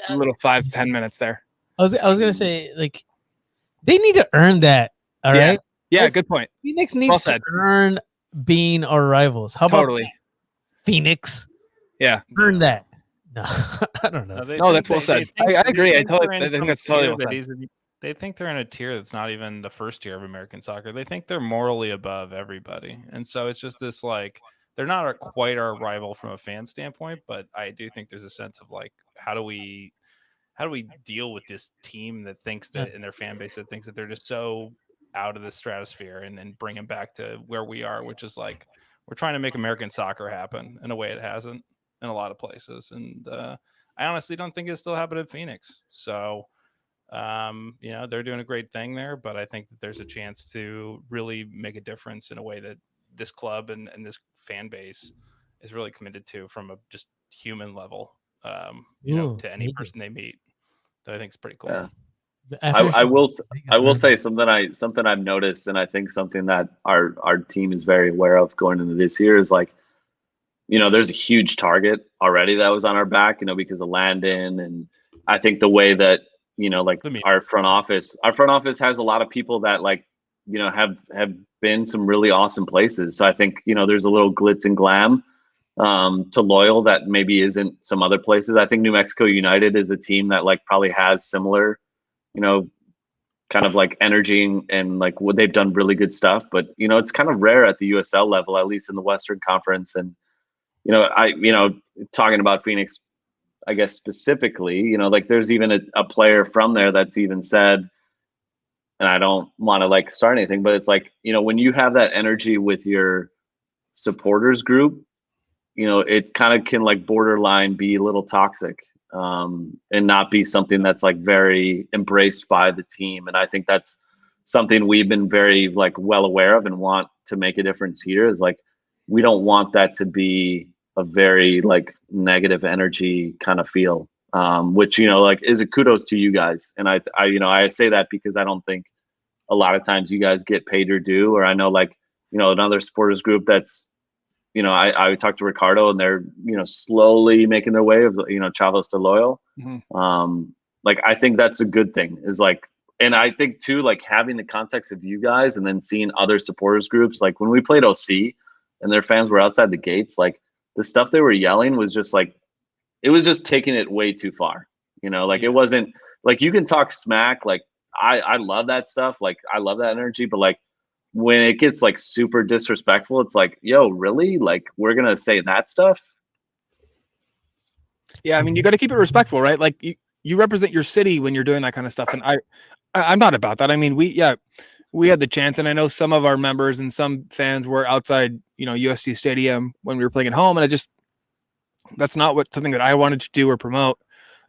little 5 to 10 minutes there. I was gonna say, like, they need to earn that. All right. Yeah, like, good point. Phoenix needs to earn being our rivals. How about Phoenix? Yeah, earn that. No, I don't know. No, that's well said. I agree. I think that's totally well said. they think they're in a tier that's not even the first tier of American soccer. They think they're morally above everybody. And so it's just this like, they're not quite our rival from a fan standpoint, but I do think there's a sense of like, how do we deal with this team that thinks that in their fan base that thinks that they're just so out of the stratosphere and bring them back to where we are, which is like, we're trying to make American soccer happen in a way it hasn't in a lot of places. And I honestly don't think it still happened in Phoenix. So, they're doing a great thing there, but I think that there's a chance to really make a difference in a way that this club and this fan base is really committed to from a just human level, to any person they meet. That I think is pretty cool. Yeah. I will say something I've noticed, and I think something that our team is very aware of going into this year is like, there's a huge target already that was on our back, because of Landon, and I think the way that like our front office has a lot of people that like have been some really awesome places. So I think there's a little glitz and glam to Loyal that maybe isn't some other places. I think New Mexico United is a team that like probably has similar kind of like energy and like what they've done really good stuff, but it's kind of rare at the USL level, at least in the Western Conference. And talking about Phoenix, I guess specifically, like there's even a player from there that's even said, and I don't want to like start anything, but it's like, when you have that energy with your supporters group, it kind of can like borderline be a little toxic, and not be something that's like very embraced by the team. And I think that's something we've been very like well aware of and want to make a difference here, is like, we don't want that to be a very like negative energy kind of feel, which, like is a kudos to you guys. And I say that because I don't think a lot of times you guys get paid your due, or I know like, another supporters group that's, I talked to Ricardo and they're, slowly making their way of, Chavos to Loyal. Mm-hmm. Like, I think that's a good thing, is like, and I think too, like having the context of you guys and then seeing other supporters groups, like when we played OC and their fans were outside the gates, like the stuff they were yelling was just like, it was just taking it way too far. Like it wasn't like, you can talk smack. Like I love that stuff. Like I love that energy, but like when it gets like super disrespectful, it's like, yo, really? Like we're going to say that stuff? Yeah. I mean, you got to keep it respectful, right? Like you represent your city when you're doing that kind of stuff. And I'm not about that. I mean, we had the chance, and I know some of our members and some fans were outside, USD Stadium when we were playing at home. And that's not something that I wanted to do or promote,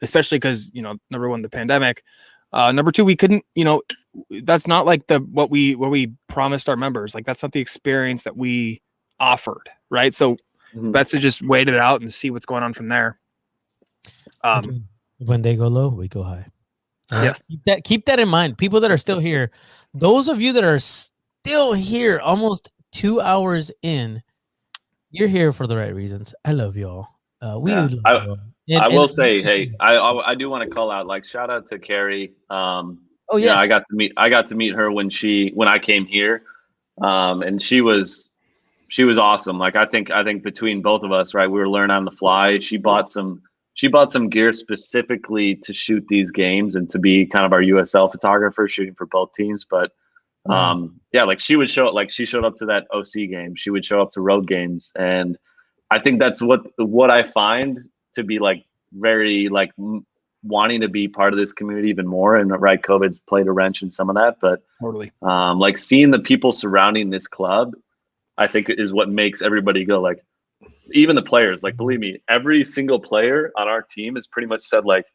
especially because, number one, the pandemic, number two, we couldn't, that's not like what we promised our members. Like that's not the experience that we offered. Right. So that's to just wait it out and see what's going on from there. When they go low, we go high. Yes. Keep that in mind. People that are still here, those of you that are still here almost 2 hours in, you're here for the right reasons. I love y'all. I will say, hey, I do want to call out, like, shout out to Carrie. Yes. I got to meet her when I came here. And she was awesome. Like, I think between both of us, right, we were learning on the fly. She bought some gear specifically to shoot these games and to be kind of our USL photographer, shooting for both teams. But like she would show, like she showed up to that OC game. She would show up to road games. And I think that's what I find to be like very like wanting to be part of this community even more. And right, COVID's played a wrench in some of that, but totally. Like seeing the people surrounding this club, I think is what makes everybody go, like, even the players, like, believe me, every single player on our team has pretty much said like,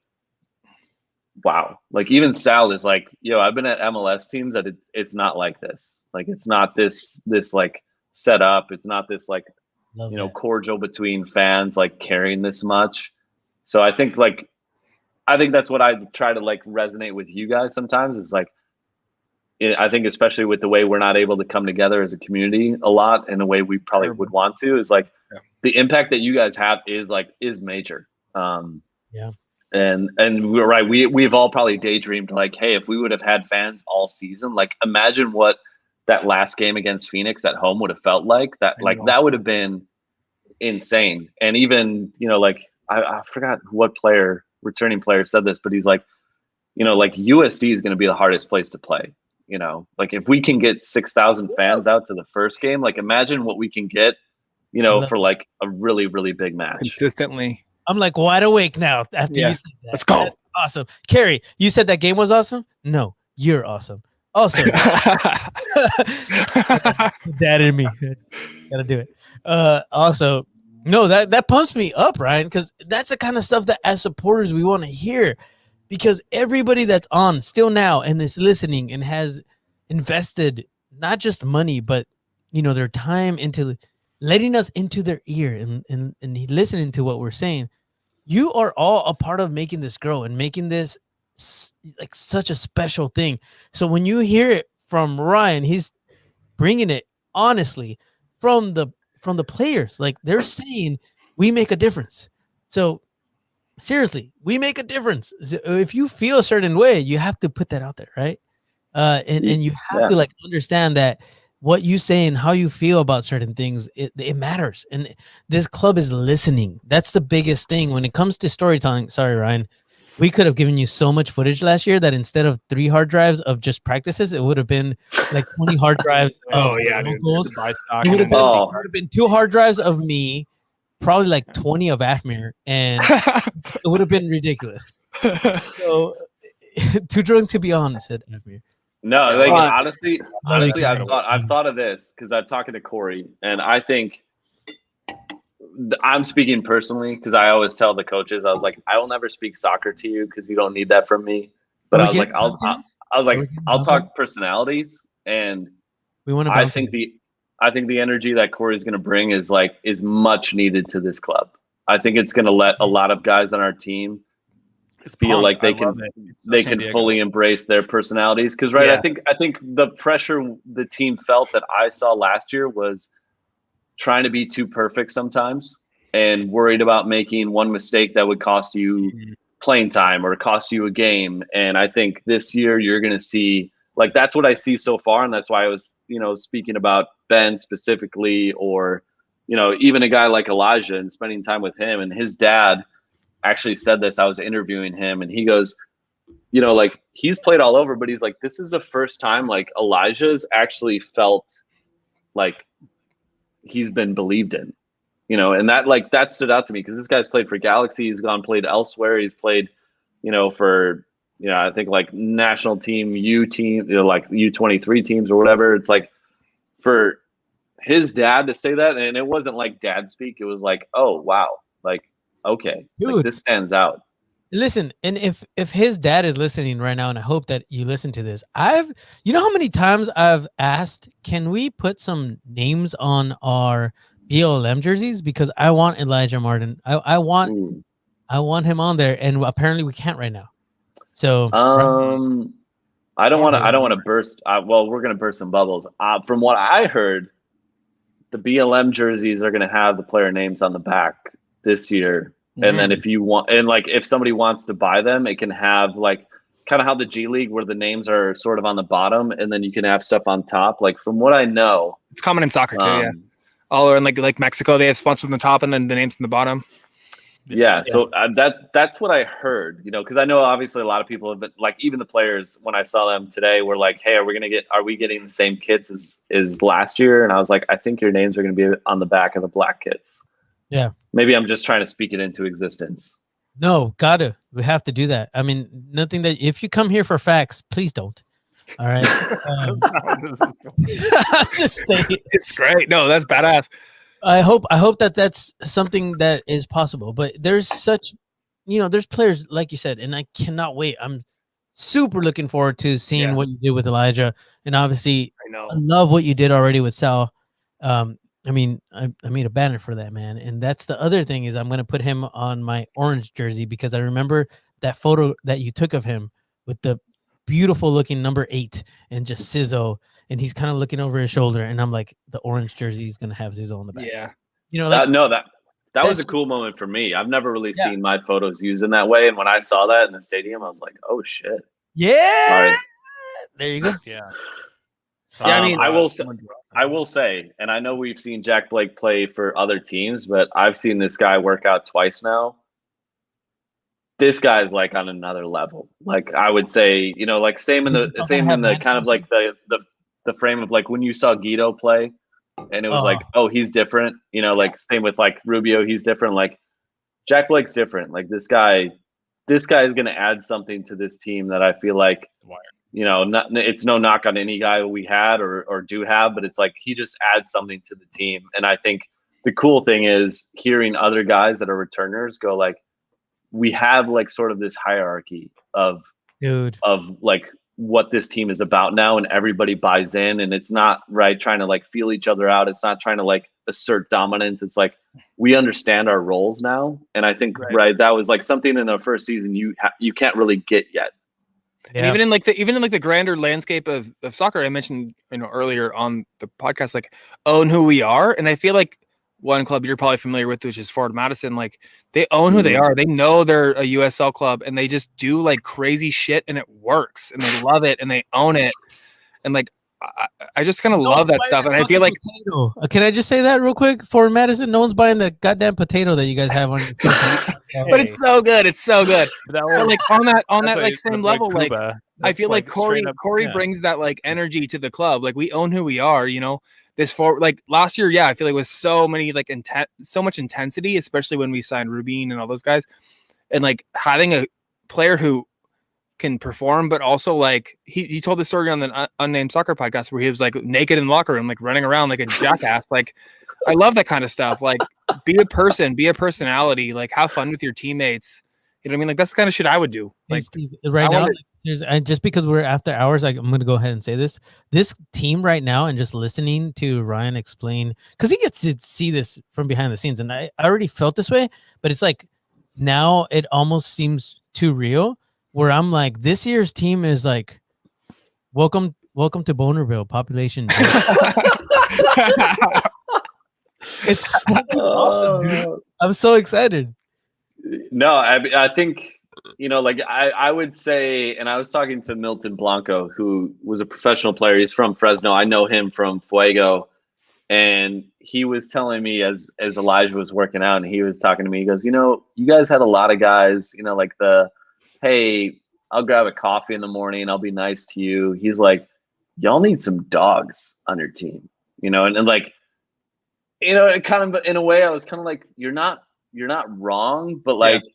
wow. Like even Sal is like, yo, I've been at MLS teams that it's not like this. Like, it's not this like set up. It's not this like, cordial between fans, like caring this much. So I think that's what I try to like resonate with you guys sometimes. It's like, I think especially with the way we're not able to come together as a community a lot in the way we probably would want to, is like the impact that you guys have is major. And we're right. We've all probably daydreamed like, hey, if we would have had fans all season, like imagine what that last game against Phoenix at home would have felt like. That that would have been insane. And even, like I forgot what returning player said this, but he's like, you know, like USD is going to be the hardest place to play. You know, like if we can get 6,000 fans out to the first game, like imagine what we can get, you know, for like a really, really big match. Consistently. I'm like wide awake now after you said that. Let's go. That's awesome. Carrie, you said that game was awesome? No, you're awesome. Also, dad in me. Gotta do it. Also, no, that pumps me up, Ryan, because that's the kind of stuff that as supporters we want to hear. Because everybody that's on still now and is listening and has invested not just money, but you know, their time into letting us into their ear and listening to what we're saying. You are all a part of making this grow and making this like such a special thing. So when you hear it from Ryan, he's bringing it honestly from the players. Like they're saying we make a difference. So seriously, we make a difference. If you feel a certain way, you have to put that out there, right? And you have to like understand that what you say and how you feel about certain things, it matters. And this club is listening. That's the biggest thing when it comes to storytelling. Sorry, Ryan. We could have given you so much footage last year that instead of 3 hard drives of just practices, it would have been like 20 hard drives. Dude. Goals. It would have been 2 hard drives of me, probably like 20 of Afmir, and it would have been ridiculous. So, too drunk to be on, said Afmir. No, like honestly, I've thought of this because I've talked to Corey, and I think I'm speaking personally because I always tell the coaches, I was like, I will never speak soccer to you because you don't need that from me. But I was like, I'll talk personalities, and we want to. I think the energy that Corey's going to bring is much needed to this club. I think it's going to let a lot of guys on our team feel like they can fully embrace their personalities. Because I think the pressure the team felt that I saw last year was trying to be too perfect sometimes and worried about making one mistake that would cost you playing time or cost you a game. And I think this year you're going to see, like, that's what I see so far. And that's why I was, speaking about Ben specifically, or, even a guy like Elijah and spending time with him. And his dad actually said this. I was interviewing him and he goes, like, he's played all over, but he's like, this is the first time like Elijah's actually felt like he's been believed in, and that stood out to me because this guy's played for Galaxy. He's played elsewhere. He's played, for, I think like national team, U team, like U23 teams or whatever. It's like for his dad to say that, and it wasn't like dad speak. It was like, oh, wow. Like, okay, dude, like, this stands out. Listen, and if his dad is listening right now, and I hope that you listen to this, you know how many times I've asked, can we put some names on our BLM jerseys? Because I want Elijah Martin. I want him on there, and apparently we can't right now. So I don't want to burst. Well, we're going to burst some bubbles. From what I heard, the BLM jerseys are going to have the player names on the back this year. And then if you want, and like if somebody wants to buy them, it can have like kind of how the G League where the names are sort of on the bottom, and then you can have stuff on top. Like from what I know, it's common in soccer too. Yeah, all over in like Mexico, they have sponsors on the top and then the names on the bottom. Yeah. So that's what I heard. Because I know obviously a lot of people have been like, even the players when I saw them today were like, hey, are we getting the same kits as last year? And I was like, I think your names are going to be on the back of the black kits. Yeah. Maybe I'm just trying to speak it into existence. No, we have to do that. I mean, nothing that if you come here for facts, please don't. All right. I'm just saying. It's great. No, that's badass. I hope that that's something that is possible, but there's such, there's players like you said, and I cannot wait. I'm super looking forward to seeing what you did with Elijah. And obviously I love what you did already with Sal. I mean, I made a banner for that, man. And that's the other thing is I'm going to put him on my orange jersey because I remember that photo that you took of him with the beautiful looking number 8 and just Sizzo. And he's kind of looking over his shoulder. And I'm like, the orange jersey is going to have Sizzo on the back. Yeah. That was a cool moment for me. I've never really seen my photos used in that way. And when I saw that in the stadium, I was like, oh, shit. Yeah. There you go. Yeah. Yeah, I mean, I will say, and I know we've seen Jack Blake play for other teams, but I've seen this guy work out twice now. this guy's like on another level. Like I would say, you know, like same in the kind of like the frame of like when you saw Guido play, and it was like, oh, he's different. You know, like same with like Rubio, he's different. Like Jack Blake's different. Like this guy is going to add something to this team that I feel like, you know, it's no knock on any guy we had or do have, but it's like he just adds something to the team. And I think the cool thing is hearing other guys that are returners go like, we have like sort of this hierarchy of like what this team is about now, and everybody buys in, and it's not right trying to like feel each other out. It's not trying to like assert dominance. It's like we understand our roles now, and I think that was like something in the first season you can't really get yet. Yeah. And even in the grander landscape of soccer, I mentioned earlier on the podcast, like own who we are, and I feel like one club you're probably familiar with, which is Forward Madison, like they own who they are. They know they're a USL club, and they just do like crazy shit, and it works, and they love it, and they own it, and like I just kind of love that stuff. And I feel like, can I just say that real quick? Forward Madison, no one's buying the goddamn potato that you guys have on. But it's so good. It's so good. But like on that like same level, like I feel like Corey brings that like energy to the club. Like we own who we are. You know. This for like last year, I feel like it was so many like so much intensity, especially when we signed Rubin and all those guys, and like having a player who can perform, but also like he told the story on the Unnamed Soccer podcast where he was like naked in the locker room, like running around like a jackass. Like I love that kind of stuff. Like be a person, be a personality, like have fun with your teammates. You know what I mean? Like that's the kind of shit I would do. Like Steve, right now. And just because we're after hours, I'm going to go ahead and say this team right now, and just listening to Ryan explain, because he gets to see this from behind the scenes, and I already felt this way, but it's like now it almost seems too real, where I'm like, this year's team is like, welcome to Bonerville, population. It's awesome, dude. I'm so excited. No, I think, like I would say, and I was talking to Milton Blanco, who was a professional player. He's from Fresno. I know him from Fuego. And he was telling me as Elijah was working out, and he was talking to me, he goes, you guys had a lot of guys, like hey, I'll grab a coffee in the morning. I'll be nice to you. He's like, y'all need some dogs on your team, and like, it kind of, in a way I was kind of like, you're not wrong, but like, yeah.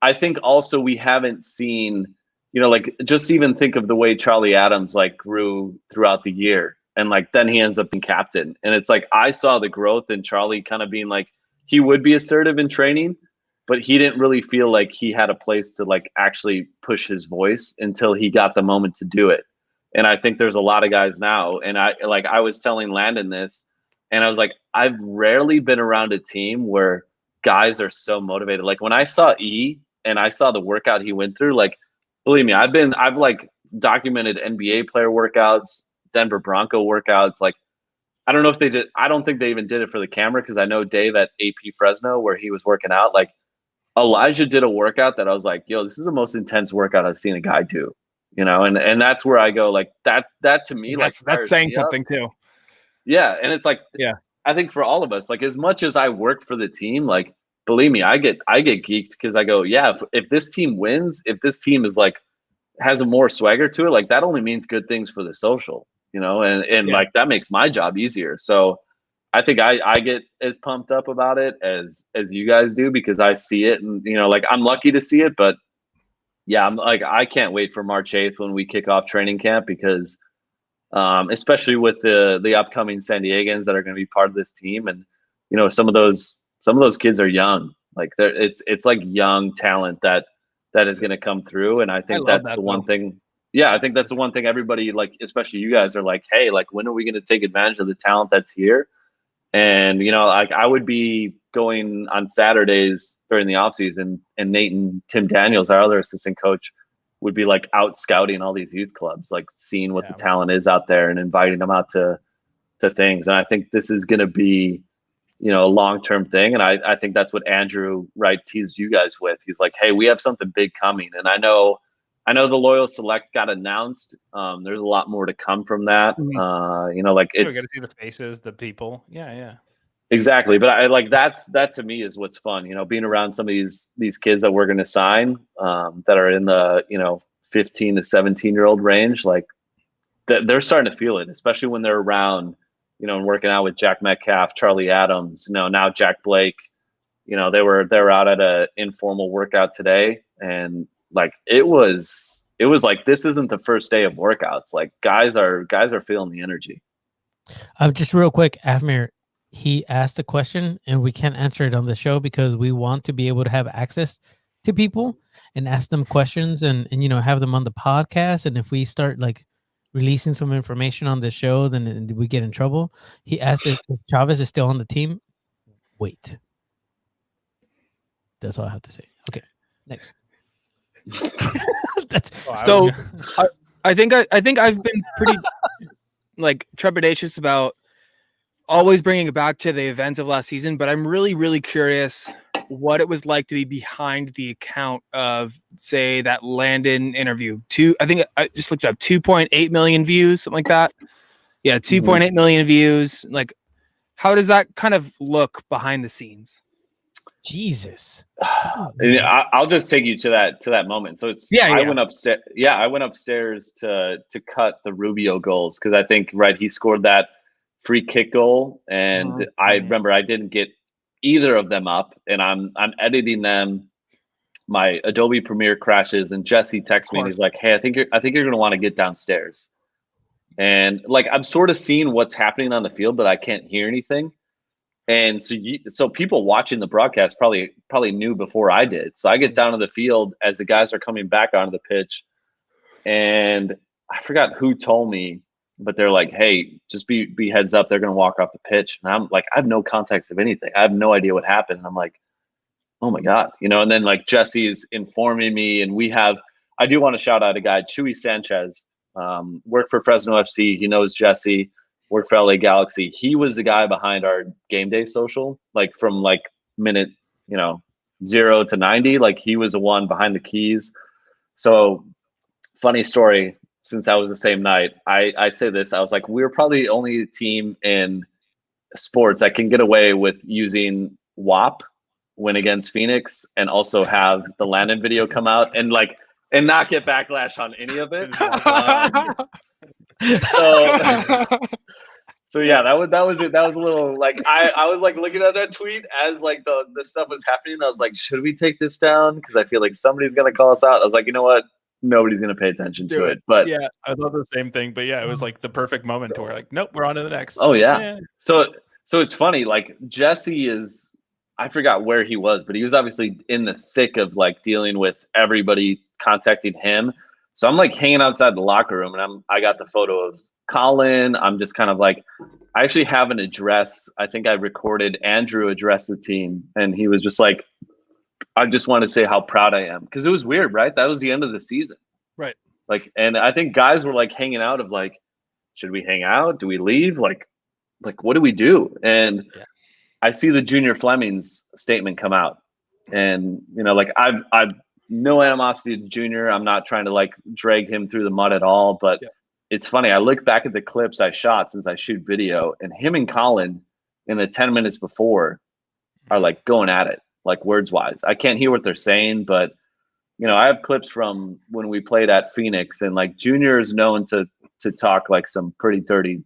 I think also we haven't seen, like just even think of the way Charlie Adams like grew throughout the year. And like, then he ends up being captain. And it's like, I saw the growth in Charlie kind of being like, he would be assertive in training, but he didn't really feel like he had a place to like actually push his voice until he got the moment to do it. And I think there's a lot of guys now. And I was telling Landon this, and I was like, I've rarely been around a team where guys are so motivated. Like when I saw E and I saw the workout he went through, like, believe me, I've like documented NBA player workouts, Denver Bronco workouts. Like, I don't know if they did. I don't think they even did it for the camera, because I know Dave at AP Fresno, where he was working out, like Elijah did a workout that I was like, yo, this is the most intense workout I've seen a guy do, and that's where I go, like that to me, that's saying something too. Yeah. And it's like, yeah, I think for all of us, like as much as I work for the team, like, believe me, I get geeked, because I go, yeah, if this team wins, if this team is like, has a more swagger to it, like that only means good things for the social, and yeah. Like that makes my job easier. So I think I get as pumped up about it as you guys do, because I see it, and like I'm lucky to see it. But yeah, I'm like, I can't wait for March 8th when we kick off training camp, because especially with the upcoming San Diegans that are going to be part of this team, and some of those kids are young, like it's like young talent that is going to come through. And I think that's the one thing. Yeah, I think that's the one thing everybody, like, especially you guys, are like, hey, like, when are we going to take advantage of the talent that's here? And, like I would be going on Saturdays during the offseason, and Nate and Tim Daniels, our other assistant coach, would be like out scouting all these youth clubs, like seeing what the talent is out there and inviting them out to things. And I think this is going to be, a long-term thing. And I think that's what Andrew Wright teased you guys with. He's like, hey, we have something big coming. And I know the Loyal Select got announced. There's a lot more to come from that. Mm-hmm. Like it's, we're going to see the faces, the people. Yeah. Exactly. But I like that to me is what's fun, you know, being around some of these kids that we're going to sign that are in the, you know, 15 to 17-year-old range. Like they're starting to feel it, especially when they're around, you know, and working out with Jack Metcalf, Charlie Adams, you know, now Jack Blake. You know, they were out at a informal workout today, and like it was like this isn't the first day of workouts. Like guys are feeling the energy. Just real quick, Avmir, he asked a question and we can't answer it on the show because we want to be able to have access to people and ask them questions and you know, have them on the podcast. And if we start like releasing some information on the show, then we get in trouble. He asked if Chavez is still on the team. Wait. That's all I have to say. Okay, next. So I think I've been pretty like trepidatious about always bringing it back to the events of last season, but I'm really, really curious what it was like to be behind the account of, say, that Landon interview. I think I just looked up 2.8 million views, something like that. Yeah, 2.8 million views. Like, how does that kind of look behind the scenes? Jesus. I'll just take you to that moment. So it's I went upstairs. Yeah, I went upstairs to cut the Rubio goals because I think he scored that free kick goal, and I remember I didn't get either of them up, and I'm editing them. My Adobe Premiere crashes, and Jesse texts me and he's like, "Hey, I think you're gonna want to get downstairs." And like I'm sort of seeing what's happening on the field, but I can't hear anything. And so people watching the broadcast probably knew before I did. So I get down to the field as the guys are coming back onto the pitch, and I forgot who told me, but they're like, "Hey, just be heads up, they're gonna walk off the pitch." And I'm like, I have no context of anything. I have no idea what happened. And I'm like, oh my God, you know. And then like Jesse is informing me, and I do want to shout out a guy, Chuy Sanchez, worked for Fresno FC. He knows Jesse. Worked for LA Galaxy. He was the guy behind our game day social, like from like minute, 0 to 90. Like he was the one behind the keys. So funny story, since that was the same night, I say this, I was like, we're probably the only team in sports that can get away with using WAP win against Phoenix and also have the Landon video come out and not get backlash on any of it. So yeah, that was it. That was a little like I was like looking at that tweet as like the stuff was happening. I was like, should we take this down? Because I feel like somebody's gonna call us out. I was like, you know what? Nobody's gonna pay attention to it. But yeah, I thought the same thing. But yeah, it was like the perfect moment to where like, nope, we're on to the next. Oh yeah. So it's funny. Like Jesse is, I forgot where he was, but he was obviously in the thick of like dealing with everybody contacting him. So I'm like hanging outside the locker room, and I got the photo of Colin. I'm just kind of like, I actually have an address. I think I recorded Andrew address the team, and he was just like, I just want to say how proud I am, because it was weird, right? That was the end of the season, right? Like, and I think guys were like hanging out of like, should we hang out? Do we leave? Like what do we do? And I see the Junior Fleming's statement come out, and like I've no animosity to Junior. I'm not trying to like drag him through the mud at all, but it's funny. I look back at the clips I shot since I shoot video, and him and Colin in the 10 minutes before are like going at it, like words wise. I can't hear what they're saying, but I have clips from when we played at Phoenix, and like Junior is known to talk like some pretty dirty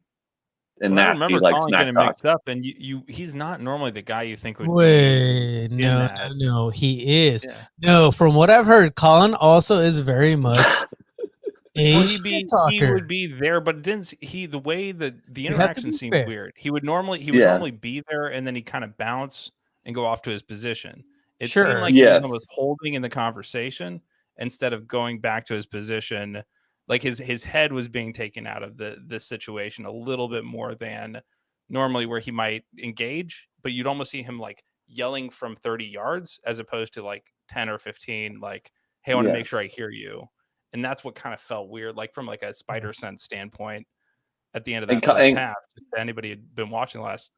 and nasty like Colin smack talk. Mixed up, and he's not normally the guy you think would. Wait, no, he is. Yeah. No, from what I've heard, Colin also is very much. He would be there, but the way the interaction seemed weird. He would normally be there, and then he kind of bounce and go off to his position. It seemed like he was holding in the conversation instead of going back to his position. Like his head was being taken out of the situation a little bit more than normally, where he might engage, but you'd almost see him like yelling from 30 yards as opposed to like 10 or 15, like, hey, I want to make sure I hear you. And that's what kind of felt weird, like from like a spider sense standpoint at the end of that first half. If anybody had been watching the last,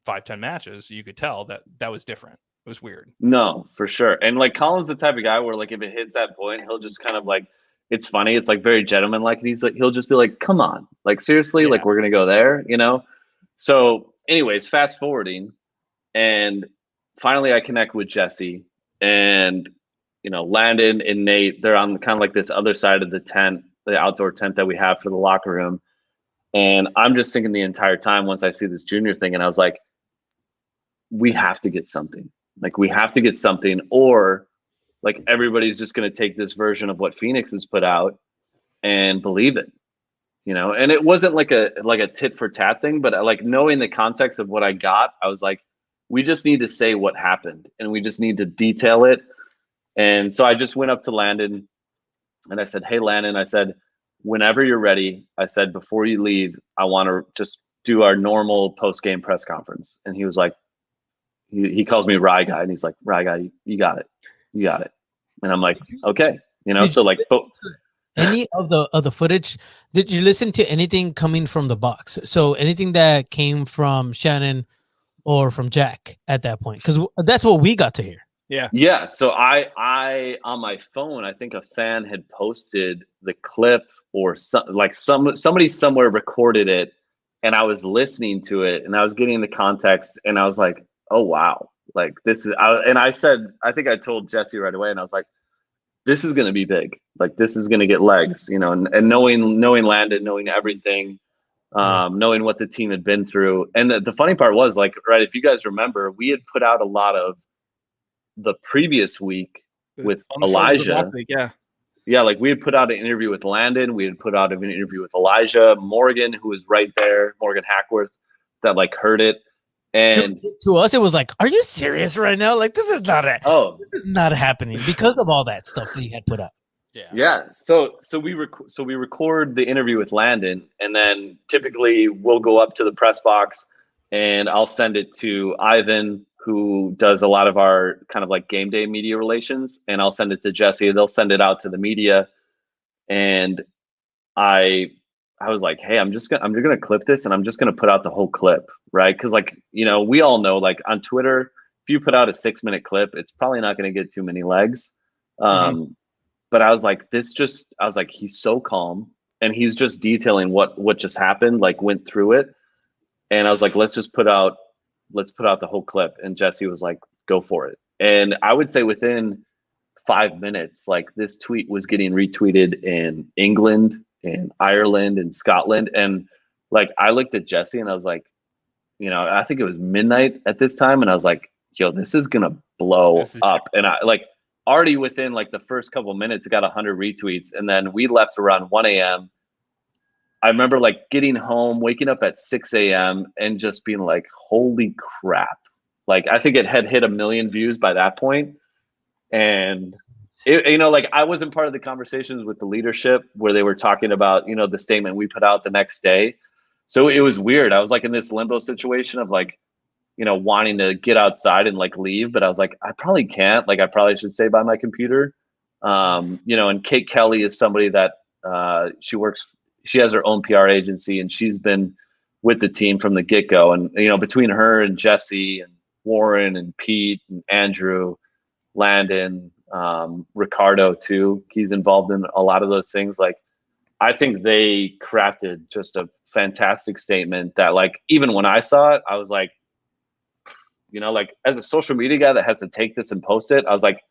5-10 matches, you could tell that was different. It was weird. No, for sure. And like Colin's the type of guy where like if it hits that point, he'll just kind of like, it's funny. It's like very gentleman-like. And he'll just be like, come on, like seriously, like we're going to go there, So anyways, fast forwarding, and finally I connect with Jesse, and Landon and Nate, they're on kind of like this other side of the tent, the outdoor tent that we have for the locker room. And I'm just thinking the entire time once I see this junior thing, and I was like, we have to get something. Like, we have to get something, or like everybody's just going to take this version of what Phoenix has put out and believe it, And it wasn't like a tit for tat thing, but like knowing the context of what I got, I was like, we just need to say what happened, and we just need to detail it. And so I just went up to Landon and I said, hey, Landon, I said, whenever you're ready, I said, before you leave, I want to just do our normal post-game press conference. And he was like, he calls me Rye Guy, and he's like, Rye Guy, you got it. You got it. And I'm like, okay. So like, any of the footage, did you listen to anything coming from the box? So anything that came from Shannon or from Jack at that point? Because that's what we got to hear. Yeah. So I on my phone, I think a fan had posted the clip, or somebody somewhere recorded it, and I was listening to it and I was getting the context, and I was like, oh wow, like this is. And I said, I think I told Jesse right away, and I was like, this is going to be big. Like, this is going to get legs, and knowing Landon, knowing everything, knowing what the team had been through. And the funny part was, like, right, if you guys remember, we had put out a lot of the previous week with Elijah. Yeah, like we had put out an interview with Landon, we had put out an interview with Elijah, Morgan, who was right there, Morgan Hackworth, that like heard it. And to us, it was like, are you serious right now? Like, this is not happening because of all that stuff that he had put up. Yeah. So we record the interview with Landon, and then typically we'll go up to the press box and I'll send it to Ivan, who does a lot of our kind of like game day media relations, and I'll send it to Jesse. They'll send it out to the media. And I was like, hey, I'm just gonna clip this, and I'm just gonna put out the whole clip, right? Because like, we all know, like on Twitter, if you put out a 6-minute clip, it's probably not gonna get too many legs. But I was like, he's so calm, and he's just detailing what just happened, like went through it. And I was like, let's put out the whole clip. And Jesse was like, go for it. And I would say within 5 minutes, like this tweet was getting retweeted in England, in Ireland, and Scotland. And like, I looked at Jesse and I was like, I think it was midnight at this time. And I was like, yo, this is going to blow up. And I like already within like the first couple of minutes, it got 100 retweets. And then we left around 1 a.m. I remember like getting home, waking up at 6 a.m. and just being like, holy crap. Like, I think it had hit 1 million views by that point. And it, like I wasn't part of the conversations with the leadership where they were talking about, the statement we put out the next day. So it was weird. I was like in this limbo situation of like, wanting to get outside and like leave, but I was like, I probably can't. Like, I probably should stay by my computer. And Kate Kelly is somebody that she has her own PR agency, and she's been with the team from the get-go. And, between her and Jesse and Warren and Pete and Andrew, Landon, Ricardo too, he's involved in a lot of those things. Like, I think they crafted just a fantastic statement that like, even when I saw it, I was like, like as a social media guy that has to take this and post it, I was like,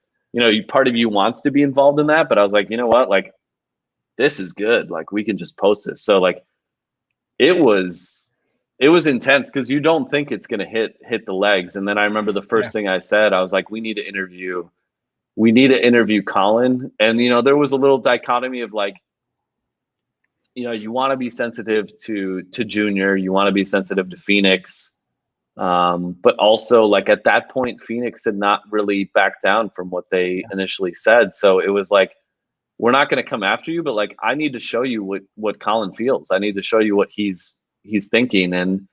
part of you wants to be involved in that. But I was like, you know what? Like, this is good. Like, we can just post this. So like, it was intense because you don't think it's going to hit the legs. And then I remember the first thing I said, I was like, we need to interview Colin. And, there was a little dichotomy of like, you want to be sensitive to Junior, you want to be sensitive to Phoenix. But also like at that point, Phoenix had not really backed down from what they initially said. So it was like, we're not going to come after you, but like, I need to show you what Colin feels. I need to show you what he's thinking. And,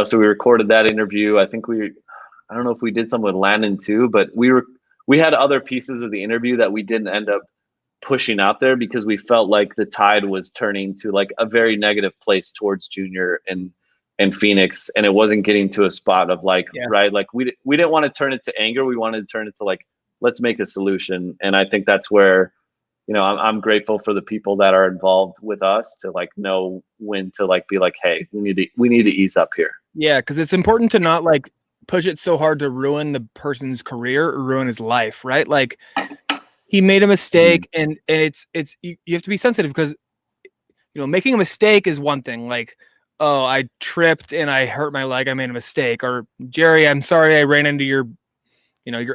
so we recorded that interview. I think I don't know if we did some with Landon too, but we had other pieces of the interview that we didn't end up pushing out there because we felt like the tide was turning to like a very negative place towards Junior and Phoenix. And it wasn't getting to a spot of like, right. Like we didn't want to turn it to anger. We wanted to turn it to like, let's make a solution. And I think that's where, I'm grateful for the people that are involved with us to like know when to like be like, hey, we need to ease up here. Yeah, because it's important to not like push it so hard to ruin the person's career or ruin his life, right? Like he made a mistake, and it's you have to be sensitive because making a mistake is one thing. Like, oh, I tripped and I hurt my leg, I made a mistake. Or Jerry, I'm sorry, I ran into your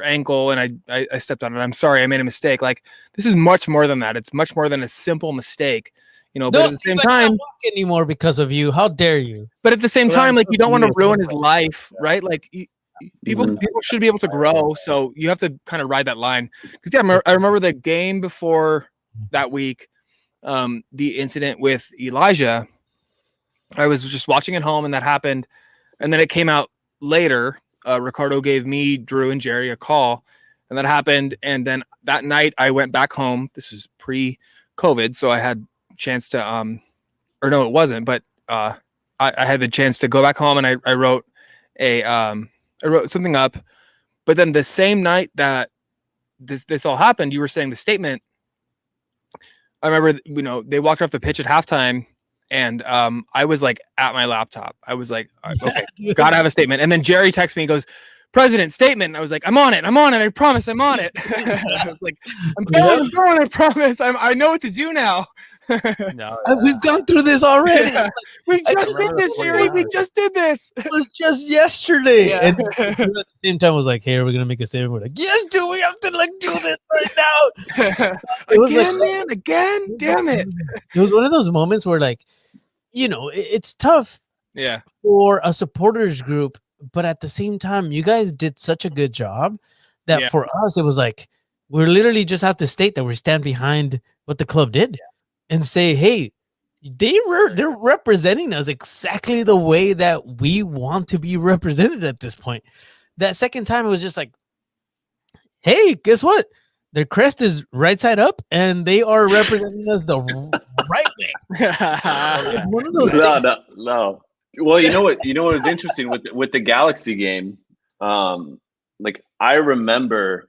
ankle and I stepped on it. I'm sorry, I made a mistake. Like this is much more than that. It's much more than a simple mistake. But at the same time, can't walk anymore because of you. How dare you? But at the same time, like you don't want to ruin his life, right? Like people should be able to grow, so you have to kind of ride that line. Because I remember the game before that week, the incident with Elijah. I was just watching at home, and that happened, and then it came out later. Ricardo gave me, Drew, and Jerry a call, and that happened. And then that night, I went back home. This was pre-COVID, so I had chance to or no, it wasn't, but I had the chance to go back home, and I wrote I wrote something up. But then the same night that this all happened, you were saying the statement. I remember, they walked off the pitch at halftime, and I was like at my laptop. I was like, okay, gotta have a statement. And then Jerry texts me and goes, "President, statement." And I was like, I'm on it. I promise I'm on it. I was like, I'm going, I promise. I know what to do now. No, We've gone through this already. Yeah. We just did this, Jerry. We just did this. It was just yesterday. Yeah. And at the same time, was like, "Hey, are we gonna make a statement?" We're like, "Yes, dude. We have to do this right now." It was again, man. Again, damn it. It was one of those moments where, it's tough. Yeah. For a supporters group, but at the same time, you guys did such a good job that for us, it was like we literally just have to state that we stand behind what the club did and say, hey, they're representing us exactly the way that we want to be represented at this point. That second time, it was just like, hey, guess what? Their crest is right side up, and they are representing us the right way. One of those No. Well, you know what was interesting with the Galaxy game. I remember,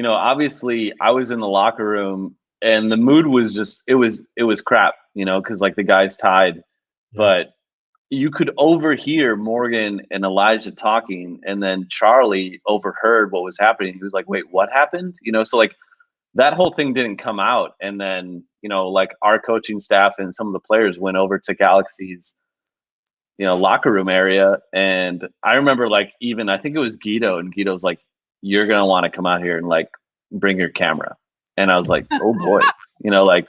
obviously I was in the locker room, and the mood was just it was crap, because the guys tied, but you could overhear Morgan and Elijah talking, and then Charlie overheard what was happening. He was like, "Wait, what happened?" So that whole thing didn't come out, and then our coaching staff and some of the players went over to Galaxy's locker room area, and I remember even I think it was Guido, and Guido's like, "You're gonna want to come out here and bring your camera," and I was like, "Oh boy." A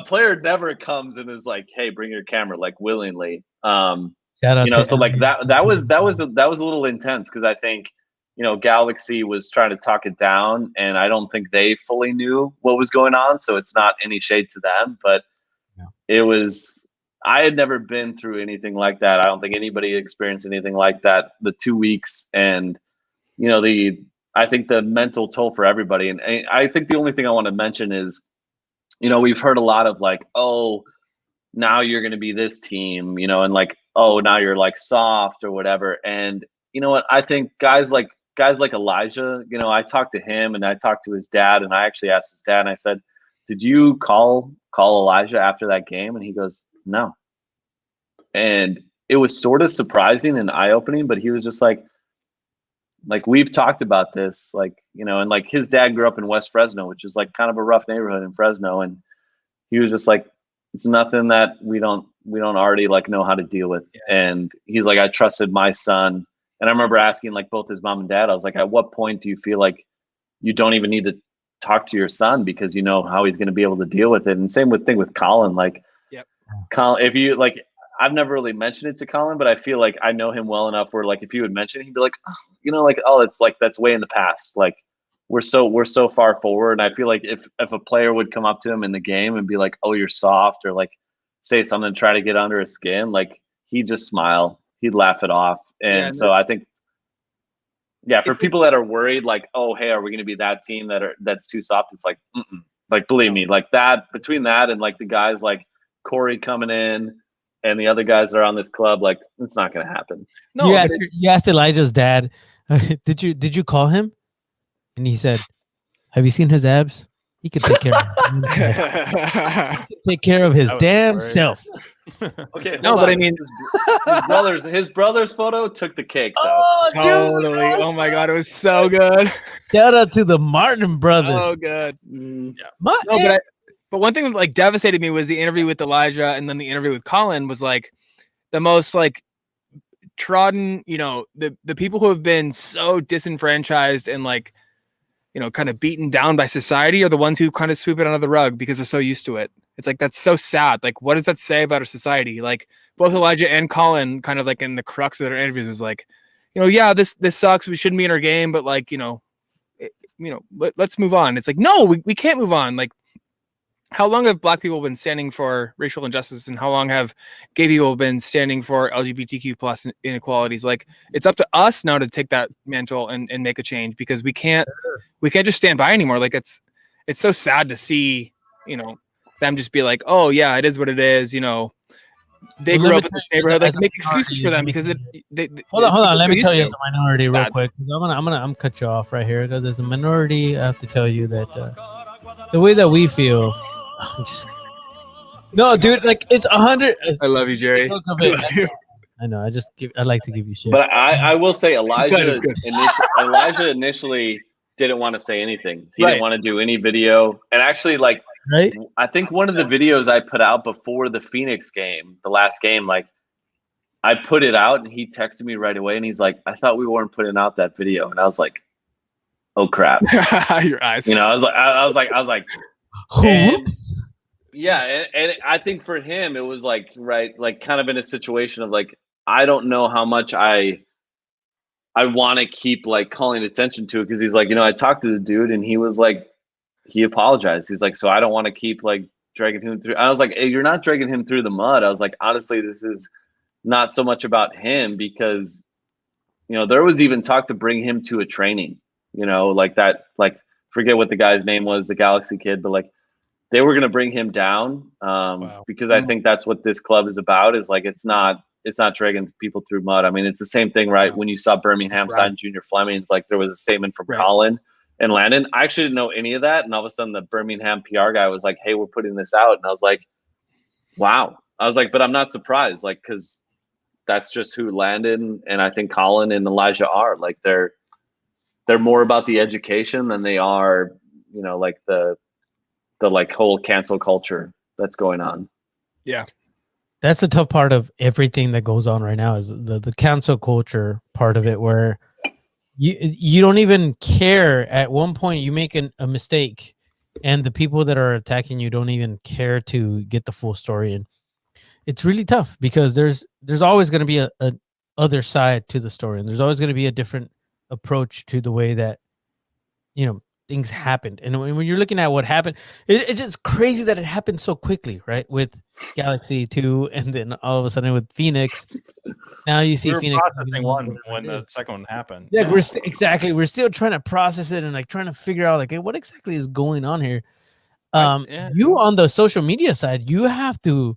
player never comes and is like, "Hey, bring your camera," willingly. Shout out so that was a little intense, because I think Galaxy was trying to talk it down, and I don't think they fully knew what was going on. So it's not any shade to them, but it was. I had never been through anything like that. I don't think anybody experienced anything like that. The 2 weeks, and I think the mental toll for everybody. And I think the only thing I want to mention is, we've heard a lot of oh, now you're going to be this team, and oh, now you're soft or whatever. And you know what? I think guys like Elijah, I talked to him, and I talked to his dad, and I actually asked his dad, and I said, "Did you call Elijah after that game?" And he goes, "No." And it was sort of surprising and eye-opening, but he was just like, we've talked about this, and his dad grew up in West Fresno, which is kind of a rough neighborhood in Fresno. And he was just like, it's nothing that we don't already know how to deal with. Yeah. And he's like, I trusted my son. And I remember asking both his mom and dad, I was like, at what point do you feel like you don't even need to talk to your son because you know how he's going to be able to deal with it? And same thing with Colin. Colin, if you I've never really mentioned it to Colin, but I feel like I know him well enough where if you would mention it, he'd be like, oh, oh, it's that's way in the past. We're so far forward. And I feel like if a player would come up to him in the game and be like, oh, you're soft, or say something to try to get under his skin, he'd just smile, he'd laugh it off. And so I think, for people that are worried, oh, hey, are we going to be that team that's too soft? It's believe me, that between that and the guys Corey coming in and the other guys that are on this club, it's not going to happen. No, you asked Elijah's dad, did you call him? And he said, have you seen his abs? He could take care of himself. He could take care of his That was damn great. self. Okay, No, hold but on. I mean- his brother's photo took the cake though. Oh, dude, Totally. that Oh was my so- god, it was so good. Shout out to the Martin brothers. So good. Mm, My- No, but one thing that like devastated me was the interview with Elijah, and then the interview with Colin was like the most like trodden. You know, the people who have been so disenfranchised and like, you know, kind of beaten down by society are the ones who kind of sweep it under the rug because they're so used to it. It's like that's so sad. Like, what does that say about our society? Like both Elijah and Colin, kind of like in the crux of their interviews, was like, you know, yeah, this sucks. We shouldn't be in our game, but like, you know, let's move on. It's like, no, we can't move on. Like, how long have Black people been standing for racial injustice, and how long have gay people been standing for LGBTQ plus inequalities? Like, it's up to us now to take that mantle and make a change, because we can't just stand by anymore. Like, it's so sad to see, you know, them just be like, oh yeah, it is what it is. You know, they Well, grew let up me in this tell you, neighborhood. as Like, a make excuses for them minority, because they Hold on. Let me tell you, as It's a minority, It's real sad. quick. I'm gonna cut you off right here, because as a minority, I have to tell you that the way that we feel, I'm just no, dude. Like it's 100. I love you, Jerry. Joke of I it. love you. I know. I like to give you shit. But I will say That is good. Elijah initially didn't want to say anything. He Right. didn't want to do any video. And actually, like, right? I think one of the videos I put out before the Phoenix game, the last game, like I put it out and he texted me right away and he's like, I thought we weren't putting out that video. And I was like, oh crap. Your eyes. You know, I was like, And- Whoops. yeah. And I think for him, it was like, right, like kind of in a situation of like, I don't know how much I want to keep like calling attention to it. Cause he's like, you know, I talked to the dude and he was like, he apologized. He's like, so I don't want to keep like dragging him through. I was like, hey, you're not dragging him through the mud. I was like, honestly, this is not so much about him, because, you know, there was even talk to bring him to a training, you know, like that, like forget what the guy's name was, the Galaxy kid, but like they were going to bring him down because I think that's what this club is about, is like, it's not dragging people through mud. I mean, it's the same thing, right? When you saw Birmingham sign Junior Fleming's, like there was a statement from Colin and Landon. I actually didn't know any of that. And all of a sudden the Birmingham PR guy was like, hey, we're putting this out. And I was like, wow. I was like, but I'm not surprised. Like, cause that's just who Landon and I think Colin and Elijah are. Like they're more about the education than they are, you know, like the like whole cancel culture that's going on. Yeah. That's the tough part of everything that goes on right now, is the cancel culture part of it, where you don't even care. At one point you make a mistake and the people that are attacking you don't even care to get the full story. And it's really tough, because there's always going to be a other side to the story, and there's always going to be a different approach to the way that, you know, things happened. And when you're looking at what happened, it's just crazy that it happened so quickly, right? With Galaxy 2, and then all of a sudden with Phoenix. Now you see We were Phoenix processing one when the second one happened. Yeah, we're still trying to process it and like trying to figure out like, hey, what exactly is going on here. You on the social media side, you have to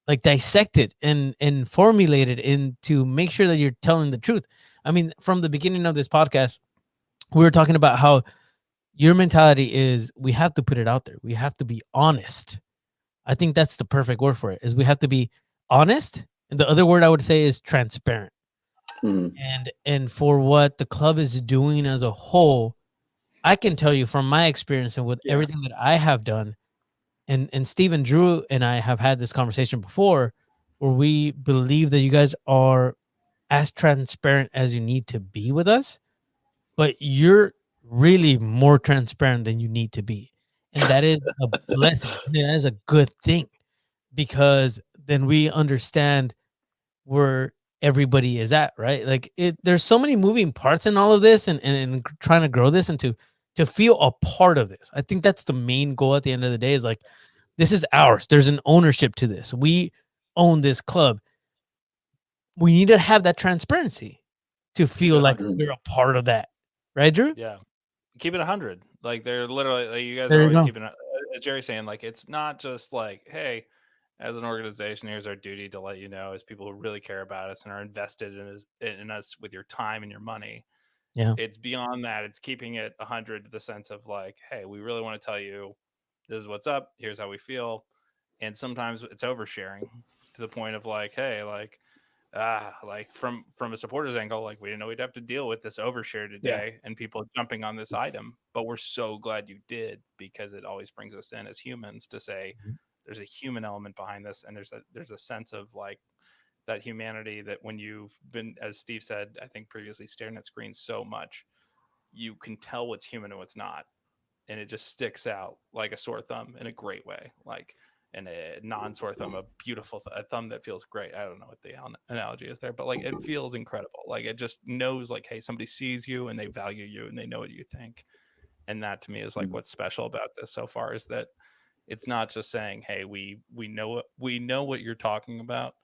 like dissect it and formulate it into make sure that you're telling the truth. I mean, from the beginning of this podcast, we were talking about how your mentality is we have to put it out there. We have to be honest. I think that's the perfect word for it, is we have to be honest. And the other word I would say is transparent. And for what the club is doing as a whole, I can tell you from my experience and with everything that I have done, and Stephen Drew and I have had this conversation before, where we believe that you guys are as transparent as you need to be with us, but you're really more transparent than you need to be. And that is a blessing. That is a good thing, because then we understand where everybody is at, right? Like there's so many moving parts in all of this, and trying to grow this into to feel a part of this. I think that's the main goal at the end of the day, is like, this is ours. There's an ownership to this. We own this club. We need to have that transparency to feel like we're a part of that. Right, Drew? Yeah. Keep it 100. Like they're literally, like, you guys There are you always go. keeping it, as Jerry's saying, like, it's not just like, hey, as an organization, here's our duty to let you know, as people who really care about us and are invested in us with your time and your money. Yeah. It's beyond that. It's keeping it 100 to the sense of like, hey, we really want to tell you this is what's up. Here's how we feel. And sometimes it's oversharing to the point of like, hey, like from a supporter's angle, like we didn't know we'd have to deal with this overshare today and people jumping on this item, but we're so glad you did, because it always brings us in as humans to say there's a human element behind this, and there's a sense of like that humanity that when you've been, as Steve said, I think previously, staring at screens so much, you can tell what's human and what's not, and it just sticks out like a sore thumb in a great way, like. And a non-sore thumb, a beautiful a thumb that feels great. I don't know what the analogy is there, but like it feels incredible. Like it just knows like, hey, somebody sees you and they value you and they know what you think. And that to me is like what's special about this so far, is that it's not just saying, hey, we know what you're talking about.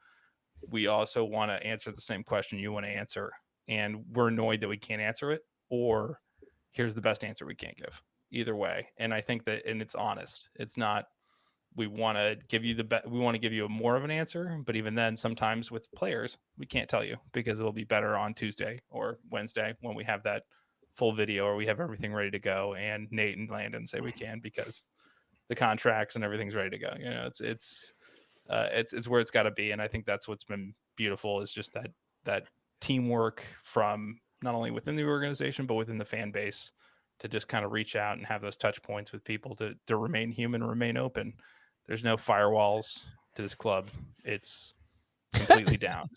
We also want to answer the same question you want to answer, and we're annoyed that we can't answer it, or here's the best answer we can't give. Either way. And I think that, and it's honest. It's not, we want to give you we want to give you a more of an answer, but even then, sometimes with players, we can't tell you, because it'll be better on Tuesday or Wednesday when we have that full video or we have everything ready to go. And Nate and Landon say we can, because the contracts and everything's ready to go. You know, it's where it's got to be. And I think that's what's been beautiful, is just that teamwork from not only within the organization, but within the fan base, to just kind of reach out and have those touch points with people to remain human, remain open. There's no firewalls to this club. It's completely down.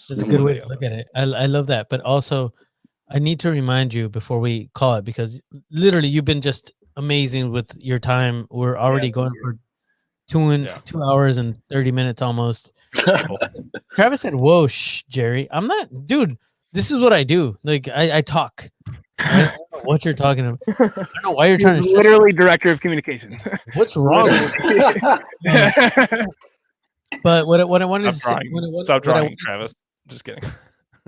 That's a good way to look at it. I love that. But also, I need to remind you before we call it, because literally you've been just amazing with your time. We're already going for 2 hours and 30 minutes almost. Travis said, whoa, Jerry. I'm not, dude, this is what I do. Like, I talk. I don't know what you're talking about. I don't know why you're trying to. Literally, director of communications. What's wrong? But what I wanted to say. Stop drawing, Travis. Just kidding.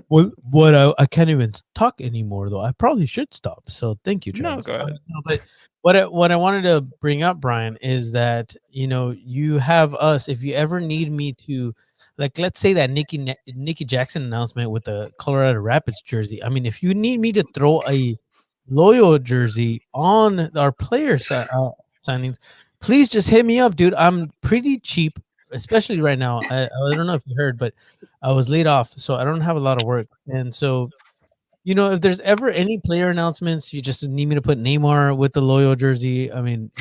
Well, I can't even talk anymore, though. I probably should stop. So thank you, Travis. No, go ahead. But what I wanted to bring up, Brian, is that you have us. If you ever need me to. Like, let's say that Nikki Jackson announcement with the Colorado Rapids jersey. I mean, if you need me to throw a Loyo jersey on our player signings, please just hit me up, dude. I'm pretty cheap, especially right now. I don't know if you heard, but I was laid off, so I don't have a lot of work. And so, if there's ever any player announcements, you just need me to put Neymar with the Loyo jersey. I mean,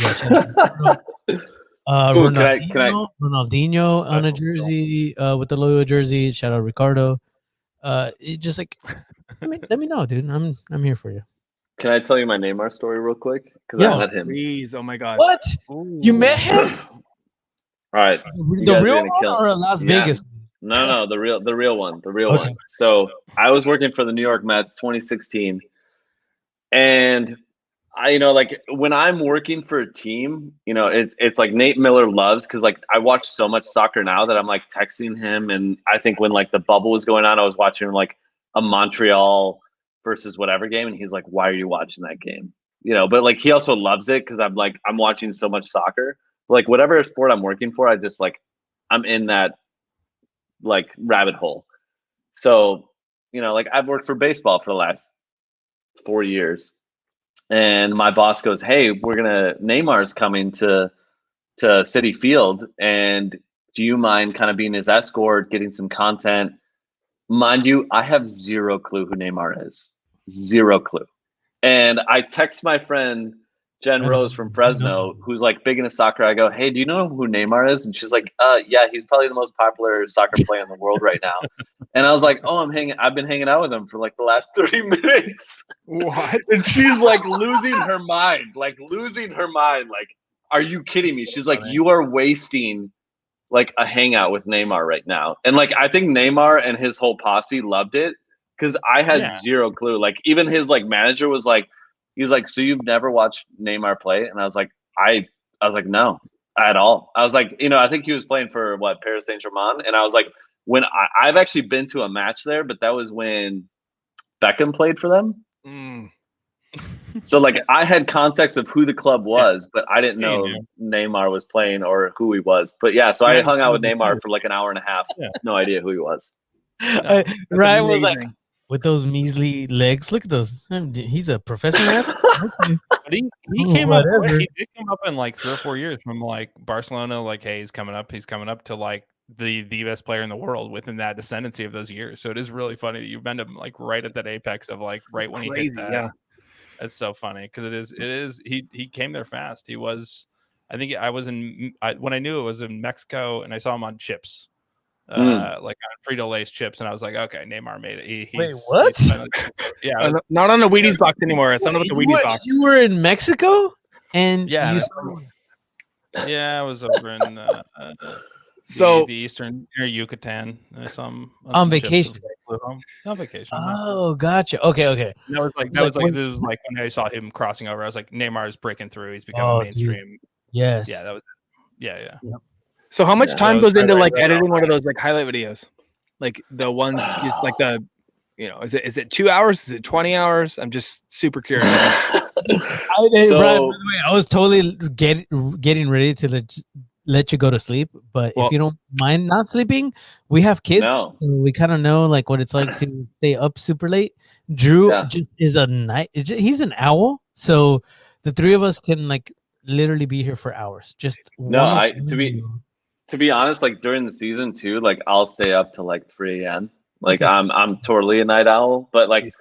Ronaldinho on a jersey with the Loyo jersey. Shout out Ricardo. It just like, let me know, dude. I'm here for you. Can I tell you my Neymar story real quick? Because I met him. Please, oh my god. What? Ooh. You met him? All right. The real one or a Las Vegas? No, the real one. The real one. So I was working for the New York Mets 2016. And I, like when I'm working for a team, it's like Nate Miller loves, because like I watch so much soccer now that I'm like texting him. And I think when like the bubble was going on, I was watching like a Montreal versus whatever game. And he's like, why are you watching that game? But like he also loves it because I'm watching so much soccer. Like whatever sport I'm working for, I just like I'm in that like rabbit hole. So, like I've worked for baseball for the last 4 years. And my boss goes, hey, Neymar's coming to Citi Field. And do you mind kind of being his escort, getting some content? Mind you, I have zero clue who Neymar is. Zero clue. And I text my friend, Jen Rose from Fresno, who's like big into soccer. I go, hey, do you know who Neymar is? And she's like, yeah, he's probably the most popular soccer player in the world right now. And I was like, oh, I've been hanging out with him for like the last 30 minutes. What? And she's like losing her mind. Like, are you kidding me? She's like, you are wasting like a hangout with Neymar right now. And like, I think Neymar and his whole posse loved it, because I had zero clue. Like even his like manager was like, he was like, so you've never watched Neymar play? And I was like, I was like, no, at all. I was like, I think he was playing for Paris Saint-Germain. And I was like, when I've actually been to a match there, but that was when Beckham played for them. So like I had context of who the club was, but I didn't know Neymar was playing or who he was. But yeah, so I hung out with Neymar for like an hour and a half. No idea who he was. Ryan was like, with those measly legs. Look at those. He's a professional athlete. Okay. But he came up. Whatever. He did come up in like 3 or 4 years from like Barcelona. Like, hey, he's coming up to like the best player in the world within that ascendancy of those years. So it is really funny that you met him like right at that apex of like right when he hit that. Yeah. It's so funny because it is he came there fast. He was, I think I was when I knew it was in Mexico and I saw him on chips. Like on Frito-Lay's chips, and I was like, okay, Neymar made it. Wait, what? Yeah, not on the Wheaties box anymore. It's not about the Wheaties box. You were in Mexico, and yeah, I was over in the eastern near Yucatan. Some on vacation. On vacation. Oh, gotcha. Okay. That was like when I saw him crossing over. I was like, Neymar is breaking through. He's becoming mainstream. Dude. Yes. Yeah, that was. Yeah. Yep. So how much time goes into like editing one of those like highlight videos? Like the ones just like the, is it 2 hours? Is it 20 hours? I'm just super curious. Brian, by the way, I was totally getting ready to let you go to sleep, but if you don't mind not sleeping, we have kids. No. So we kind of know like what it's like to stay up super late. Drew just is a night. He's an owl, so the three of us can like literally be here for hours. Just to be honest, like during the season too, like I'll stay up till like 3 a.m. Like I'm totally a night owl, but like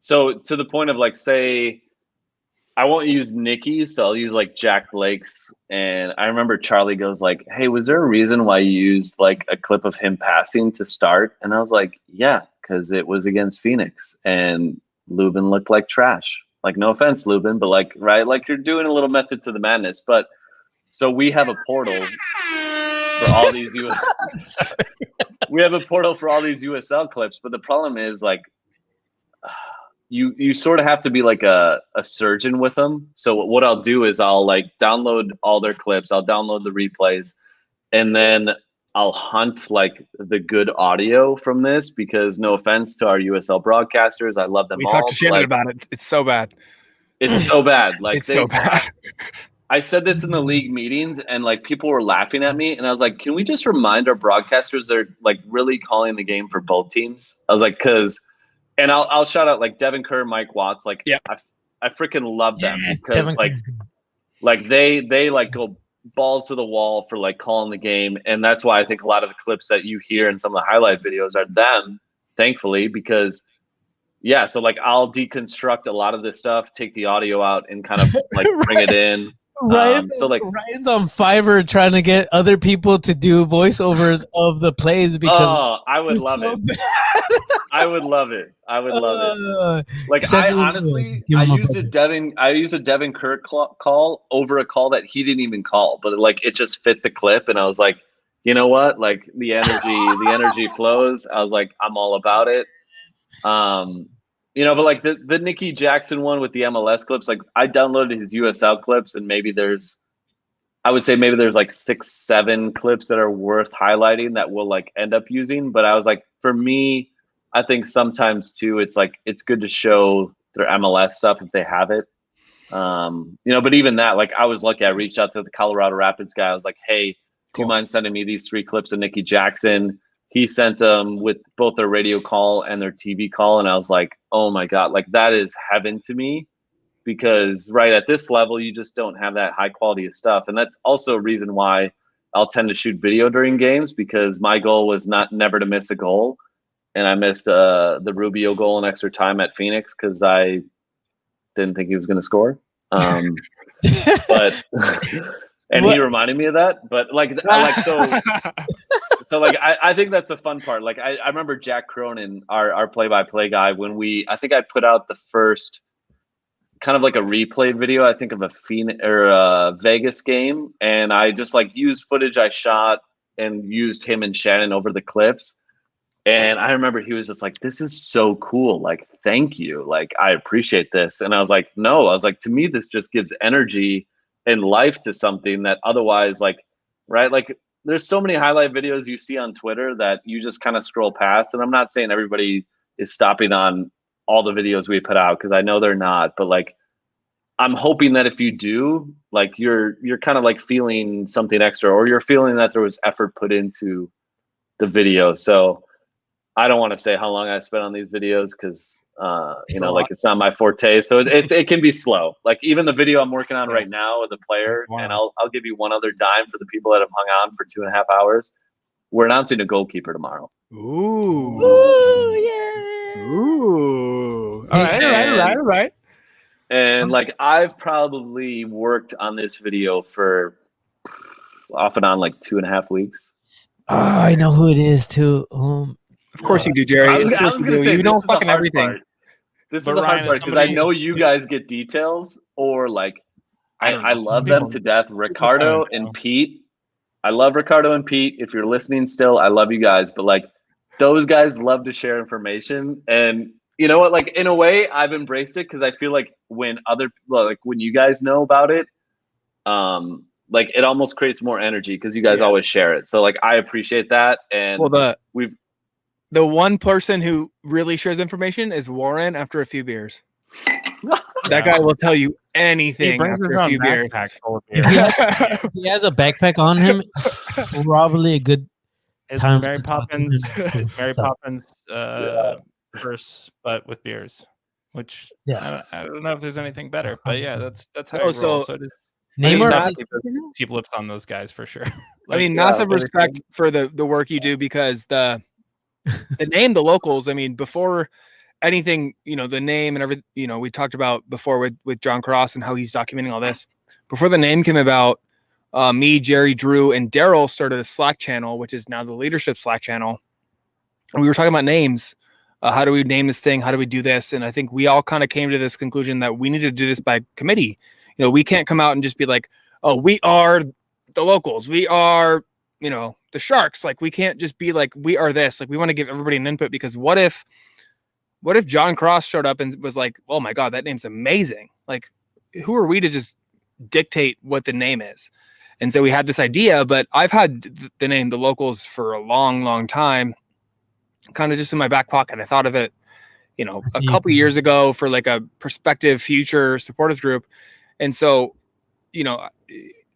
so to the point of like say I won't use Nikki's, so I'll use like Jack Blake's. And I remember Charlie goes like, "Hey, was there a reason why you used like a clip of him passing to start?" And I was like, "Yeah, because it was against Phoenix and Lubin looked like trash. Like no offense, Lubin, but like right, like you're doing a little method to the madness." But so we have a portal for all these we have a portal for all these USL clips, but the problem is like you sort of have to be like a surgeon with them. So what I'll do is I'll like download all their clips, I'll download the replays, and then I'll hunt like the good audio from this because no offense to our USL broadcasters, I love them all. We talked to Shannon about it. It's so bad. It's so bad. Like it's so bad. I said this in the league meetings and like people were laughing at me and I was like, can we just remind our broadcasters they're like really calling the game for both teams? I was like, and I'll shout out like Devin Kerr, Mike Watts. Like I freaking love them because like they like go balls to the wall for like calling the game. And that's why I think a lot of the clips that you hear in some of the highlight videos are them, thankfully, because so like I'll deconstruct a lot of this stuff, take the audio out and kind of like bring it in. Ryan's on Fiverr trying to get other people to do voiceovers of the plays because I would love it. I would love it. Like I honestly, I used a Devin Kirk call over a call that he didn't even call, but like it just fit the clip, and I was like, you know what? Like the energy flows. I was like, I'm all about it. But like the Nicky Jackson one with the MLS clips, like I downloaded his USL clips and maybe there's like 6-7 clips that are worth highlighting that we'll like end up using. But I was like, for me, I think sometimes too, it's like, it's good to show their MLS stuff if they have it. But even that, like I was lucky. I reached out to the Colorado Rapids guy. I was like, hey, do you mind sending me these 3 clips of Nicky Jackson? He sent them with both their radio call and their TV call. And I was like, oh my God, like that is heaven to me because right at this level, you just don't have that high quality of stuff. And that's also a reason why I'll tend to shoot video during games because my goal was never to miss a goal. And I missed the Rubio goal in extra time at Phoenix because I didn't think he was going to score. But and he reminded me of that. But I think that's a fun part. Like I remember Jack Cronin, our play-by-play guy, when I think I put out the first kind of like a replay video, I think of a Phoenix or a Vegas game, and I just like used footage I shot and used him and Shannon over the clips. And I remember he was just like, "This is so cool! Like, thank you! Like, I appreciate this." And I was like, "No," I was like, "To me, this just gives energy and life to something that otherwise, like, right? Like, there's so many highlight videos you see on Twitter that you just kind of scroll past. And I'm not saying everybody is stopping on all the videos we put out because I know they're not. But like, I'm hoping that if you do, like, you're kind of like feeling something extra, or you're feeling that there was effort put into the video. So." I don't want to say how long I spent on these videos because It's you a know, lot. like it's not my forte. So it can be slow. Like even the video I'm working on right now with the player, Wow. and I'll give you one other dime for the people that have hung on for 2.5 hours. We're announcing a goalkeeper tomorrow. Ooh. Ooh, yeah. Ooh. All right. And like I've probably worked on this video for off and on like 2.5 weeks. Oh, I know who it is too. Of course you do, Jerry. I was Of course you gonna do. say You this know is the fucking hard everything. part. This But is the hard Ryan, part if because I somebody- know you guys get details, or like I don't I know. love People- them to death. Ricardo comment, and though. Pete. I love Ricardo and Pete. If you're listening still, I love you guys. But like those guys love to share information. And you know what? Like in a way, I've embraced it because I feel like when when you guys know about it, like it almost creates more energy because you guys Yeah. always share it. So like I appreciate that. And Well, we've the one person who really shares information is Warren after a few beers. That guy will tell you He anything brings his after a own few beers. backpack full of If beer. he has a backpack on him, probably a good It's time Mary to talk to Poppins. him. It's Mary Stuff. Poppins verse, but with beers. Which Yeah. I don't know if there's anything better, but yeah, that's how Oh, I roll. so- So it is Name mean, her. that- keep lips on those guys for sure. I mean, yeah, massive but respect for the work you do because the name, the locals. I mean, before anything, you know, the name and everything, you know, we talked about before with John Cross and how he's documenting all this. Before the name came about, me, Jerry, Drew, and Daryl started a Slack channel, which is now the Leadership Slack channel. And we were talking about names. How do we name this thing? How do we do this? And I think we all kind of came to this conclusion that we need to do this by committee. You know, we can't come out and just be like, oh, we are the locals. We are, you know, the Sharks. Like, we can't just be like, we are this. Like, we want to give everybody an input because what if John Cross showed up and was like, oh my God, that name's amazing. Like, who are we to just dictate what the name is? And so we had this idea, but I've had the name The Locals for a long, long time, kind of just in my back pocket. I thought of it, you know, a couple years ago for like a prospective future supporters group. And so, you know,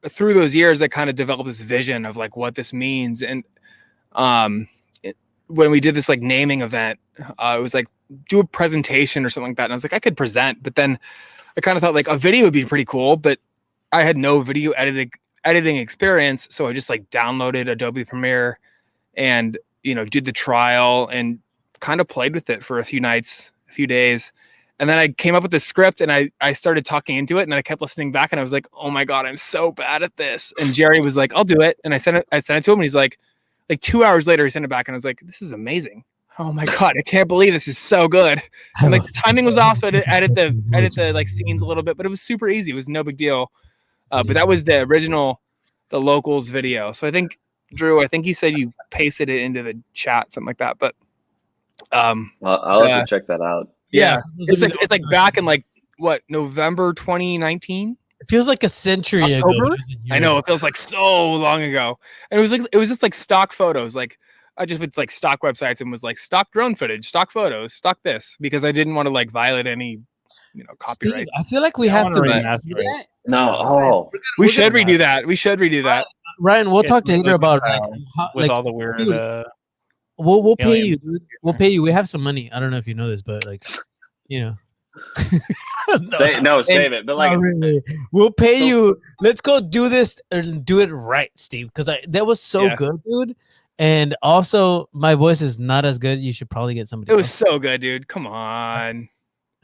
through those years, I kind of developed this vision of like what this means. And when we did this like naming event, it was like do a presentation or something like that. And I was like, I could present, but then I kind of thought like a video would be pretty cool, but I had no video editing experience. So I just like downloaded Adobe Premiere and, you know, did the trial and kind of played with it for a few nights, a few days. And then I came up with this script and I started talking into it and then I kept listening back and I was like, oh my God, I'm so bad at this. And Jerry was like, I'll do it. And I sent it to him and he's like 2 hours later, he sent it back and I was like, this is amazing. Oh my God, I can't believe this is so good. And like the timing was off. So I edit the like scenes a little bit, but it was super easy. It was no big deal. But that was the original, the Locals video. So I think, Drew, I think you said you pasted it into the chat, something like that. But I'll have to check that out. yeah, it's like back in like what, November 2019. It feels like a century October? ago. I know, it feels like so long ago. And it was just like stock photos. Like I just went to like stock websites and was like stock drone footage, stock photos, stock this, because I didn't want to like violate any, you know, copyright. I feel like we have to remaster redo it. that. No, oh, We should redo that. We should redo that. Ryan, we'll Yeah, talk with later the, about like, how, with like all the weird. dude, we'll pay you. aliens. Dude. We'll pay you. We have some money. I don't know if you know this, but like, you know. save it. But like, Not really. We'll pay you. Let's go do this and do it right, Steve. Because that was so Yeah. good, dude. And also, my voice is not as good. You should probably get somebody. It was else. so good, dude. Come on.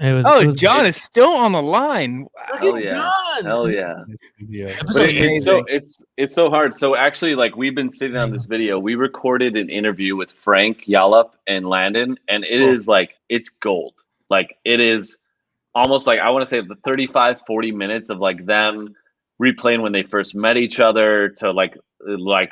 It was. Oh, it was John is still on the line. Look hell at yeah, John. hell yeah. Yeah. But it's so amazing. it's so hard. So actually, like we've been sitting on this video. We recorded an interview with Frank Yallop and Landon, and it is like it's gold. Like it is almost like I want to say the 35-40 minutes of like them replaying when they first met each other to like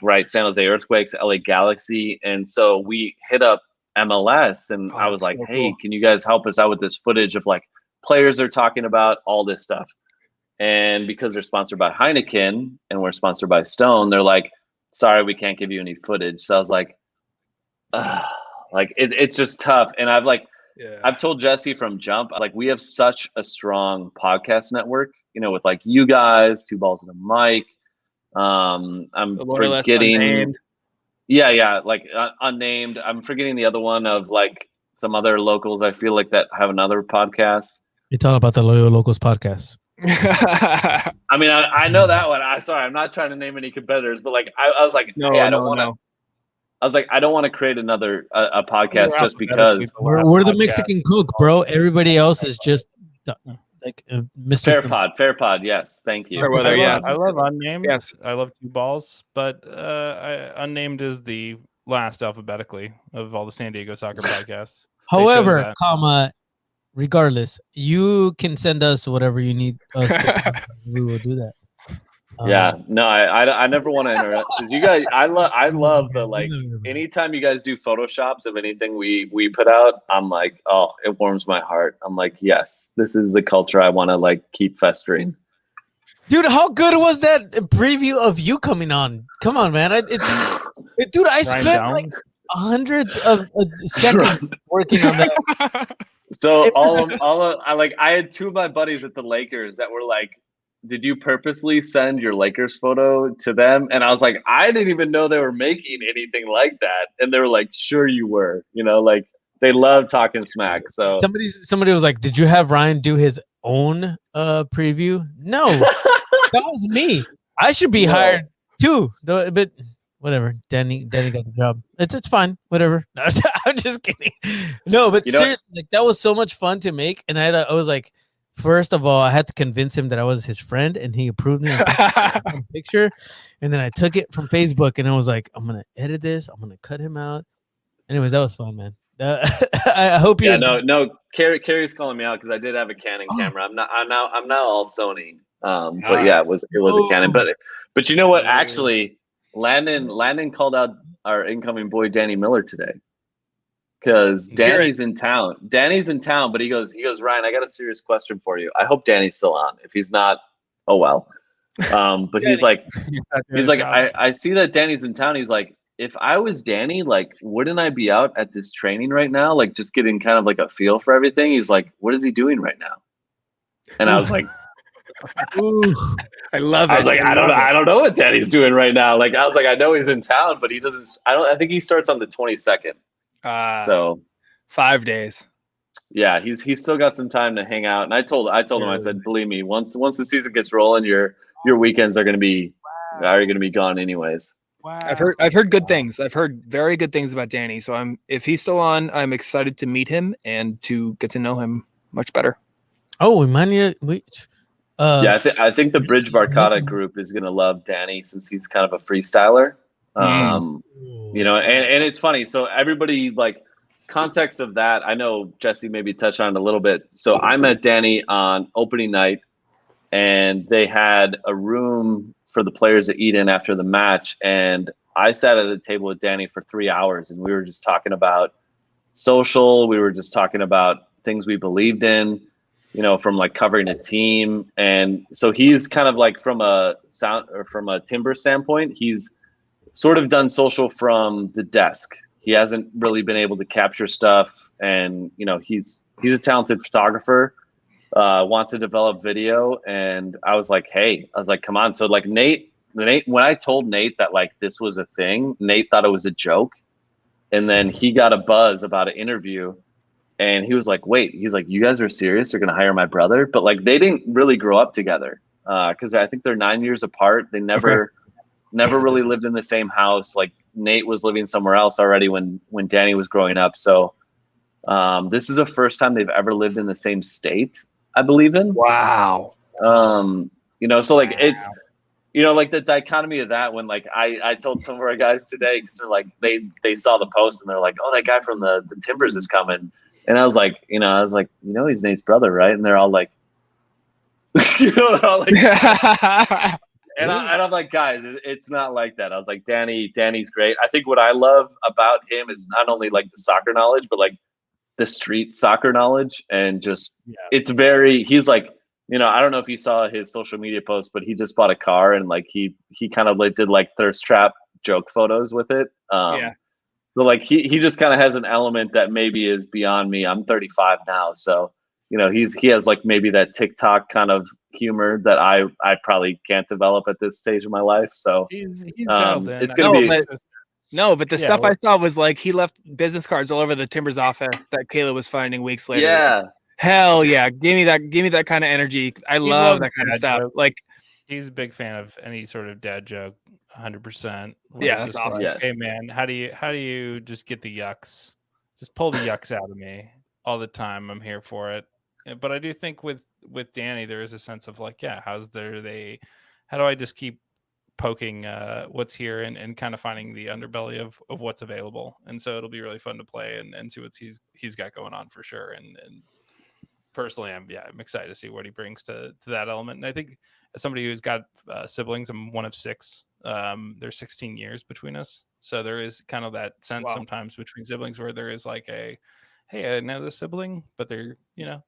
right San Jose Earthquakes, LA Galaxy, and so we hit up MLS and Oh, I was that's like, so hey, cool. can you guys help us out with this footage of like players they're talking about, all this stuff. And because they're sponsored by Heineken and we're sponsored by Stone, they're like, sorry, we can't give you any footage. So I was like, it's just tough. And I've told Jesse from Jump, like we have such a strong podcast network, you know, with like you guys, Two Balls and a Mic. I'm The Loyalist forgetting. Unnamed. Yeah, like unnamed. I'm forgetting the other one of like some other locals. I feel like that have another podcast. You're talking about the Loyal Locals podcast. I mean, I know that one. I'm not trying to name any competitors, but like I was like, hey, I don't want to. I was like, I don't want to create another a podcast just because we're the Mexican cook, bro. Everybody else is just like Mr. Fair Pod. Yes, thank you. Fairweather, I love Unnamed. Yes. I love Two Balls, but Unnamed is the last alphabetically of all the San Diego soccer podcasts. However, regardless, you can send us whatever you need us to. We will do that. Yeah, no, I never want to interrupt because you guys. I love the like. Anytime you guys do photoshops of anything we put out, I'm like, oh, it warms my heart. I'm like, yes, this is the culture I want to like keep festering. Dude, how good was that preview of you coming on? Come on, man! Dude, I spent like hundreds of seconds working on that. So I had two of my buddies at the Lakers that were like, did you purposely send your Lakers photo to them? And I was like, I didn't even know they were making anything like that. And they were like, sure you were. You know, like they love talking smack. So somebody was like, did you have Ryan do his own preview? No, that was me. I should be hired too. But whatever. Danny got the job. It's fine. Whatever. No, I'm just kidding. No, but seriously, like that was so much fun to make. And I was like, first of all, I had to convince him that I was his friend, and he approved me a picture. And then I took it from Facebook, and I was like, I'm gonna edit this. I'm gonna cut him out. Anyways, that was fun, man. I hope you. Yeah, no. Carrie's calling me out because I did have a Canon camera. I'm now all Sony. But yeah, it was a Canon. But you know what? Actually, Landon called out our incoming boy Danny Miller today. Because Danny's in town. Danny's in town, but he goes, Ryan, I got a serious question for you. I hope Danny's still on. If he's not, oh well. But he's like, I see that Danny's in town. He's like, if I was Danny, like, wouldn't I be out at this training right now? Like, just getting kind of like a feel for everything. He's like, what is he doing right now? And I was like, I love it. I was like, I don't know what Danny's doing right now. Like, I was like, I know he's in town, but he doesn't. I think he starts on the 22nd. So 5 days. Yeah, he's still got some time to hang out. And I told him, I said, believe me, once the season gets rolling, your weekends are gonna be gone anyways. Wow. I've heard good things. I've heard very good things about Danny. So if he's still on, I'm excited to meet him and to get to know him much better. Oh, we might need yeah, I think the Bridge Barcata group is gonna love Danny since he's kind of a freestyler. You know, and it's funny. So everybody, like, context of that, I know Jesse maybe touched on it a little bit. So I met Danny on opening night, and they had a room for the players to eat in after the match. And I sat at a table with Danny for 3 hours, and we were just talking about social. We were just talking about things we believed in, you know, from like covering a team. And so he's kind of like from a timber standpoint, he's sort of done social from the desk. He hasn't really been able to capture stuff, and you know, he's a talented photographer, wants to develop video. And I was like, come on. So like Nate, when I told Nate that like this was a thing, Nate thought it was a joke, and then he got a buzz about an interview, and he was like, wait, he's like, you guys are serious? You're gonna hire my brother? But like they didn't really grow up together because I think they're 9 years apart. They never really lived in the same house. Like Nate was living somewhere else already when Danny was growing up. So this is the first time they've ever lived in the same state, I believe in. Wow. You know, so like it's, you know, like the dichotomy of that when like I told some of our guys today, because they're like, they saw the post and they're like, oh, that guy from the Timbers is coming. And I was like, he's Nate's brother, right? And they're all like, you know, they're all like, And I'm like, guys, it's not like that. I was like, Danny's great. I think what I love about him is not only like the soccer knowledge, but like the street soccer knowledge. And just, it's very, he's like, you know, I don't know if you saw his social media post, but he just bought a car and like he kind of like did like thirst trap joke photos with it. So like he just kind of has an element that maybe is beyond me. I'm 35 now, so you know he has like maybe that TikTok kind of humor that I probably can't develop at this stage of my life. So he's it's gonna be No, but the Yeah, stuff well- I saw was like he left business cards all over the Timbers office that Kayla was finding weeks later. Yeah. Hell yeah. Give me that kind of energy. I love loves that kind of dad stuff. jokes. Like, He's a big fan of any sort of dad joke, 100%. Yeah, that's just awesome. Like, hey Yes. man, how do you just get the yucks? Just pull the yucks out of me all the time. I'm here for it. But I do think with Danny, there is a sense of like, yeah, how do I just keep poking what's here and kind of finding the underbelly of what's available. And so it'll be really fun to play and see what he's got going on for sure. And personally, I'm excited to see what he brings to that element. And I think as somebody who's got siblings, I'm one of 6. There's 16 years between us, so there is kind of that sense sometimes between siblings where there is like a, hey, I know this sibling, but they're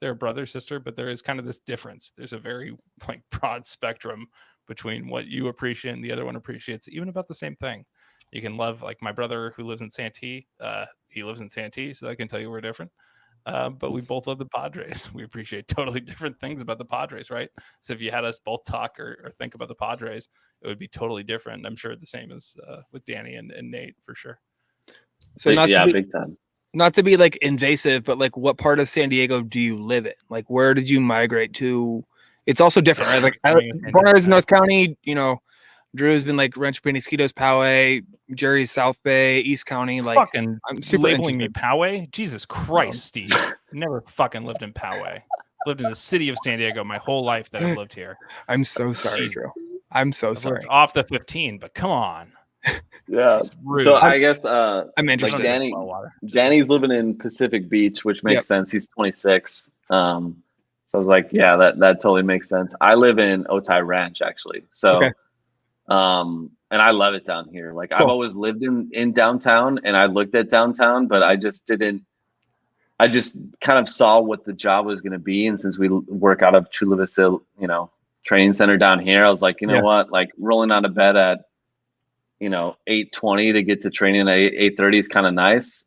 a brother, sister, but there is kind of this difference. There's a very like broad spectrum between what you appreciate and the other one appreciates, even about the same thing. You can love, like my brother who lives in Santee. He lives in Santee, so I can tell you we're different. But we both love the Padres. We appreciate totally different things about the Padres, right? So if you had us both talk or think about the Padres, it would be totally different. I'm sure the same as with Danny and Nate for sure. so Big time. not to be like invasive, but like what part of San Diego do you live in? Like where did you migrate to? It's also different, right? Like born in North County, Drew's been like Rancho Penasquitos, Poway, Jerry's South Bay, East County. Like Fucking I'm super labeling me interested. Poway? Jesus Christ, Steve. Never fucking lived in Poway. Lived in the city of San Diego my whole life that I've lived here. I'm so sorry, Jeez. Drew. I'm so I've sorry. lived off the 15, but come on. Yeah. It's rude. So I guess I'm like interested. Danny's living in Pacific Beach, which makes Yep. sense. He's 26. So I was like, yeah, that totally makes sense. I live in Otay Ranch actually. So Okay. and I love it down here. Like Cool. I've always lived in downtown, and I looked at downtown, but I just kind of saw what the job was going to be. And since we work out of Chula Vista, training center down here, I was like, you know what, like rolling out of bed at 8:20 to get to training at 8:30 is kind of nice.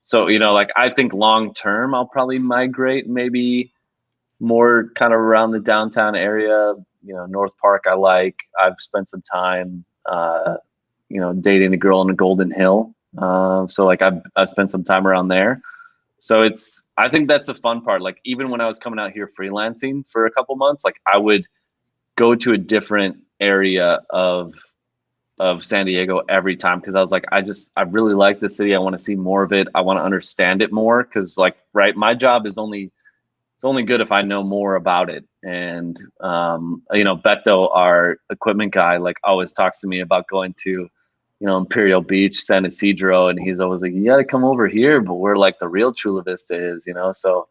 So like I think long term I'll probably migrate maybe more kind of around the downtown area. North Park I've spent some time dating a girl in the Golden Hill, so like I've spent some time around there. So I think that's the fun part. Like even when I was coming out here freelancing for a couple months, like I would go to a different area of San Diego every time, because I was like, I really like the city. I want to see more of it. I want to understand it more, because my job is only good if I know more about it. And Beto, our equipment guy, like always talks to me about going to Imperial Beach, San Isidro, and he's always like, you got to come over here, but where like the real Chula Vista is, so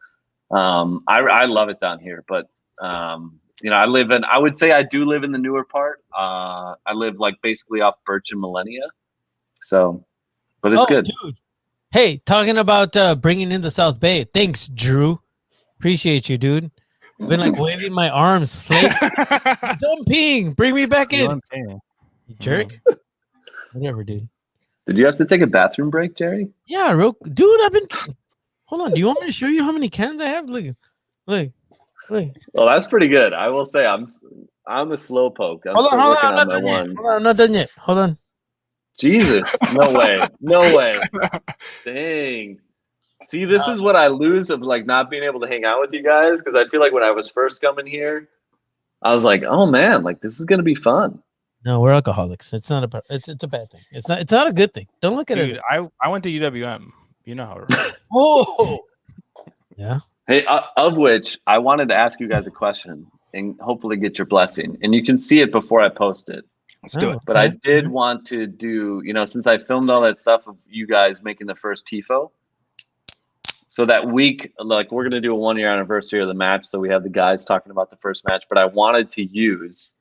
I love it down here. But I would say I do live in the newer part. I live like basically off Birch and Millennia. So, but it's good. Dude. Hey, talking about bringing in the South Bay. Thanks, Drew. Appreciate you, dude. Been like waving my arms. Flake. Dumping. Bring me back in. You jerk. Whatever, dude. Did you have to take a bathroom break, Jerry? Yeah, dude, I've been. Hold on. Do you want me to show you how many cans I have? Look. Well, that's pretty good. I will say I'm a slow poke. I'm still working on my one. Hold on, I'm not done yet. Hold on. Jesus, no way. Dang. See, this is what I lose of like not being able to hang out with you guys, because I feel like when I was first coming here, I was like, oh man, like this is gonna be fun. No, we're alcoholics. It's not it's a bad thing. It's not a good thing. Don't look at Dude, it. I went to UWM. You know how it works. Oh. Yeah. Hey, of which I wanted to ask you guys a question and hopefully get your blessing. And you can see it before I post it. Let's do it. But I did want to do, since I filmed all that stuff of you guys making the first TIFO. So that week, like we're going to do a 1-year anniversary of the match. So we have the guys talking about the first match, but I wanted to use,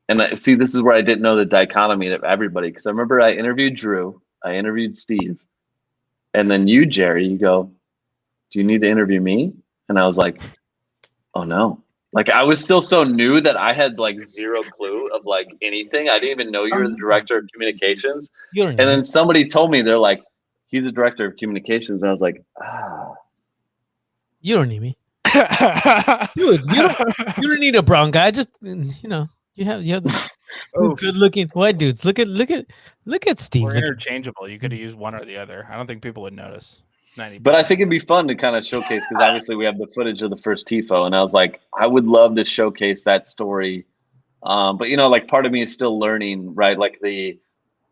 and see, this is where I didn't know the dichotomy of everybody. Cause I remember I interviewed Drew, I interviewed Steve, and then you, Jerry, you go, do you need to interview me? And I was like, oh no. Like I was still so new that I had like zero clue of like anything. I didn't even know you were the director of communications. And then somebody told me, they're like, he's a director of communications. And I was like, you don't need me. Dude, you don't need a brown guy. Just you have Oof. Good looking white dudes. Look at Steve. We're Look at- interchangeable. You could have used one or the other. I don't think people would notice. 90%. But I think it'd be fun to kind of showcase because obviously we have the footage of the first TIFO, and I was like, I would love to showcase that story. But you know, like part of me is still learning, right? Like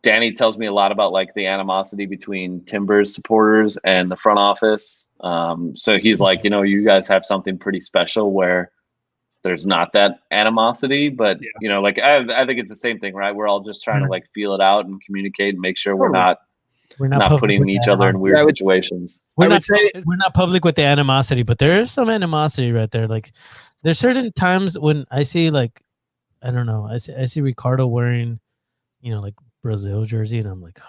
Danny tells me a lot about like the animosity between Timbers supporters and the front office. So he's like, you know, you guys have something pretty special where there's not that animosity, but you know, like I think it's the same thing, right? We're all just trying to like feel it out and communicate and make sure we're not public putting with each the other in animosity. weird situations. We're would not public with the animosity, but there is some animosity right there. Like there's certain times when I see like, I don't know, I see Ricardo wearing, you know, like Brazil jersey, and I'm like,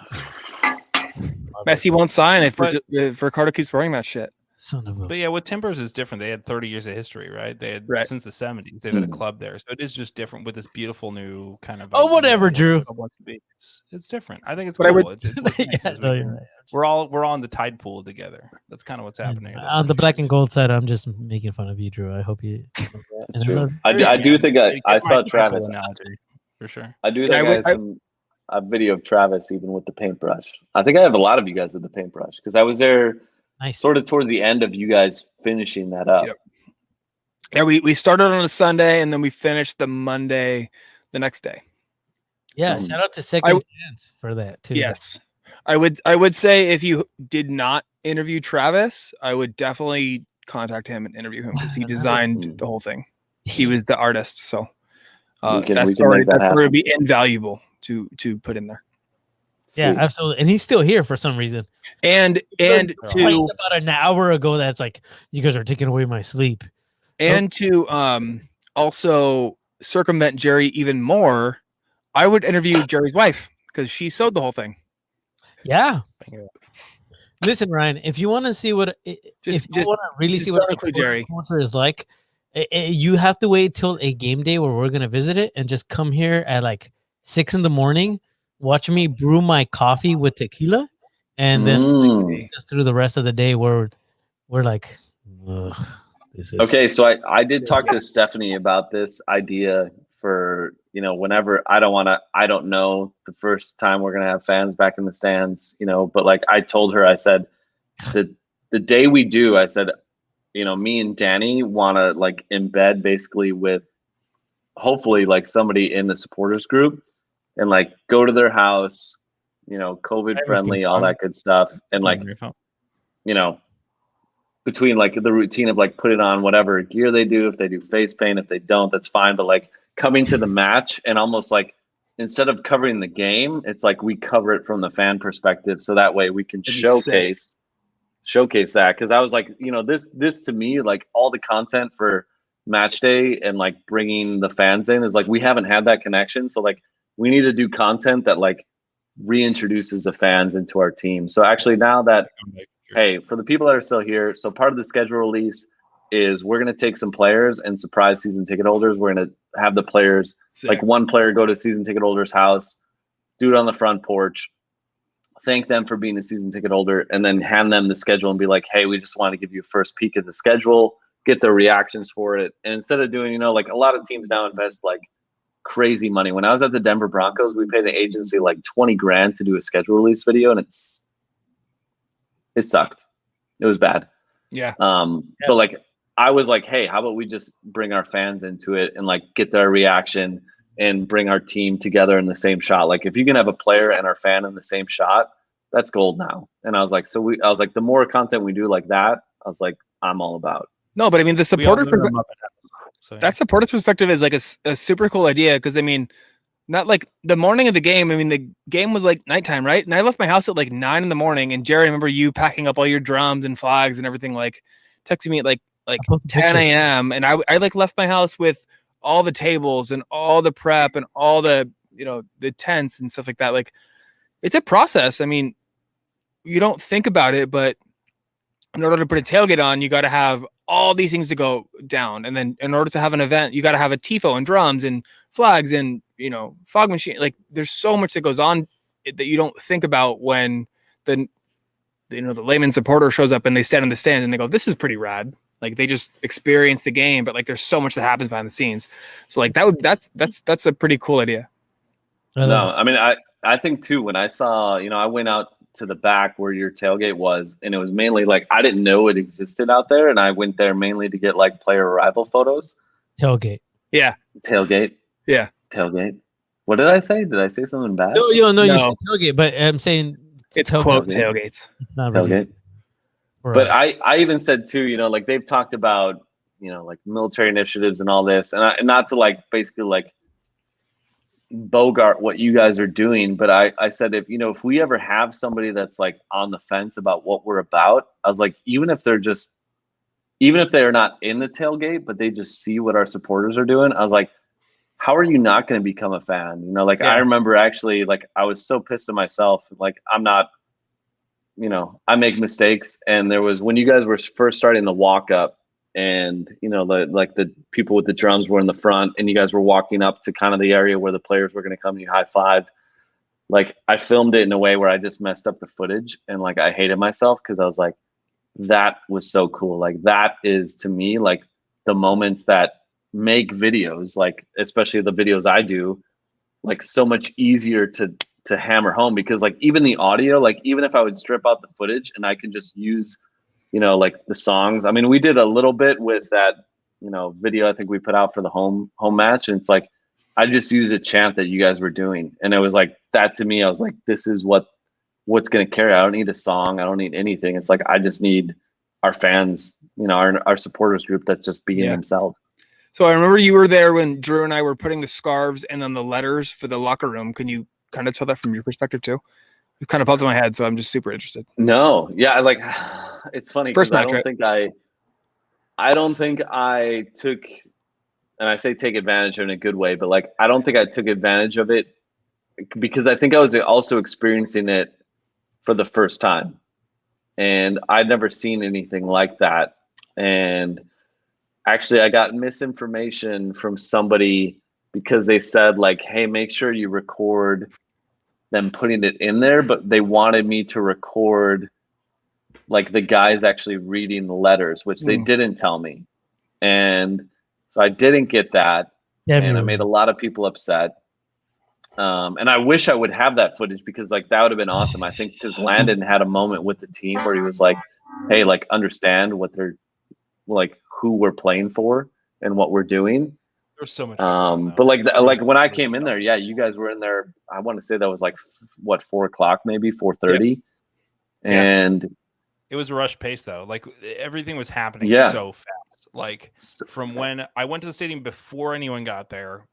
Messi won't sign if Ricardo keeps wearing that shit. son of a. But yeah, with Timbers is different. They had 30 years of history, right? They had since the 70s. They've had a club there, so it is just different with this beautiful new kind of. Oh, whatever, Drew. It's different. I think it's But cool. It's what's nice Yeah, is no, you're right. we're all in the tide pool together. That's kind of what's happening. On the black and gold side, I'm just making fun of you, Drew. I hope you. It's true. I do think I saw Travis. Analogy, for sure. I do think I have a video of Travis even with the paintbrush. I think I have a lot of you guys with the paintbrush because I was there sort of towards the end of you guys finishing that up. Yep. Yeah, we started on a Sunday and then we finished the Monday the next day. Yeah, So, shout out to Second Chance for that too. Yes. I would say if you did not interview Travis, I would definitely contact him and interview him because he designed the whole thing. He was the artist, so that story would be invaluable to put in there. Yeah, absolutely. And he's still here for some reason. And to about an hour ago, that's like, you guys are taking away my sleep. And to also circumvent Jerry even more, I would interview Jerry's wife because she sewed the whole thing. Yeah. Listen, Ryan, if you want to see what if you want to really see what Jerry culture is like, you have to wait till a game day where we're gonna visit it and just come here at like 6 a.m. Watch me brew my coffee with tequila, and then just through the rest of the day we're like, ugh, this is okay. So I did talk to Stephanie about this idea for, you know, whenever I don't know the first time we're gonna have fans back in the stands, you know, but like I told her, I said the day we do, I said, you know, me and Danny want to like embed basically with hopefully like somebody in the supporters group and like go to their house, you know, COVID friendly, all that good stuff. And like, you know, between like the routine of like putting on whatever gear they do, if they do face paint, if they don't, that's fine. But like coming to the match and almost like instead of covering the game, it's like we cover it from the fan perspective. So that way we can showcase that. Cause I was like, you know, this to me, like all the content for match day and like bringing the fans in is like, we haven't had that connection. So like we need to do content that like reintroduces the fans into our team. So actually now that, hey, for the people that are still here, so part of the schedule release is we're going to take some players and surprise season ticket holders. We're going to have the players, like one player go to season ticket holder's house, do it on the front porch, thank them for being a season ticket holder, and then hand them the schedule and be like, hey, we just want to give you a first peek at the schedule, get their reactions for it. And instead of doing, you know, like a lot of teams now invest like crazy money. When I was at the Denver Broncos, we paid the agency like 20 grand to do a schedule release video, and it sucked. It was bad. Yeah. But like I was like, hey, how about we just bring our fans into it and like get their reaction and bring our team together in the same shot. Like if you can have a player and our fan in the same shot, that's gold now. And I was like, the more content we do like that, I was like, I'm all about. No, but I mean the supporter that supporters perspective is like a super cool idea because I mean, not like the morning of the game. I mean, the game was like nighttime, right? And I left my house at like 9 a.m. And Jerry, I remember you packing up all your drums and flags and everything, like texting me at like 10 a.m. And I like left my house with all the tables and all the prep and all the, you know, the tents and stuff like that. Like it's a process. I mean, you don't think about it, but in order to put a tailgate on, you got to have all these things to go down. And then in order to have an event, you got to have a tifo and drums and flags and, you know, fog machine. Like there's so much that goes on that you don't think about when the layman supporter shows up and they stand in the stands and they go, this is pretty rad. Like they just experience the game, but like there's so much that happens behind the scenes. So like that's a pretty cool idea. No, I mean, I think too, when I saw, I went out to the back where your tailgate was, and it was mainly like, I didn't know it existed out there. And I went there mainly to get like player arrival photos. Tailgate. Yeah. Tailgate. Yeah. Tailgate. What did I say? Did I say something bad? No, you No. said tailgate, but I'm saying It's tailgate. quote tailgates. It's not really Tailgate. for But us. I even said too, like they've talked about, like military initiatives and all this, and not to like basically like bogart what you guys are doing, but I said, if we ever have somebody that's like on the fence about what we're about, I was like, even if they're not in the tailgate, but they just see what our supporters are doing, I was like, how are you not going to become a fan? I remember actually, like, I was so pissed at myself. Like, I'm not, I make mistakes. And there was, when you guys were first starting the walk up, and the people with the drums were in the front, and you guys were walking up to kind of the area where the players were going to come and you high five. Like, I filmed it in a way where I just messed up the footage, and like I hated myself because I was like, that was so cool. Like, that is, to me, like the moments that make videos, like especially the videos I do, like so much easier to hammer home, because like even the audio, like even if I would strip out the footage and I could just use like the songs. I mean, we did a little bit with that, video I think we put out for the home match. And it's like, I just used a chant that you guys were doing. And it was like, that to me, I was like, this is what's going to carry. I don't need a song. I don't need anything. It's like, I just need our fans, our supporters group that's just being themselves. So I remember you were there when Drew and I were putting the scarves and then the letters for the locker room. Can you kind of tell that from your perspective too? It kind of popped in my head, so I'm just super interested. No, yeah, like, it's funny because I don't think I took, and I say take advantage in a good way, but like I don't think I took advantage of it because I think I was also experiencing it for the first time, and I'd never seen anything like that. And actually, I got misinformation from somebody because they said like, "Hey, make sure you record them putting it in there," but they wanted me to record like the guys actually reading the letters, which they didn't tell me. And so I didn't get that. And I made a lot of people upset. And I wish I would have that footage because like that would have been awesome. I think because Landon had a moment with the team where he was like, hey, like understand what they're like, who we're playing for and what we're doing. There's so much. But like when I came in there, yeah, you guys were in there. I want to say that was like what, 4 o'clock, maybe 4:30. Yep. And it was a rush pace though. Like everything was happening so fast. Like from when I went to the stadium before anyone got there,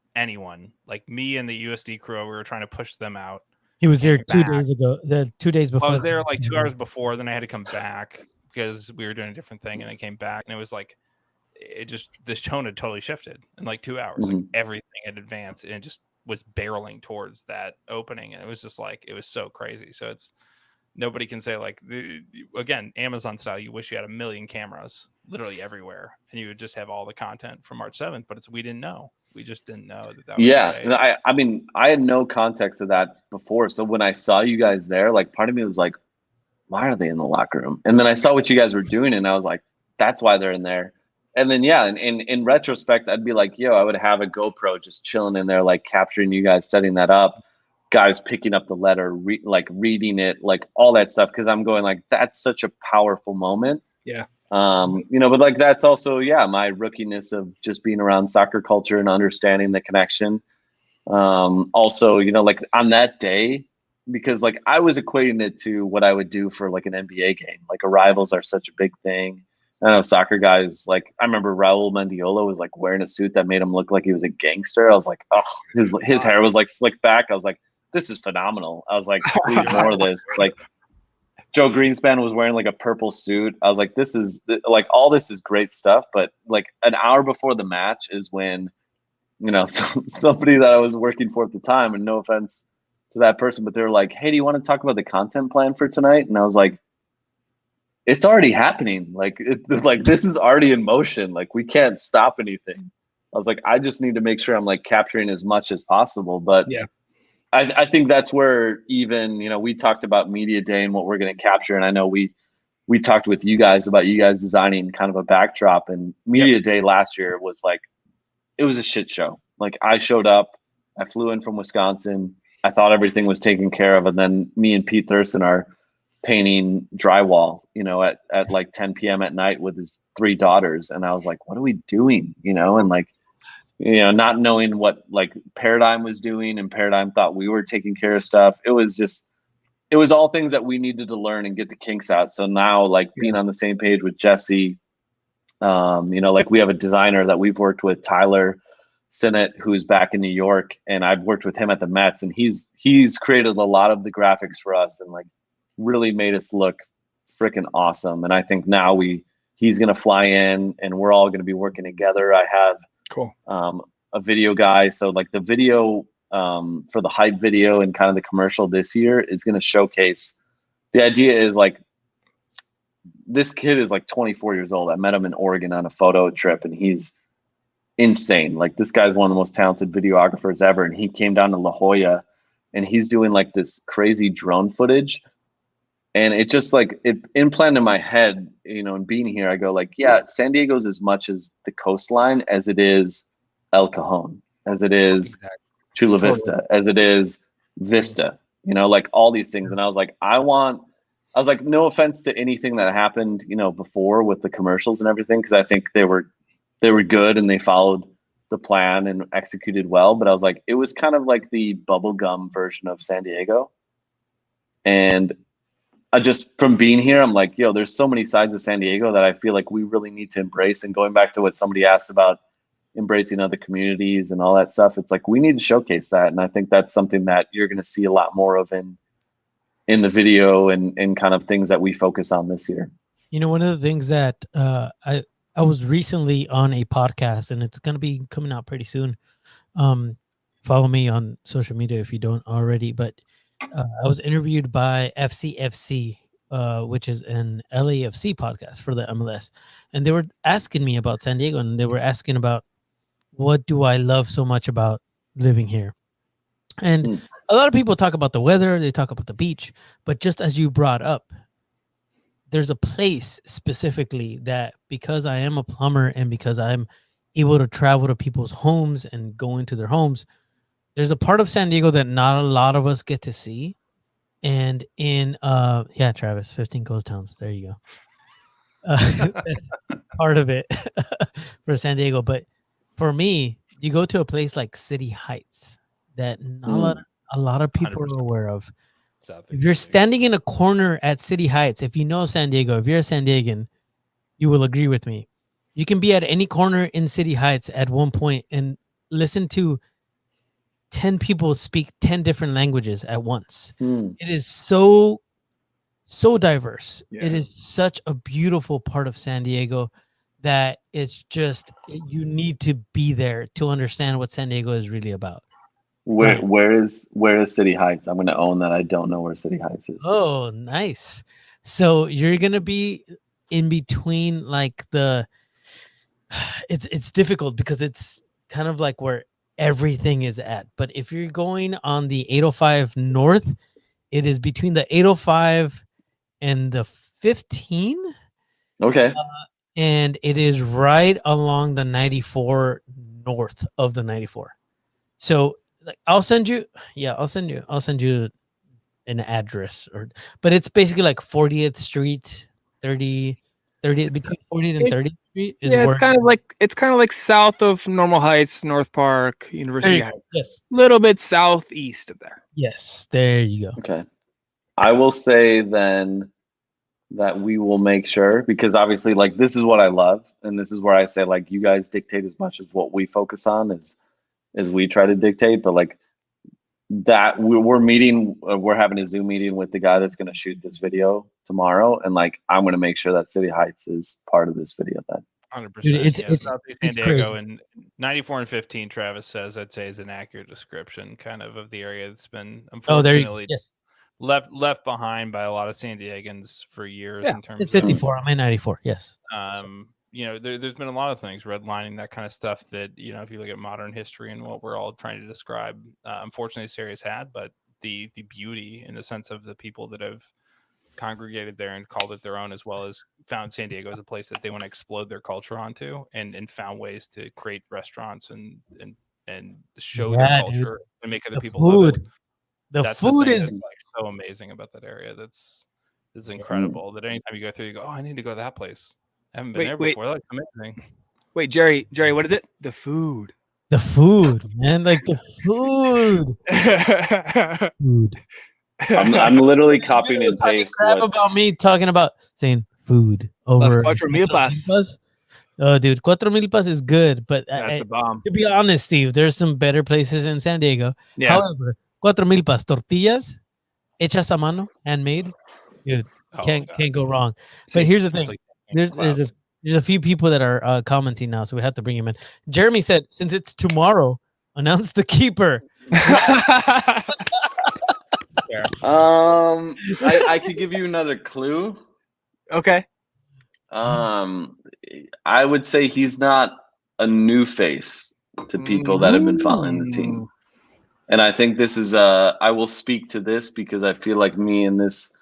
like me and the USD crew, we were trying to push them out. He was there 2 days ago. The 2 days before. I was there like 2 hours before. Then I had to come back because we were doing a different thing, and I came back, and it was like, this tone had totally shifted in like 2 hours. Like everything had advanced, and it just was barreling towards that opening, and it was just like, it was so crazy. So it's, nobody can say like, again, Amazon style, you wish you had 1 million cameras literally everywhere and you would just have all the content from March 7th, but we didn't know. We just didn't know that was okay. I mean, I had no context of that before. So when I saw you guys there, like part of me was like, why are they in the locker room? And then I saw what you guys were doing and I was like, that's why they're in there. And then, yeah, in retrospect, I'd be like, I would have a GoPro just chilling in there, like capturing you guys, setting that up, guys picking up the letter, reading it, like all that stuff. Cause I'm going like, that's such a powerful moment. Yeah. But like, that's also, my rookiness of just being around soccer culture and understanding the connection. Also, like on that day, because like I was equating it to what I would do for like an NBA game. Like arrivals are such a big thing. I know soccer guys, like I remember Raul Mendiola was like wearing a suit that made him look like he was a gangster. I was like, oh, his hair was like slicked back. I was like, this is phenomenal. I was like, please more of this. Like Joe Greenspan was wearing like a purple suit. I was like, this is like, all this is great stuff. But like an hour before the match is when, somebody that I was working for at the time, and no offense to that person, but they were like, hey, do you want to talk about the content plan for tonight? And I was like, it's already happening. Like, this is already in motion. Like, we can't stop anything. I was like, I just need to make sure I'm like capturing as much as possible. But yeah, I think that's where even, we talked about media day and what we're going to capture. And I know we talked with you guys about you guys designing kind of a backdrop, and media day last year was like, it was a shit show. Like I showed up, I flew in from Wisconsin. I thought everything was taken care of. And then me and Pete Thurston are painting drywall, at like 10 p.m. at night with his 3 daughters. And I was like, what are we doing? And like, not knowing what like Paradigm was doing, and Paradigm thought we were taking care of stuff. It was all things that we needed to learn and get the kinks out. So now like being on the same page with Jesse, like we have a designer that we've worked with, Tyler Sinnott, who's back in New York, and I've worked with him at the Mets, and he's created a lot of the graphics for us and like really made us look freaking awesome. And I think now he's going to fly in and we're all going to be working together. I have Cool. A video guy. So like the video for the hype video and kind of the commercial this year is going to showcase. The idea is like, this kid is like 24 years old. I met him in Oregon on a photo trip, and he's insane. Like this guy's one of the most talented videographers ever. And he came down to La Jolla, and he's doing like this crazy drone footage. And it just like it implanted in my head, and being here, I go like, yeah, San Diego's as much as the coastline as it is El Cajon, as it is Chula Vista, as it is Vista, like all these things. And I was like, no offense to anything that happened, before with the commercials and everything, because I think they were good and they followed the plan and executed well. But I was like, it was kind of like the bubblegum version of San Diego. And I just, from being here, I'm like, there's so many sides of San Diego that I feel like we really need to embrace. And going back to what somebody asked about embracing other communities and all that stuff, it's like we need to showcase that. And I think that's something that you're going to see a lot more of in the video and kind of things that we focus on this year. One of the things that I was recently on a podcast, and it's going to be coming out pretty soon. Follow me on social media if you don't already, but I was interviewed by FCFC, which is an LAFC podcast for the MLS. And they were asking me about San Diego, and they were asking about what do I love so much about living here. And a lot of people talk about the weather, they talk about the beach, but just as you brought up, there's a place specifically that, because I am a plumber and because I'm able to travel to people's homes and go into their homes, there's a part of San Diego that not a lot of us get to see. And in Travis, 15 ghost towns, there you go. That's part of it for San Diego. But for me, you go to a place like City Heights that not a lot of people 100%. Are aware of. If you're standing in a corner at City Heights, if you know San Diego, if you're a San Diegan, you will agree with me. You can be at any corner in City Heights at one point and listen to 10 people speak 10 different languages at once. It is so diverse. Yeah. It is such a beautiful part of San Diego that it's just, you need to be there to understand what San Diego is really about. Where is City Heights? I'm going to own that I don't know where City Heights is. Oh, nice. So you're going to be in between like it's difficult because it's kind of like where everything is at. But if you're going on the 805 North, it is between the 805 and the 15. Okay. And it is right along the 94 north of the 94. So like I'll send you an address, but it's basically like 40th Street, 30th between 40th and 30th Street is yeah, where it's kind of like south of Normal Heights, North Park, University Heights. Yes. A little bit southeast of there. Yes, there you go. Okay. I will say then that we will make sure, because obviously like this is what I love, and this is where I say like you guys dictate as much as what we focus on as we try to dictate, but like that we're having a Zoom meeting with the guy that's going to shoot this video tomorrow, and like I'm going to make sure that City Heights is part of this video then. 100%. It's Southeast San Diego, and 94 and 15. Travis says I'd say is an accurate description, kind of the area that's been unfortunately left behind by a lot of San Diegans for years. Yeah, in terms of 54. I'm in 94. Yes. There's been a lot of things, redlining, that kind of stuff that, if you look at modern history and what we're all trying to describe, unfortunately this area's had, but the beauty in the sense of the people that have congregated there and called it their own, as well as found San Diego as a place that they want to explode their culture onto, and found ways to create restaurants and show their culture and make other people love it. The That's food thing is that's, like, so amazing about that area. That's incredible. That anytime you go through, you go, "Oh, I need to go to that place. I haven't been there before. That's amazing." Wait, Jerry, what is it? The food. the food, man. Like the food. Food. I'm literally copying and Talking paste crap what about me talking about saying food Las over Cuatro Milpas. Oh, dude, Cuatro Milpas is good, but That's the bomb. to be honest, Steve, there's some better places in San Diego. Yeah. However, Cuatro Milpas tortillas, hechas a mano, handmade, dude, Oh, can't God. go wrong. See, But here's the it's thing: like there's clouds. a few people that are commenting now, so we have to bring him in. Jeremy said, since it's tomorrow, announce the keeper. Fair. I could give you another clue. Okay. I would say he's not a new face to people that have been following the team. And I think this is I will speak to this because I feel like me and this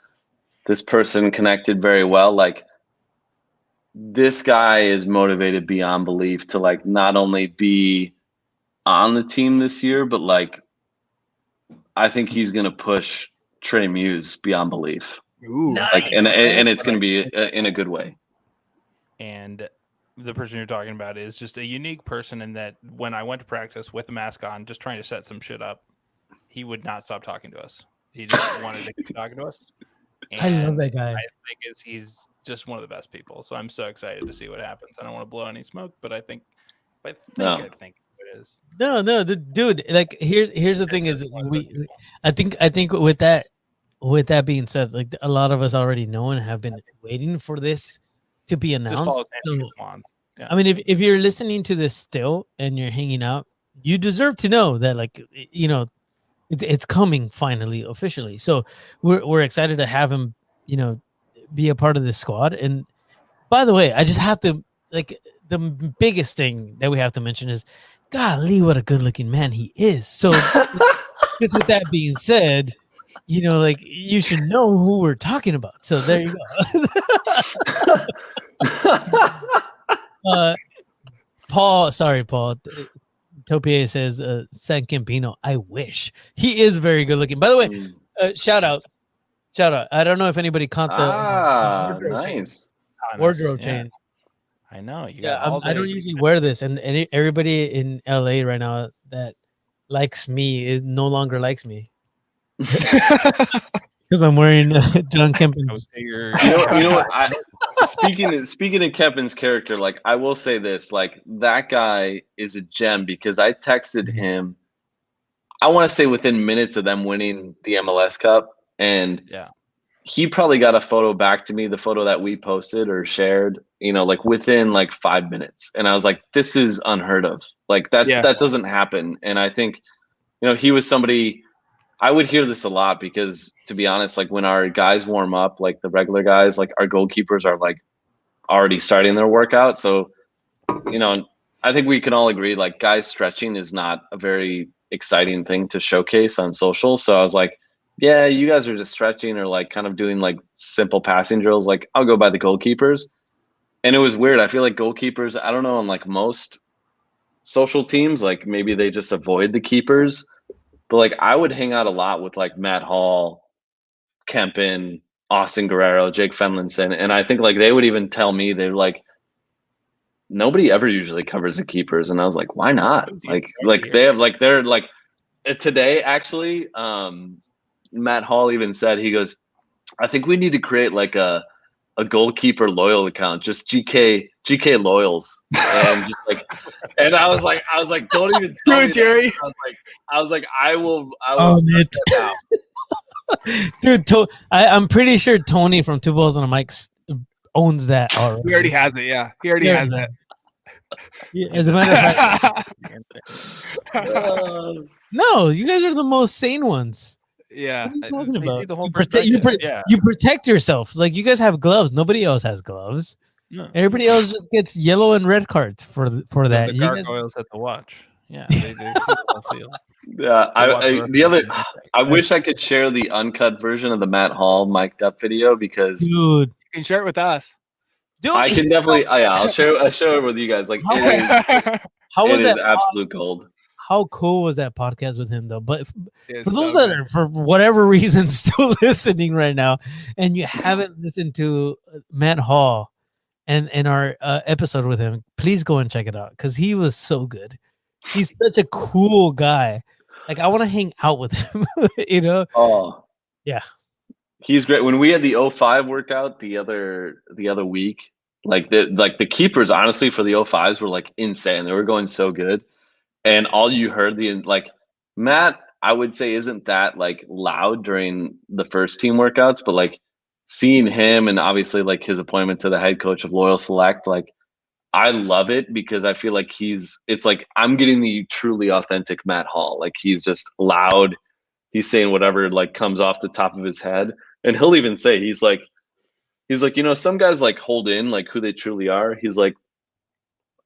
person connected very well. Like, this guy is motivated beyond belief to, like, not only be on the team this year, but, like, I think he's going to push Trey Muse beyond belief. Ooh. Like, and it's going to be in a good way. And the person you're talking about is just a unique person in that when I went to practice with the mask on, just trying to set some shit up, he would not stop talking to us. He just wanted to keep talking to us. I love that guy. I think he's just one of the best people. So I'm so excited to see what happens. I don't want to blow any smoke, but I think it is. No, dude. Like, here's the thing: is I think with that being said, like, a lot of us already know and have been waiting for this to be Just announced. follow So, Sandy Swans. Yeah. I mean, if you're listening to this still and you're hanging out, you deserve to know that, like, you know, it's coming finally officially. So we're excited to have him, you know, be a part of this squad. And by the way, I just have to, like, the biggest thing that we have to mention is, golly, what a good looking man he is. So just with that being said, you know, like, you should know who we're talking about. So there you go. Paul. Topier says, San Campino, I wish. He is very good looking. By the way, shout out. I don't know if anybody caught the wardrobe nice. wardrobe Yeah. change. I know. I don't usually wear this, and everybody in LA right now that likes me no longer likes me because I'm wearing John Kempin's. You know what? Speaking of Kevin's character, like, I will say this: like, that guy is a gem because I texted him. I want to say within minutes of them winning the MLS Cup, and he probably got a photo back to me, the photo that we posted or shared, you know, like, within like 5 minutes, and I was like, this is unheard of. Like, that doesn't happen. And I think, you know, he was somebody. I would hear this a lot because, to be honest, like, when our guys warm up, like the regular guys, like our goalkeepers are like already starting their workout. So, you know, I think we can all agree, like, guys stretching is not a very exciting thing to showcase on social. So I was like, yeah, you guys are just stretching or like kind of doing like simple passing drills. Like, I'll go by the goalkeepers. And it was weird. I feel like goalkeepers, I don't know, on like most social teams, like maybe they just avoid the keepers. But like, I would hang out a lot with like Matt Hall, Kempin, Austin Guerrero, Jake Fenlinson. And I think like they would even tell me, they're like, nobody ever usually covers the keepers. And I was like, why not? Like they have like, they're like, today actually, Matt Hall even said, he goes, I think we need to create like a goalkeeper loyal account, just GK loyals. And just like, and I was like, don't even tell me Jerry. That. I was like, I will Oh, start that out. Dude, I'm pretty sure Tony from Two Balls on a Mic owns that already. He already has it. Yeah, he already has that. Yeah, as a matter of fact, no, you guys are the most sane ones. Yeah. What are you talking They about? see the whole You protect yourself. Like, you guys have gloves. Nobody else has gloves. No. Everybody else just gets yellow and red cards for that. The You guys- gargoyles at the watch. Yeah, they see the whole field. Yeah, They watch the rest of I wish I could share the uncut version of the Matt Hall mic'd up video because dude, You can share it with us. I can definitely. I'll share it with you guys. Like, How it was is that? absolute gold. how cool was that podcast with him though? But It's for those so that good. are for whatever reason still listening right now, and you haven't listened to Matt Hall and our episode with him, please go and check it out because he was so good. He's such a cool guy. Like I want to hang out with him. You know? Oh, Yeah. He's great. When we had the 05 workout the other week, like the keepers honestly for the 05s were like insane. They were going so good. And all you heard like Matt, I would say isn't that like loud during the first team workouts, but like seeing him and obviously like his appointment to the head coach of Loyal Select, like I love it because I feel like it's like I'm getting the truly authentic Matt Hall. Like he's just loud. He's saying whatever like comes off the top of his head. And he'll even say, he's like, you know, some guys like hold in like who they truly are. He's like,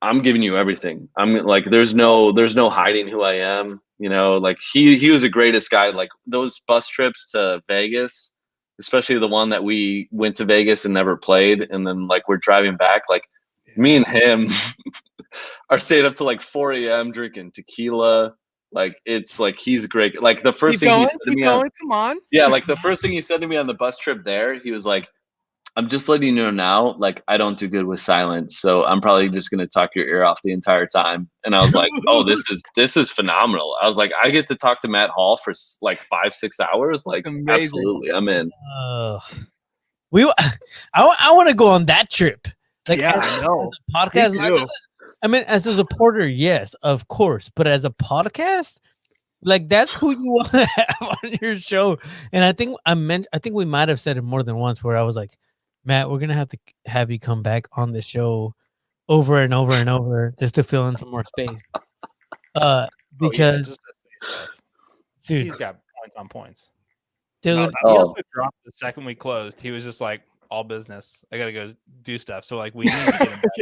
I'm giving you everything. I'm like, there's no hiding who I am. You know, like he was the greatest guy. Like those bus trips to Vegas, especially the one that we went to Vegas and never played. And then like we're driving back, like me and him are staying up to like 4 a.m. drinking tequila. Like it's like he's great. Like the first thing he said to me Come on. yeah, like the first thing he said to me on the bus trip there, he was like, I'm just letting you know now, like I don't do good with silence. So I'm probably just gonna talk your ear off the entire time. And I was like, oh, this is phenomenal. I was like, I get to talk to Matt Hall for like 5-6 hours. Like Amazing. absolutely, I'm in. I want to go on that trip. Like Yeah, as, I know. as a podcast. Me too. I mean, as a supporter, yes, of course. But as a podcast, like that's who you want to have on your show. And I think we might have said it more than once where I was like, Matt, we're gonna have to have you come back on the show over and over and over just to fill in some more space. Because dude, he's got points on points. Dude, No, he also dropped the second we closed. He was just like, all business. I gotta go do stuff. So like we need to get him back.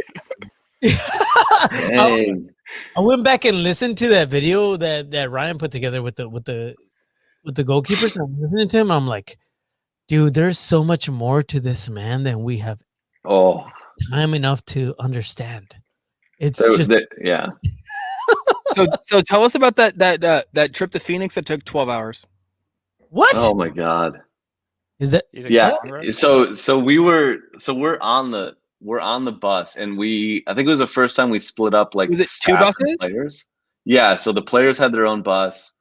I went back and listened to that video that Ryan put together with the goalkeepers. I'm listening to him. I'm like, dude, there's so much more to this man than we have time enough to understand. It's yeah. So tell us about that trip to Phoenix that took 12 hours. What? Oh my God. Is that? Yeah. So we're on the bus and I think it was the first time we split up like was it 2 buses? Players. Yeah. So the players had their own bus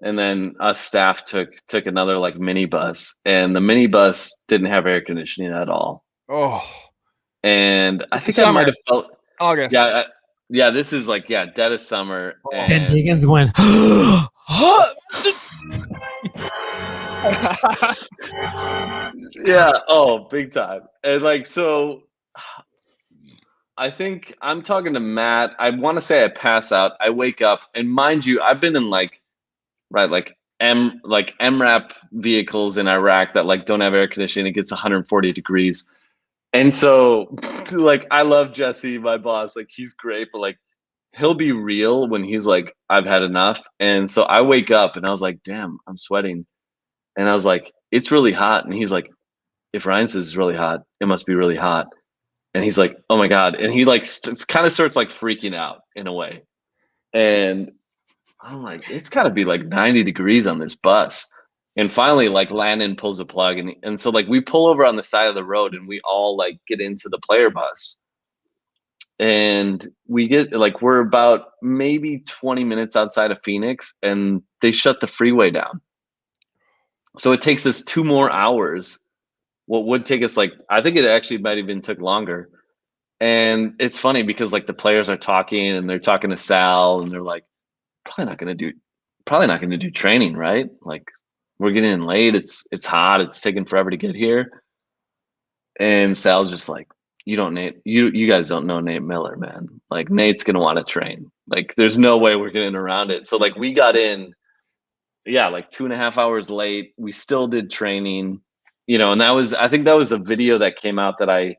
and then us staff took another like mini bus and the mini bus didn't have air conditioning at all. Oh. And I think I might have felt August. Yeah. Yeah. This is like, dead of summer. Ben Diggins went, yeah. Oh, big time. And like, so I think I'm talking to Matt. I want to say I pass out. I wake up and mind you, I've been in like MRAP vehicles in Iraq that like don't have air conditioning. It gets 140 degrees. And so like, I love Jesse, my boss, like he's great, but like he'll be real when he's like, I've had enough. And so I wake up and I was like, damn, I'm sweating. And I was like, it's really hot. And he's like, if Ryan says it's really hot, it must be really hot. And he's like, oh my God. And he like kind of starts like freaking out in a way. And I'm like, it's gotta be like 90 degrees on this bus. And finally like Landon pulls a plug and so like we pull over on the side of the road and we all like get into the player bus. And we get like, we're about maybe 20 minutes outside of Phoenix and they shut the freeway down. So it takes us 2 more hours. What would take us like, I think it actually might even took longer. And it's funny because like the players are talking and they're talking to Sal and they're like, probably not going to do training, right? Like we're getting in late. It's hot. It's taking forever to get here. And Sal's just like, you guys don't know Nate Miller, man. Like Nate's going to want to train. Like there's no way we're getting around it. So like we got in, like 2.5 hours late. We still did training, and I think that was a video that came out that I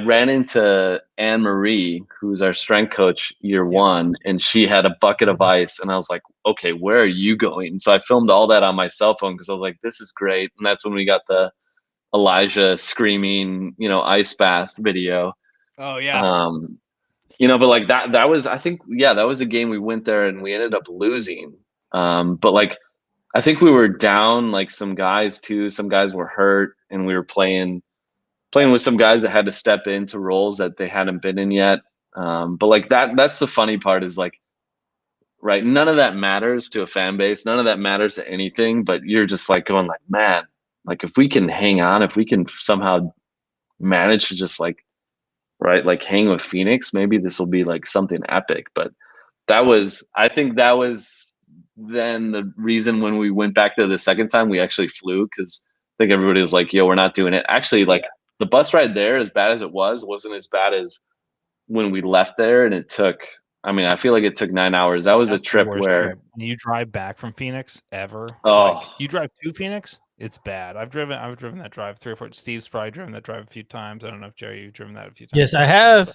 ran into Anne Marie, who's our strength coach year 1, and she had a bucket of ice. And I was like, okay, where are you going? So I filmed all that on my cell phone because I was like, this is great. And that's when we got the Elijah screaming, ice bath video. Oh yeah. but like that was, I think, that was a game we went there and we ended up losing. But like, I think we were down like some guys too. Some guys were hurt, and we were playing with some guys that had to step into roles that they hadn't been in yet. But like that's the funny part is like, right, none of that matters to a fan base. None of that matters to anything. But you're just like going like, man, like if we can hang on, if we can somehow manage to just like, right, like hang with Phoenix, maybe this will be like something epic. But I think that was then the reason when we went back there the second time, we actually flew, because I think everybody was like, yo, we're not doing it. Actually, like the bus ride there, as bad as it wasn't as bad as when we left there. And it took, I feel like it took 9 hours. That was That's a trip the worst where trip. When you drive back from Phoenix ever, Oh. like you drive to Phoenix, it's bad. I've driven that drive 3 or 4. Steve's probably driven that drive a few times. I don't know if Jerry, you've driven that a few times. Yes, I have.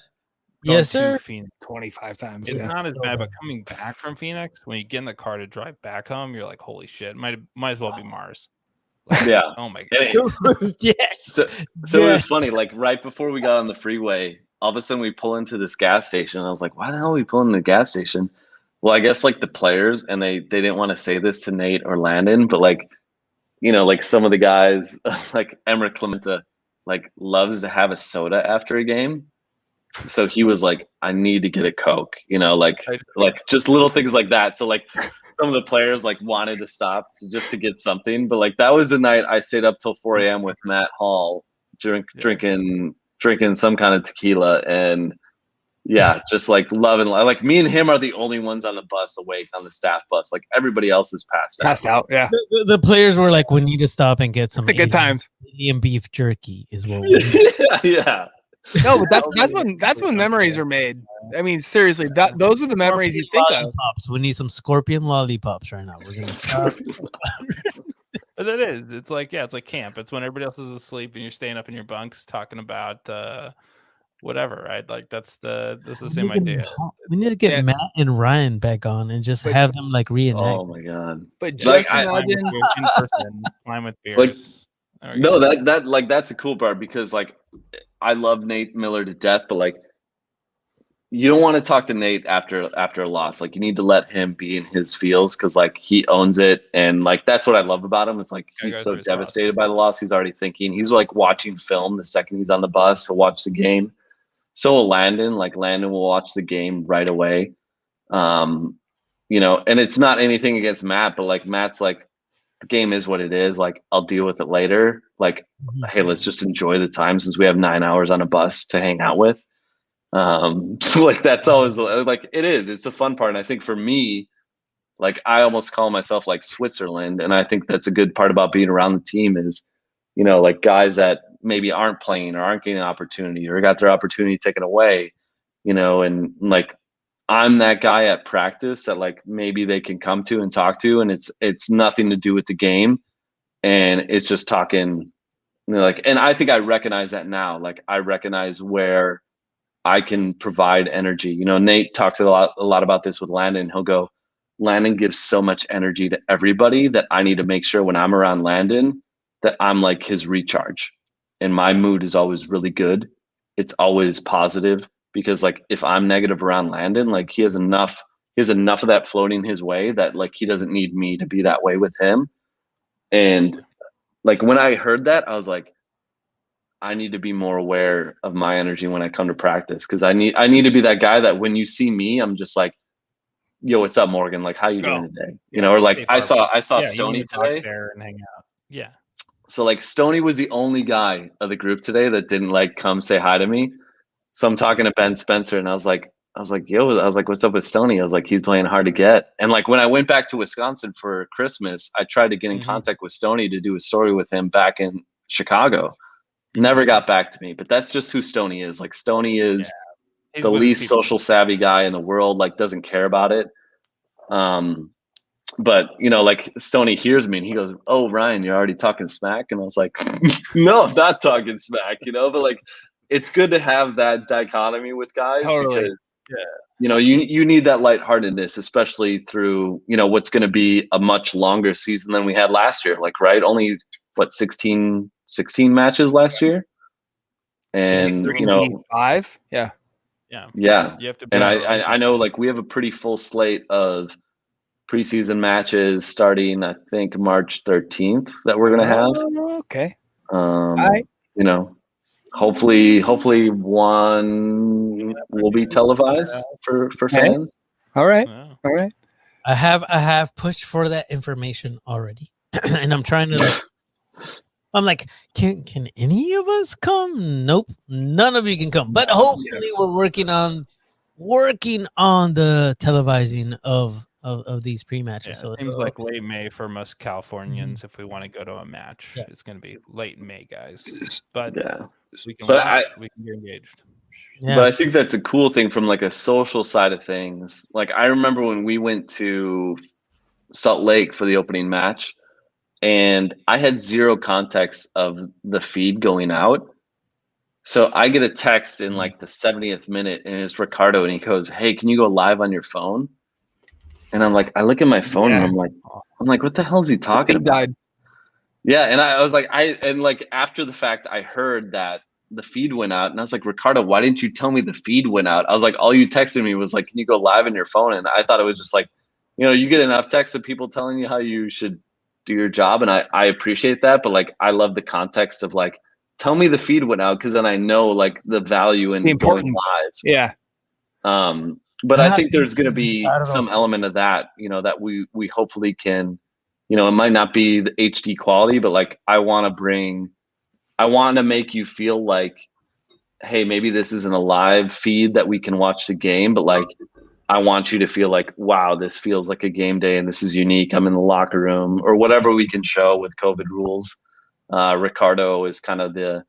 Going Yes, to sir. Phoenix, 25 times. it's Yeah. not as bad, but coming back from Phoenix, when you get in the car to drive back home, you're like, holy shit, might as well be Mars. Like, Yeah. oh my god. Yes. So it was funny. Like right before we got on the freeway, all of a sudden we pull into this gas station. And I was like, why the hell are we pulling into the gas station? Well, I guess like the players, and they didn't want to say this to Nate or Landon, but like, like some of the guys, like Emmer Clementa, like loves to have a soda after a game. So he was like, I need to get a Coke, like just little things like that. So like some of the players like wanted to stop just to get something. But like that was the night I stayed up till 4 a.m. with Matt Hall, drinking some kind of tequila, and just like loving. Like me and him are the only ones on the bus awake, on the staff bus. Like everybody else is passed out. Yeah. The players were like, we need to stop and get some It's a good times. Indian beef jerky is what we need. Yeah. No, but that's when memories are made. I mean, seriously, those are the memories you think of. Lollipops. We need some scorpion lollipops right now. We're gonna stop. But it is. It's like camp. It's when everybody else is asleep and you're staying up in your bunks talking about whatever, right? Like that's the same idea. We need to get Matt and Ryan back on and just have them like reenact. Oh my god! But just like, imagine in person, climb with beers. No, that like that's a cool part, because like I love Nate Miller to death, but like you don't want to talk to Nate after a loss. Like you need to let him be in his feels, because like he owns it, and like that's what I love about him. It's like he's so devastated by the loss. He's already thinking. He's like watching film the second he's on the bus. He'll watch the game. So will Landon. Like Landon will watch the game right away. And it's not anything against Matt, but like Matt's like, the game is what it is. Like I'll deal with it later. Like, hey, let's just enjoy the time, since we have 9 hours on a bus to hang out with. So like that's always like it is. It's a fun part. And I think for me, like I almost call myself like Switzerland, and I think that's a good part about being around the team is, like guys that maybe aren't playing or aren't getting an opportunity or got their opportunity taken away, and like I'm that guy at practice that like maybe they can come to and talk to, and it's nothing to do with the game, and it's just talking, like, and I think I recognize that now. Like I recognize where I can provide energy. Nate talks a lot about this with Landon. He'll go, Landon gives so much energy to everybody that I need to make sure when I'm around Landon that I'm like his recharge, and my mood is always really good. It's always positive, because like if I'm negative around Landon, like he has enough of that floating his way that like he doesn't need me to be that way with him. And like when I heard that, I was like, I need to be more aware of my energy when I come to practice, because I need to be that guy that when you see me, I'm just like, yo, what's up, Morgan? Like, how you doing today? Or like I saw Stoney today. There and hang out. Yeah. So like Stoney was the only guy of the group today that didn't like come say hi to me. So I'm talking to Ben Spencer, and I was like, what's up with Stoney? I was like, he's playing hard to get. And like when I went back to Wisconsin for Christmas, I tried to get in contact with Stoney to do a story with him back in Chicago. Never got back to me, but that's just who Stoney is. Like Stoney is the least social savvy guy in the world, like doesn't care about it. But like Stoney hears me and he goes, oh, Ryan, you're already talking smack. And I was like, no, I'm not talking smack, but like, it's good to have that dichotomy with guys. Totally. Because, you need that lightheartedness, especially through, what's going to be a much longer season than we had last year. Like, right. Only 16 matches last year. And, 5. Yeah. Yeah. Yeah. You have to And build a I know like we have a pretty full slate of preseason matches starting, I think, March 13th that we're going to have. Okay. You know, hopefully one will be televised for fans. All right. Yeah. All right. I have pushed for that information already, and I'm trying to like. I'm like, can any of us come? Nope, none of you can come. But hopefully, we're working on the televising of these pre-matches. Yeah, So it seems like late May for most Californians. If we want to go to a match, Yeah. it's going to be late May, guys. But Yeah. we can But watch. We can get engaged. yeah, But I think that's a cool thing from like a social side of things. Like I remember when we went to Salt Lake for the opening match, and I had zero context of the feed going out. So I get a text in like the 70th minute, and it's Ricardo, and he goes, "Hey, can you go live on your phone?" And I'm like, I look at my phone, and I'm like, what the hell is he talking about? Died. Yeah, and I was like, like after the fact, I heard that the feed went out, and I was like, Ricardo, why didn't you tell me the feed went out? I was like, all you texted me was like, can you go live on your phone? And I thought it was just like, you get enough texts of people telling you how you should do your job, and I appreciate that, but like I love the context of like, tell me the feed went out, because then I know like the value in going live. Yeah. But I think there's going to be some element of that, that we hopefully can, it might not be the HD quality, but like I want to make you feel like, hey, maybe this isn't a live feed that we can watch the game, but like I want you to feel like, wow, this feels like a game day and this is unique. I'm in the locker room, or whatever we can show with COVID rules. Ricardo is kind of the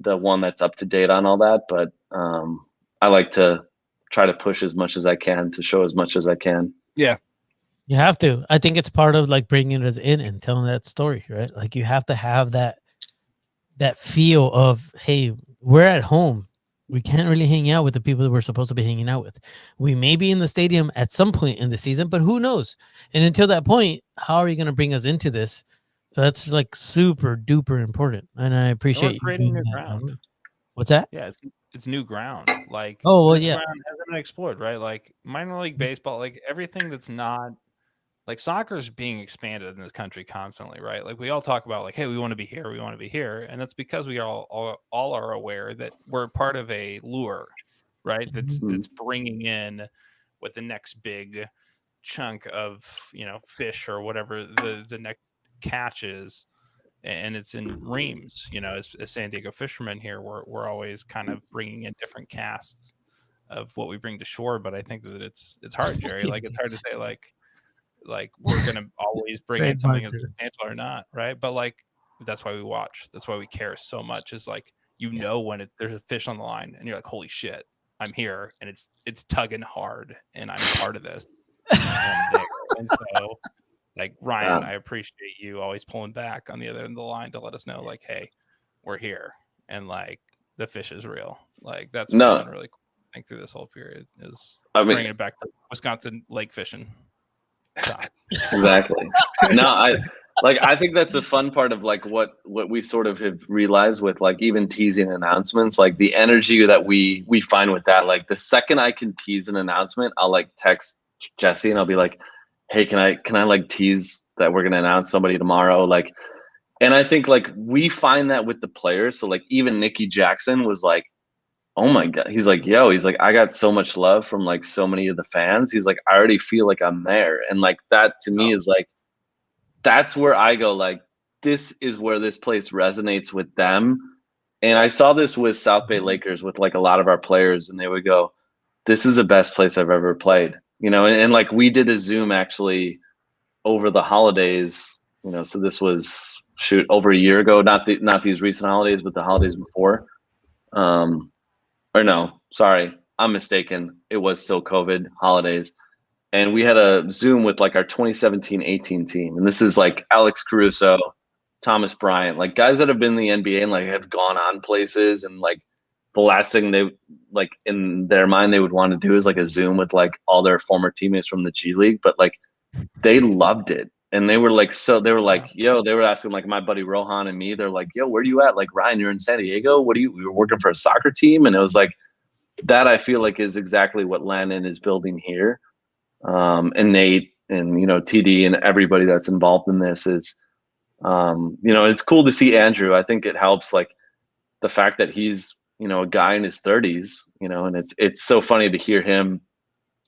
one that's up to date on all that, but I like to try to push as much as I can to show as much as I can. Yeah. you have to. I think it's part of like bringing us in and telling that story, right? Like you have to have that feel of, hey, we're at home. We can't really hang out with the people that we're supposed to be hanging out with. We may be in the stadium at some point in the season, but who knows? And until that point, how are you going to bring us into this? So that's like super duper important. And I appreciate you creating doing new that. ground. What's that? Yeah, it's new ground. Like, Oh, well, this yeah. ground hasn't been explored, right? Like minor league baseball, like everything that's not like soccer is being expanded in this country constantly, right? Like we all talk about like, hey, we want to be here, and that's because we all are aware that we're part of a lure, right? That's bringing in what the next big chunk of fish or whatever the next catch is. And it's in reams, as San Diego fishermen here, we're always kind of bringing in different casts of what we bring to shore. But I think that it's hard, Jerry. Like it's hard to say like we're gonna always bring in something that's substantial or not, right? But like that's why we watch. That's why we care so much. Is like when there's a fish on the line, and you're like, holy shit, I'm here, and it's tugging hard, and I'm part of this. And so. Like Ryan, I appreciate you always pulling back on the other end of the line to let us know, like, hey, we're here, and like the fish is real. Like that's what's been really cool. I think through this whole period is bringing it back to Wisconsin lake fishing. Exactly. No, I think that's a fun part of like what we sort of have realized with like even teasing announcements, like the energy that we find with that. Like the second I can tease an announcement, I'll like text Jesse and I'll be like, hey, can I like tease that we're going to announce somebody tomorrow? Like, and I think like we find that with the players. So like even Nicky Jackson was like, oh my God. He's like, I got so much love from like so many of the fans. He's like, I already feel like I'm there. And like that to me is like, that's where I go, like, this is where this place resonates with them. And I saw this with South Bay Lakers with like a lot of our players, and they would go, this is the best place I've ever played. And like we did a Zoom actually over the holidays, so this was over a year ago, not these recent holidays, but the holidays before. Or no, sorry, I'm mistaken. It was still COVID holidays. And we had a Zoom with like our 2017-18 team. And this is like Alex Caruso, Thomas Bryant, like guys that have been in the NBA and like have gone on places, and like the last thing they like in their mind they would want to do is like a Zoom with like all their former teammates from the G League, but like they loved it. And they were like, they were asking like my buddy Rohan and me, they're like, yo, where are you at? Like, Ryan, you're in San Diego. We were working for a soccer team. And it was like, that I feel like is exactly what Landon is building here. And Nate and, TD and everybody that's involved in this is, it's cool to see Andrew. I think it helps, like, the fact that he's, a guy in his 30s, and it's so funny to hear him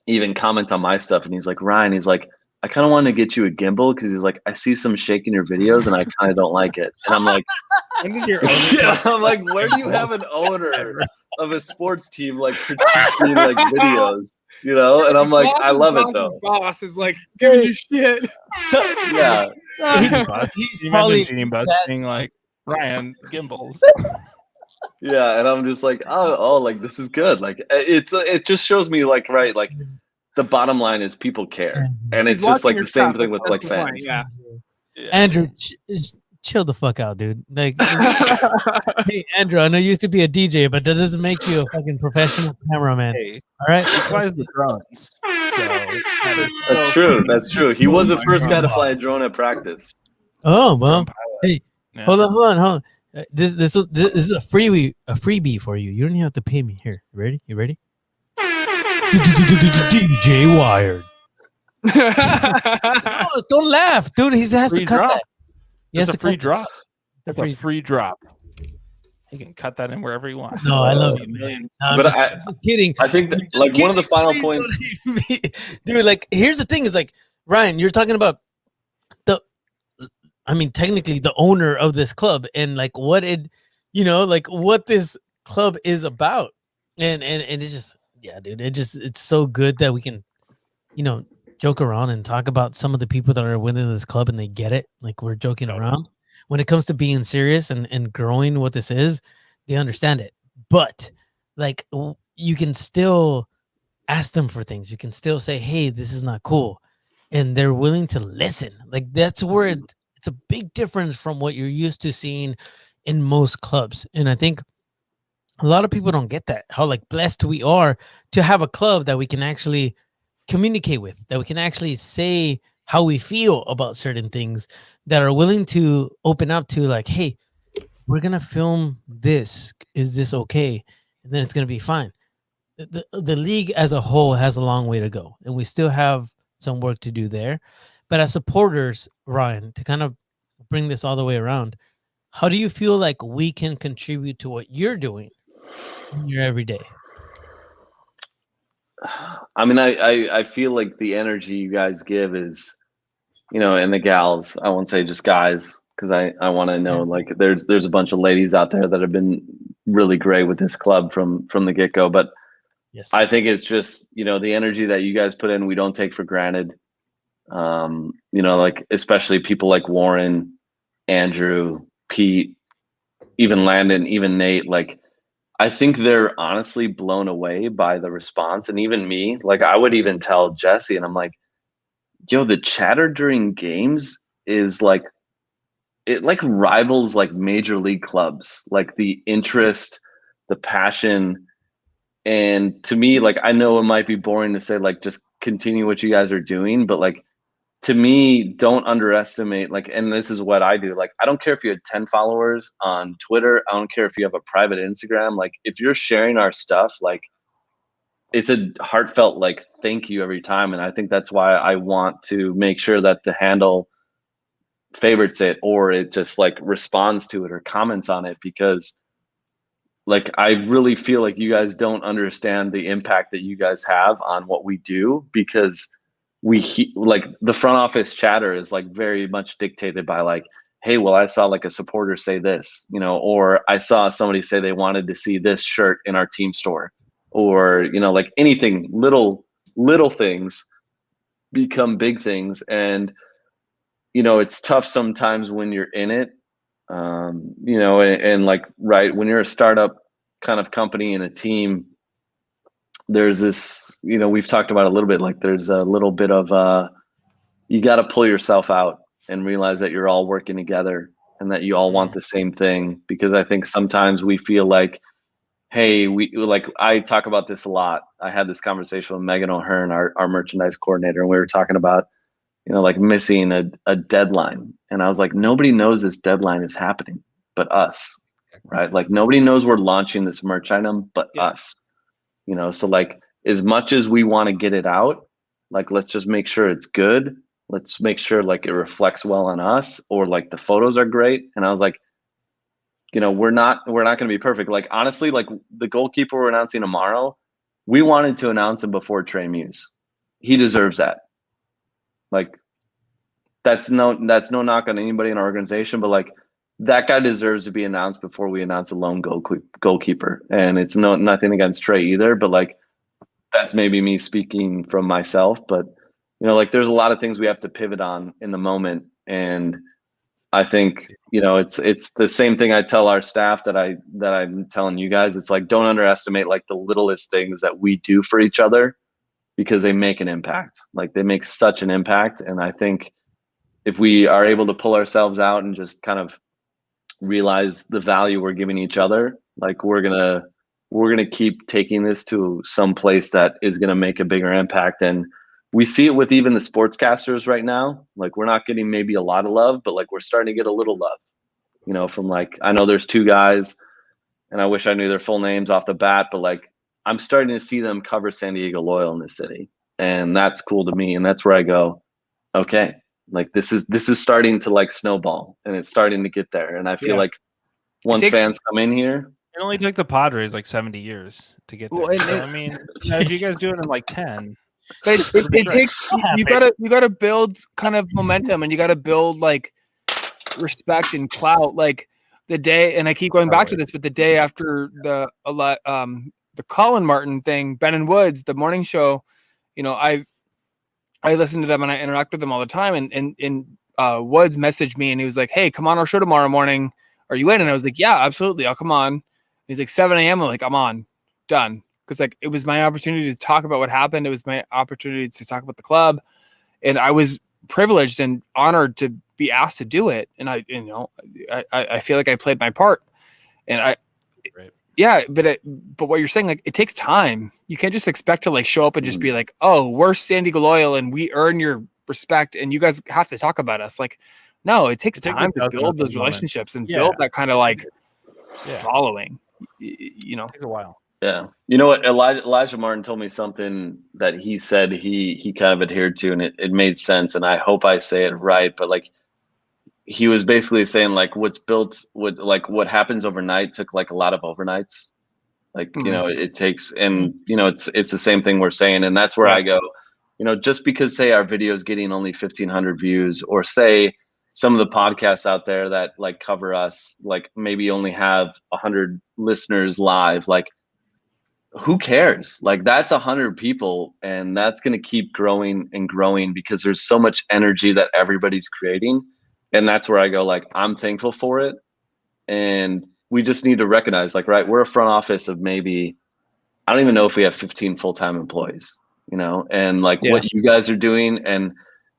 even comment on my stuff. And he's like, Ryan, he's like, I kind of want to get you a gimbal because he's like, I see some shake in your videos and I kind of don't like it. And I'm like, I'm like, where do you have an owner of a sports team like producing like videos? And I'm like, I love it though. Boss is like giving you shit. Yeah, he's probably being like, Ryan, gimbals. Yeah, and I'm just like, oh, like this is good. Like it just shows me like, right, like the bottom line is people care, and it's just like the same thing with like fans. Point, yeah. Andrew, chill the fuck out, dude. Like, hey, Andrew, I know you used to be a DJ, but that doesn't make you a fucking professional cameraman. Hey, all right, he flies the drones. That's true. That's true. He was the first guy to fly a drone at practice. Oh well. Hey, hold on. This is a freebie for you. You don't even have to pay me. Here, you ready? DJ Wired. Oh, don't laugh, dude. He has to cut that. It's a free drop. That's a free drop. You can cut that in wherever you want. No, I love it. But I'm just kidding. I think that, like one of the final points, dude. Like, here's the thing: is like, Ryan, you're talking about technically the owner of this club and like what what this club is about, and it's just, yeah, dude. It's so good that we can, joke around and talk about some of the people that are within this club and they get it. Like, we're joking around. When it comes to being serious and growing what this is, they understand it. But like, you can still ask them for things. You can still say, hey, this is not cool. And they're willing to listen. Like, that's where it's a big difference from what you're used to seeing in most clubs. And I think a lot of people don't get that, how like blessed we are to have a club that we can actually communicate with, that we can actually say how we feel about certain things, that are willing to open up to like, hey, we're going to film this. Is this okay? And then it's going to be fine. The league as a whole has a long way to go, and we still have some work to do there. But as supporters, Ryan, to kind of bring this all the way around, how do you feel like we can contribute to what you're doing in your everyday? I mean, I feel like the energy you guys give is, and the gals, I won't say just guys, because I want to know, like, there's a bunch of ladies out there that have been really great with this club from the get-go. But yes, I think it's just, the energy that you guys put in, we don't take for granted. Like, especially people like Warren, Andrew, Pete, even Landon, even Nate, like, I think they're honestly blown away by the response. And even me, like, I would even tell Jesse, and I'm like, yo, the chatter during games is like, it like rivals like major league clubs, like the interest, the passion. And to me, like, I know it might be boring to say, like, just continue what you guys are doing, but like, to me, don't underestimate, like, and this is what I do. Like, I don't care if you had 10 followers on Twitter. I don't care if you have a private Instagram. Like, if you're sharing our stuff, like, it's a heartfelt, like, thank you every time. And I think that's why I want to make sure that the handle favorites it, or it just like responds to it or comments on it, because like, I really feel like you guys don't understand the impact that you guys have on what we do, because like, the front office chatter is like very much dictated by like, hey, well, I saw like a supporter say this, or I saw somebody say they wanted to see this shirt in our team store, or, like anything, little things become big things. And, it's tough sometimes when you're in it, and like, right, when you're a startup kind of company and a team, there's this, we've talked about a little bit, like, there's a little bit of, you got to pull yourself out and realize that you're all working together and that you all want the same thing. Because I think sometimes we feel like, hey, I talk about this a lot. I had this conversation with Megan O'Hearn, our merchandise coordinator, and we were talking about, like, missing a deadline. And I was like, nobody knows this deadline is happening but us, right? Like, nobody knows we're launching this merch item but us. you know? So like, as much as we want to get it out, like, let's just make sure it's good. Let's make sure like it reflects well on us, or like the photos are great. And I was like, you know, we're not going to be perfect. Like, honestly, like the goalkeeper we're announcing tomorrow, we wanted to announce him before Trey Muse. He deserves that. Like, that's no knock on anybody in our organization, but like, that guy deserves to be announced before we announce a lone goalkeeper. And it's nothing against Trey either, but like, that's maybe me speaking from myself. But, you know, like, there's a lot of things we have to pivot on in the moment. And I think, you know, it's the same thing I tell our staff that I'm telling you guys. It's like, don't underestimate like the littlest things that we do for each other, because they make an impact. Like, they make such an impact. And I think if we are able to pull ourselves out and just kind of realize the value we're giving each other, like, we're gonna keep taking this to some place that is gonna make a bigger impact. And we see it with even the sportscasters right now. Like, we're not getting maybe a lot of love, but like, we're starting to get a little love, you know, from like, I know there's 2 guys, and I wish I knew their full names off the bat, but like, I'm starting to see them cover San Diego Loyal in this city. And that's cool to me. And that's where I go, okay, like, this is starting to like snowball, and it's starting to get there. And I feel like once fans come in here, it only took the Padres like 70 years to get there. Well, So, I mean, if you guys do it in like 10, But it takes you gotta build kind of momentum, and you gotta build like respect and clout. Like the day, and I keep going back to this, but the day after the Colin Martin thing, Ben and Woods, the morning show, you know, I listen to them and I interact with them all the time. And Woods messaged me and he was like, "Hey, come on our show tomorrow morning. Are you in?" And I was like, "Yeah, absolutely. I'll come on." He's like, 7 a.m. I'm like, "I'm on, done." Because like, it was my opportunity to talk about what happened. It was my opportunity to talk about the club. And I was privileged and honored to be asked to do it. And I feel like I played my part. And but what you're saying, like, it takes time. You can't just expect to like show up and just be like, "Oh, we're San Diego Loyal and we earn your respect and you guys have to talk about us." Like, no, it takes time to build those relationships and build that kind of like following, you know. It takes a while. Yeah. You know what? Elijah Martin told me something that he said he kind of adhered to, and it made sense. And I hope I say it right, but like, he was basically saying like, what happens overnight took like a lot of overnights. Like, you know, it takes, and you know, it's the same thing we're saying. And that's where I go, you know, just because say our video is getting only 1,500 views, or say some of the podcasts out there that like cover us, like maybe only have 100 listeners live, like, who cares? Like, that's 100 people, and that's going to keep growing and growing because there's so much energy that everybody's creating. And that's where I go, like, I'm thankful for it. And we just need to recognize, like, right, we're a front office of maybe, I don't even know if we have 15 full-time employees, you know, and like what you guys are doing. And,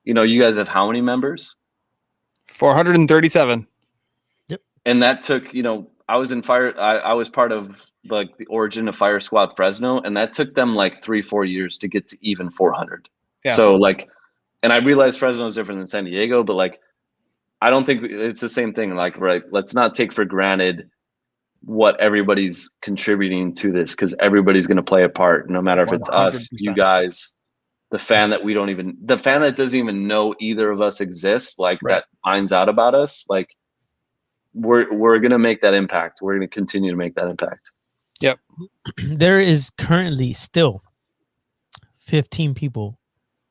you know, you guys have how many members? 437. Yep. And that took, you know, I was part of like the origin of Fire Squad Fresno, and that took them like 3-4 years to get to even 400. Yeah. So like, and I realize Fresno is different than San Diego, but like, I don't think it's the same thing. Like, right, let's not take for granted what everybody's contributing to this, because everybody's going to play a part, no matter if it's 100%. Us, you guys, the fan that doesn't even know either of us exists, like that finds out about us, like, we're going to make that impact. We're going to continue to make that impact. Yep. There is currently still 15 people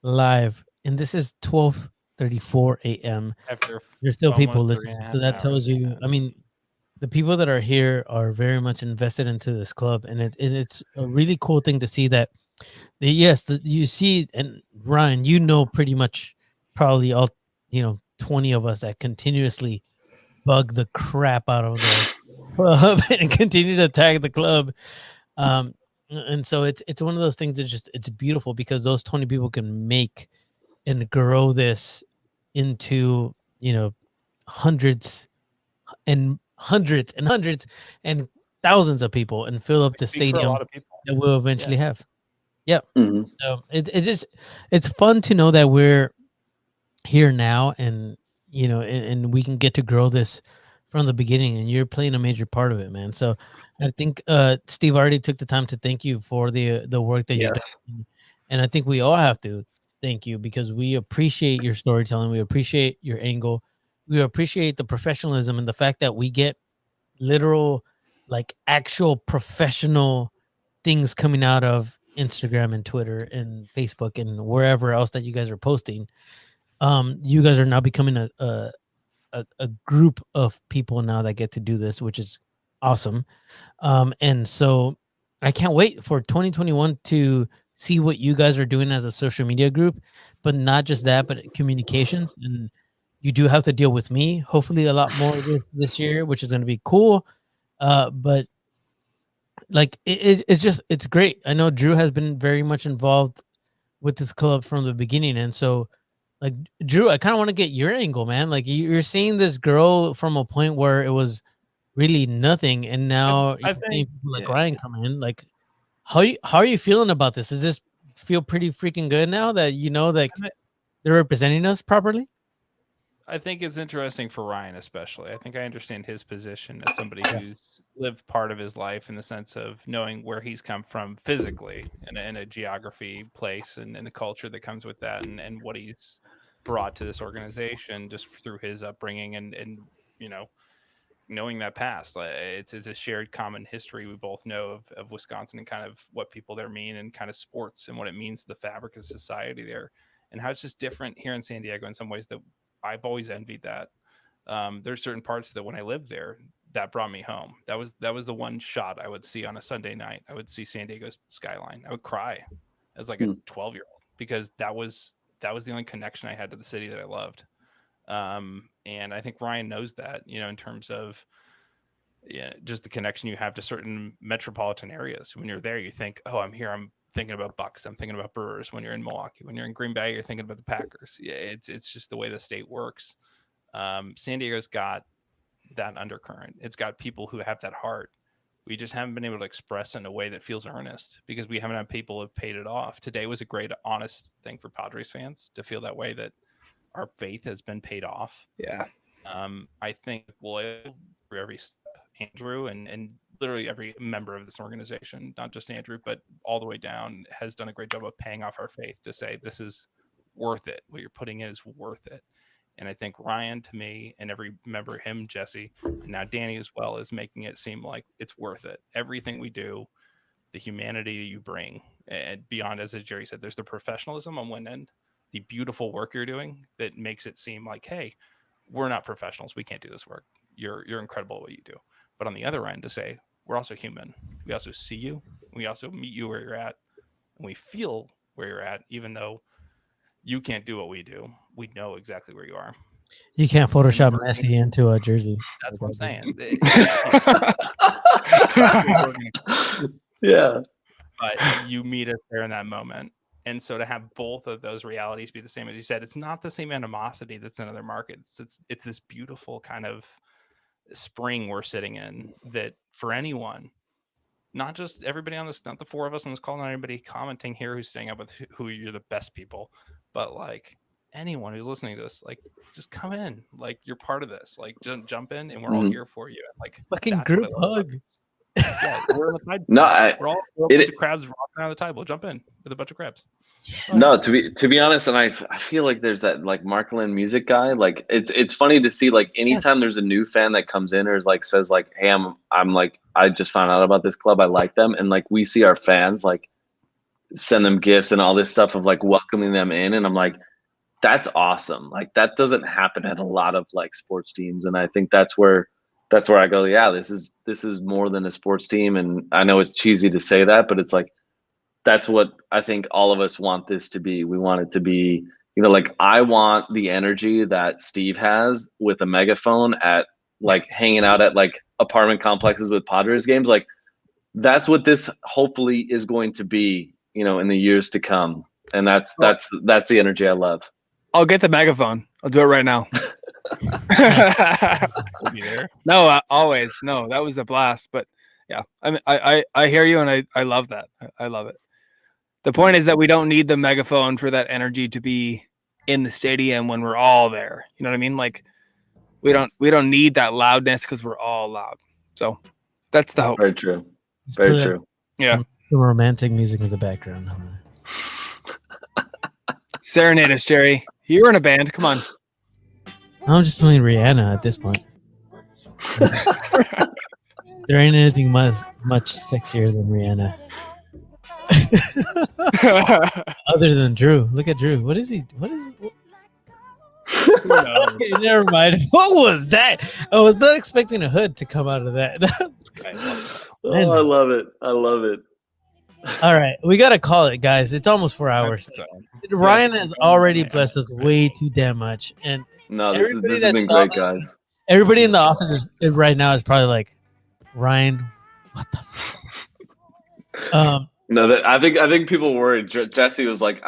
live, and this is 12:34 a.m. There's still people listening. So that tells you, I mean, the people that are here are very much invested into this club, and it's a really cool thing to see that. You see, and Ryan, you know, pretty much probably all, 20 of us that continuously bug the crap out of the club and continue to tag the club. And so it's one of those things that's it's beautiful, because those 20 people can make and grow this into, hundreds and hundreds and hundreds and thousands of people, and fill up the stadium that we'll eventually have. Yep. Mm-hmm. So it's fun to know that we're here now, and and we can get to grow this from the beginning, and you're playing a major part of it, man. So I think Steve already took the time to thank you for the work that you've Yes. done, and I think we all have to thank you because we appreciate your storytelling, we appreciate your angle, we appreciate the professionalism and the fact that we get literal, like actual professional things coming out of Instagram and Twitter and Facebook and wherever else that you guys are posting. You guys are now becoming a group of people now that get to do this, which is awesome. And so I can't wait for 2021 to see what you guys are doing as a social media group, but not just that, but communications. And you do have to deal with me, hopefully a lot more this year, which is going to be cool. But like it's great. I know Drew has been very much involved with this club from the beginning, and so like Drew, I kind of want to get your angle, man. Like you're seeing this grow from a point where it was really nothing, and now you're seeing people like Ryan come in. Like, how are you feeling about this? Does this feel pretty freaking good now that you know that they're representing us properly? I think it's interesting for Ryan, especially. I think I understand his position as somebody who's lived part of his life in the sense of knowing where he's come from physically in a geography place and the culture that comes with that and what he's brought to this organization just through his upbringing and you know, knowing that past. It's a shared common history we both know of Wisconsin and kind of what people there mean and kind of sports and what it means to the fabric of society there and how it's just different here in San Diego in some ways that I've always envied that. There's certain parts that when I lived there that brought me home. That was the one shot I would see on a Sunday night. I would see San Diego's skyline. I would cry as like a 12-year-old because that was the only connection I had to the city that I loved. And I think Ryan knows that, you know, in terms of just the connection you have to certain metropolitan areas. When you're there, you think, oh, I'm here. I'm thinking about Bucks. I'm thinking about Brewers. When you're in Milwaukee, when you're in Green Bay, you're thinking about the Packers. Yeah, it's just the way the state works. San Diego's got that undercurrent. It's got people who have that heart. We just haven't been able to express in a way that feels earnest because we haven't had people who have paid it off. Today was a great, honest thing for Padres fans to feel that way, that our faith has been paid off. Yeah. I think loyal for every step, Andrew and literally every member of this organization, not just Andrew, but all the way down, has done a great job of paying off our faith to say this is worth it. What you're putting in is worth it. And I think Ryan, to me, and every member, him, Jesse, and now Danny as well, is making it seem like it's worth it. Everything we do, the humanity that you bring, and beyond, as Jerry said, there's the professionalism on one end, the beautiful work you're doing that makes it seem like, hey, we're not professionals. We can't do this work. You're incredible at what you do. But on the other end, to say, we're also human. We also see you. We also meet you where you're at. And we feel where you're at, even though you can't do what we do. We know exactly where you are. You can't Photoshop Messi into a jersey. That's what I'm saying. Yeah. But you meet us there in that moment. And so to have both of those realities be the same, as you said, it's not the same animosity that's in other markets. It's this beautiful kind of spring we're sitting in that for anyone, not just everybody on this, not the four of us on this call, not anybody commenting here who's staying up with who you're the best people, but like anyone who's listening to this, like just come in, like you're part of this, like jump in and we're all here for you. Like fucking group hug. Yeah, we're on the tide. No, we're all a bunch of crabs rocking around the table. Jump in with a bunch of crabs. No, to be honest, and I feel like there's that like Mark Lynn music guy. Like it's funny to see like anytime there's a new fan that comes in or like says like, hey, I'm like, I just found out about this club, I like them, and like we see our fans like send them gifts and all this stuff of like welcoming them in, and I'm like, that's awesome. Like that doesn't happen at a lot of like sports teams, and I think that's where I go, yeah, this is more than a sports team. And I know it's cheesy to say that, but it's like that's what I think all of us want this to be. We want it to be, you know, like I want the energy that Steve has with a megaphone at like hanging out at like apartment complexes with Padres games. Like that's what this hopefully is going to be, you know, in the years to come. And that's the energy I love. I'll get the megaphone. I'll do it right now. We'll be there. No, always. No, that was a blast. But yeah, I hear you, and I love that. I love it. The point is that we don't need the megaphone for that energy to be in the stadium when we're all there. You know what I mean? Like we don't need that loudness because we're all loud. So that's the hope. Very true. Just Very put true. Yeah. some romantic music in the background. Serenade us, Jerry. You were in a band. Come on. I'm just playing Rihanna at this point. There ain't anything much sexier than Rihanna. Other than Drew. Look at Drew. What is he? Okay, never mind. What was that? I was not expecting a hood to come out of that. Oh, I love it. I love it. All right, we gotta call it, guys. It's almost 4 hours. Ryan has already blessed us way too damn much, and No, this everybody has been great, guys. everybody in the office right now is probably like, Ryan, what the fuck? No, I think people worried. Jesse was like,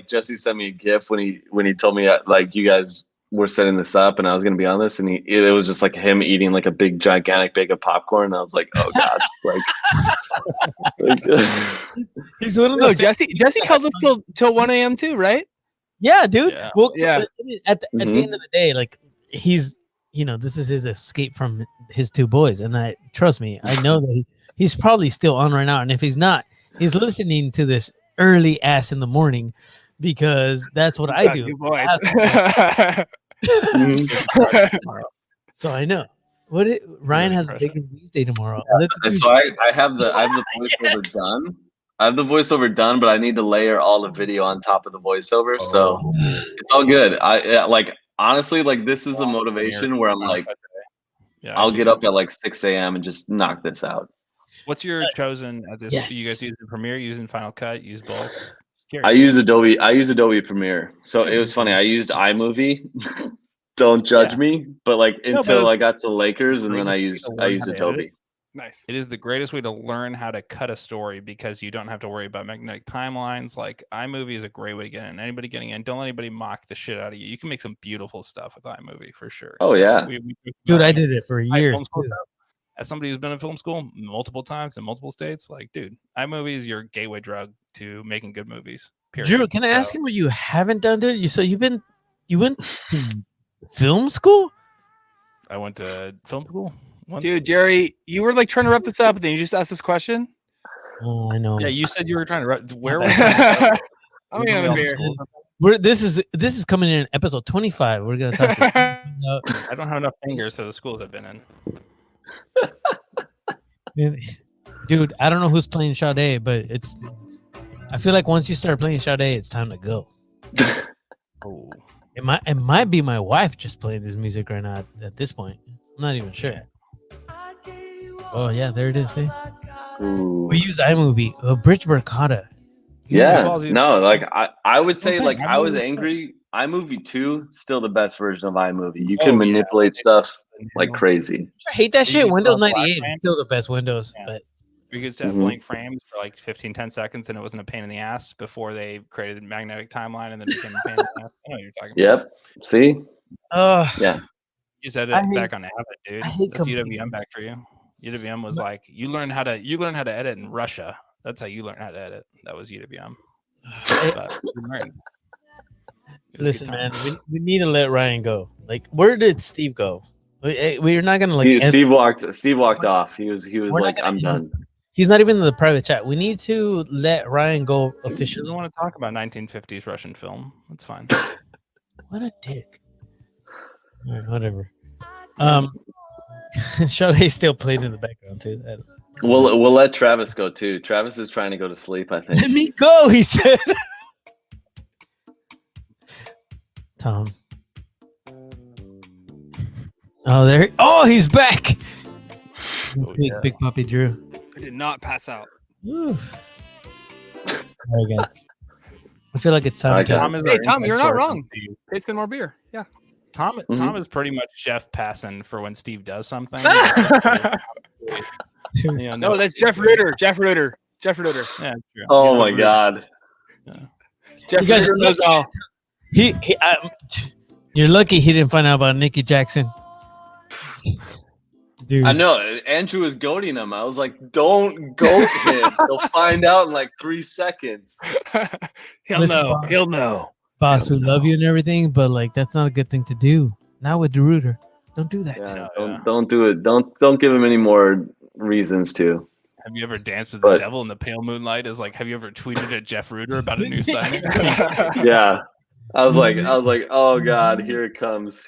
Jesse sent me a GIF when he told me like you guys were setting this up and I was gonna be on this, and it was just like him eating like a big gigantic bag of popcorn. And I was like, oh god, He's one of No, the Jesse held us till 1 a.m. too, right? Yeah, dude. Yeah. Well, Yeah. At the end of the day, like he's, this is his escape from his two boys, and trust me, I know that he's probably still on right now, and if he's not, he's listening to this early ass in the morning because that's what I do. You boys. So I know. Ryan has a big release day tomorrow. So I have the voiceover done. I have the voiceover done, but I need to layer all the video on top of the voiceover. So it's all good. Honestly, like this is a motivation where I'm like, I'll get up at like 6 a.m. and just knock this out. What's your chosen at this? Yes. You guys using Premiere, using Final Cut, use both? I use Adobe Premiere. So it was funny. I used iMovie. Don't judge me, but until I got to Lakers, and then I used Adobe. Nice. It is the greatest way to learn how to cut a story because you don't have to worry about magnetic timelines. Like iMovie is a great way to get in. Anybody getting in, don't let anybody mock the shit out of you. You can make some beautiful stuff with iMovie for sure. Oh yeah, dude, I did it for years. As somebody who's been in film school multiple times in multiple states, like, dude, iMovie is your gateway drug to making good movies. Period. Drew, can I ask you what you haven't done, dude? You went to film school? I went to film school once. Dude, Jerry, you were like trying to wrap this up, and then you just asked this question. Oh, I know. Yeah, you said you were trying to. Where was I'm gonna beer. This is coming in episode 25. We're gonna talk. I don't have enough fingers to the schools I've been in. Dude, I don't know who's playing Sade, but I feel like once you start playing Sade, it's time to go. Oh. It might be my wife just playing this music right now at this point. I'm not even sure. Oh yeah, there it is. See? We use iMovie. Bridge Mercata. Yeah. No, I would say I was angry. iMovie 2 still the best version of iMovie. You can manipulate stuff like crazy. I hate that shit. Windows 98 still the best Windows, but we used to have blank frames for like 15-10 seconds, and it wasn't a pain in the ass before they created magnetic timeline and then became a pain in the ass. I know what you're talking about. Yep. See? Yeah. You just edit back on Avid, dude. That's UWM back for you. UWM was like you learn how to edit in Russia. That's how you learn how to edit. That was UWM. Listen, man, we need to let Ryan go. Like, where did Steve go? We're not gonna like. Steve walked off. He was like, I'm done. He's not even in the private chat. We need to let Ryan go officially. He doesn't want to talk about 1950s Russian film. That's fine. What a dick. All right, whatever. Sade still played in the background too. We'll let Travis go too. Travis is trying to go to sleep, I think. Let me go, he said. Tom. Oh, there. Oh, he's back. Big puppy Drew. I did not pass out. Oof. All right, guys. I feel like it's time. Hey, Tom, you're not wrong. Tasting more beer. Yeah. Tom is pretty much Jeff passing for when Steve does something. No, that's Jeff Ritter. Jeff Ritter. Yeah, true. Oh my God. Yeah. Jeff Ritter knows all. You're lucky he didn't find out about Nikki Jackson. Dude. I know. Andrew was goading him. I was like, don't goat him. He'll find out in like 3 seconds. He'll know. Boss, we love you and everything, but like that's not a good thing to do. Not with the Rooter. Don't do that. Yeah, Yeah. don't do it. Don't give him any more reasons to. Have you ever danced with But- the devil in the pale moonlight? Have you ever tweeted at Jeff Ruder about a new signing? Yeah, I was like, oh God, here it comes.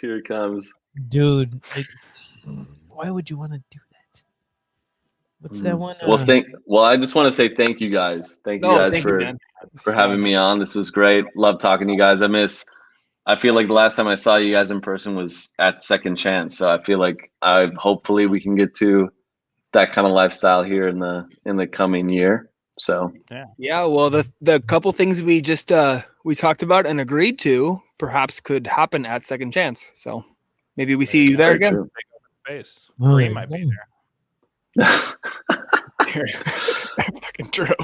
Dude, why would you want to do that? What's that one? Well, I just want to say thank you guys. Thank you guys for having me on. This was great. Love talking to you guys. I feel like the last time I saw you guys in person was at Second Chance. So I feel like hopefully we can get to that kind of lifestyle here in the coming year. So Yeah, well, the couple things we just we talked about and agreed to perhaps could happen at Second Chance. So maybe we see you there again. true. Space. Oh, Kareem might be there. Fucking true.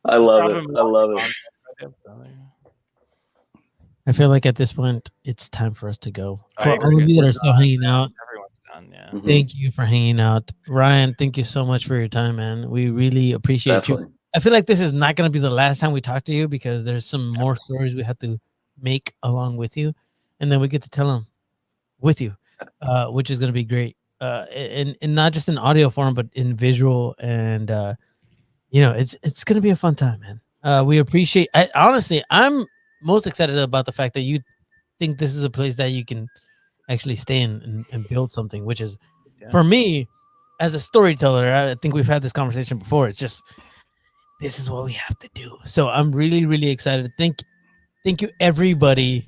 I love it. I feel like at this point it's time for us to go. I For agree. all of you that are still hanging out, Everyone's done. Yeah. Mhm. thank you for hanging out. Ryan, thank you so much for your time, man. We really appreciate you. Definitely. I feel like this is not going to be the last time we talk to you because there's some more stories we have to make along with you, and then we get to tell them with you, which is going to be great. And not just in audio form, but in visual, and it's going to be a fun time, man. We appreciate. Honestly, I'm most excited about the fact that you think this is a place that you can actually stay in and build something, which is for me as a storyteller. I think we've had this conversation before. It's just this is what we have to do. So I'm really, really excited. Thank you, everybody.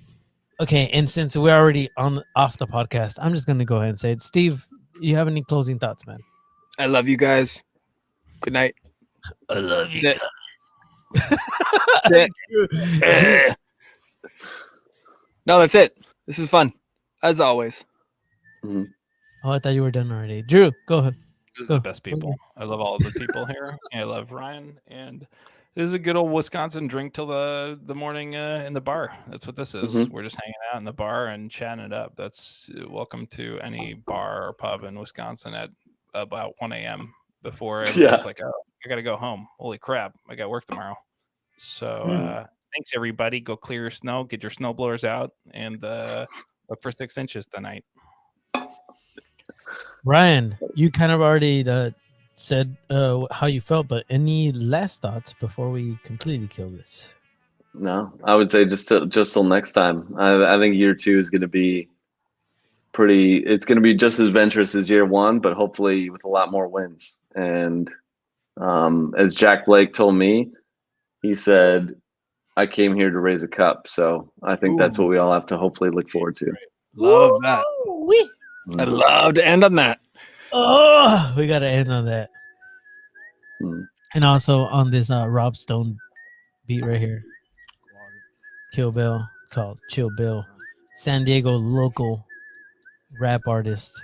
Okay, and since we're already off the podcast, I'm just gonna go ahead and say it. Steve, you have any closing thoughts, man? I love you guys. Good night. I love you. That's it. That's it. No, that's it. This is fun, as always. Oh, I thought you were done already. Drew, go ahead. This is Go. the best people. I love all of the people here. I love Ryan, and this is a good old Wisconsin drink till the morning in the bar. That's what this is. We're just hanging out in the bar and chatting it up. That's welcome to any bar or pub in Wisconsin at about 1 a.m. before everybody's like, oh, I gotta go home. Holy crap, I got work tomorrow. So thanks everybody. Go clear your snow, get your snow blowers out, and look for 6 inches tonight. Ryan, you kind of already said how you felt, but any last thoughts before we completely kill this? No, I would say just till next time. I think year 2 is going to be it's going to be just as adventurous as year 1, but hopefully with a lot more wins. And as Jack Blake told me, he said, I came here to raise a cup. So I think that's what we all have to hopefully look forward to. Love that. I love to end on that. Oh, we got to end on that. Mm. And also on this Rob Stone beat right here. Kill Bill, called Chill Bill. San Diego local rap artist.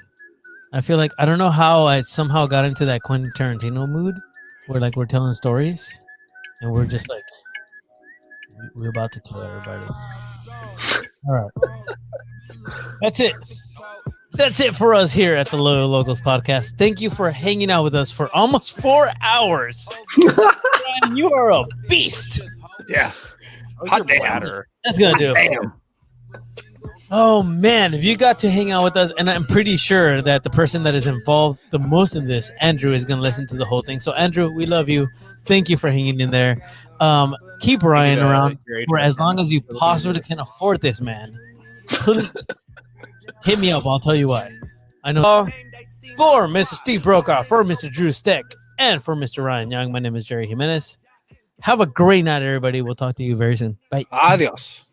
I feel like, I don't know how I somehow got into that Quentin Tarantino mood where like we're telling stories and we're just like, we're about to kill everybody. All right. That's it. That's it for us here at the Loyal Locals podcast. Thank you for hanging out with us for almost 4 hours. Ryan, you are a beast. Yeah. Hot damn. That's going to do it. Damn. Oh, man. If you got to hang out with us, and I'm pretty sure that the person that is involved the most in this, Andrew, is going to listen to the whole thing. So, Andrew, we love you. Thank you for hanging in there. Keep Ryan around for as long as you possibly can afford this, man. Please. Hit me up. I'll tell you why. I know. For Mr. Steve Brokaw, for Mr. Drew Steck, and for Mr. Ryan Young, my name is Jerry Jimenez. Have a great night, everybody. We'll talk to you very soon. Bye. Adios.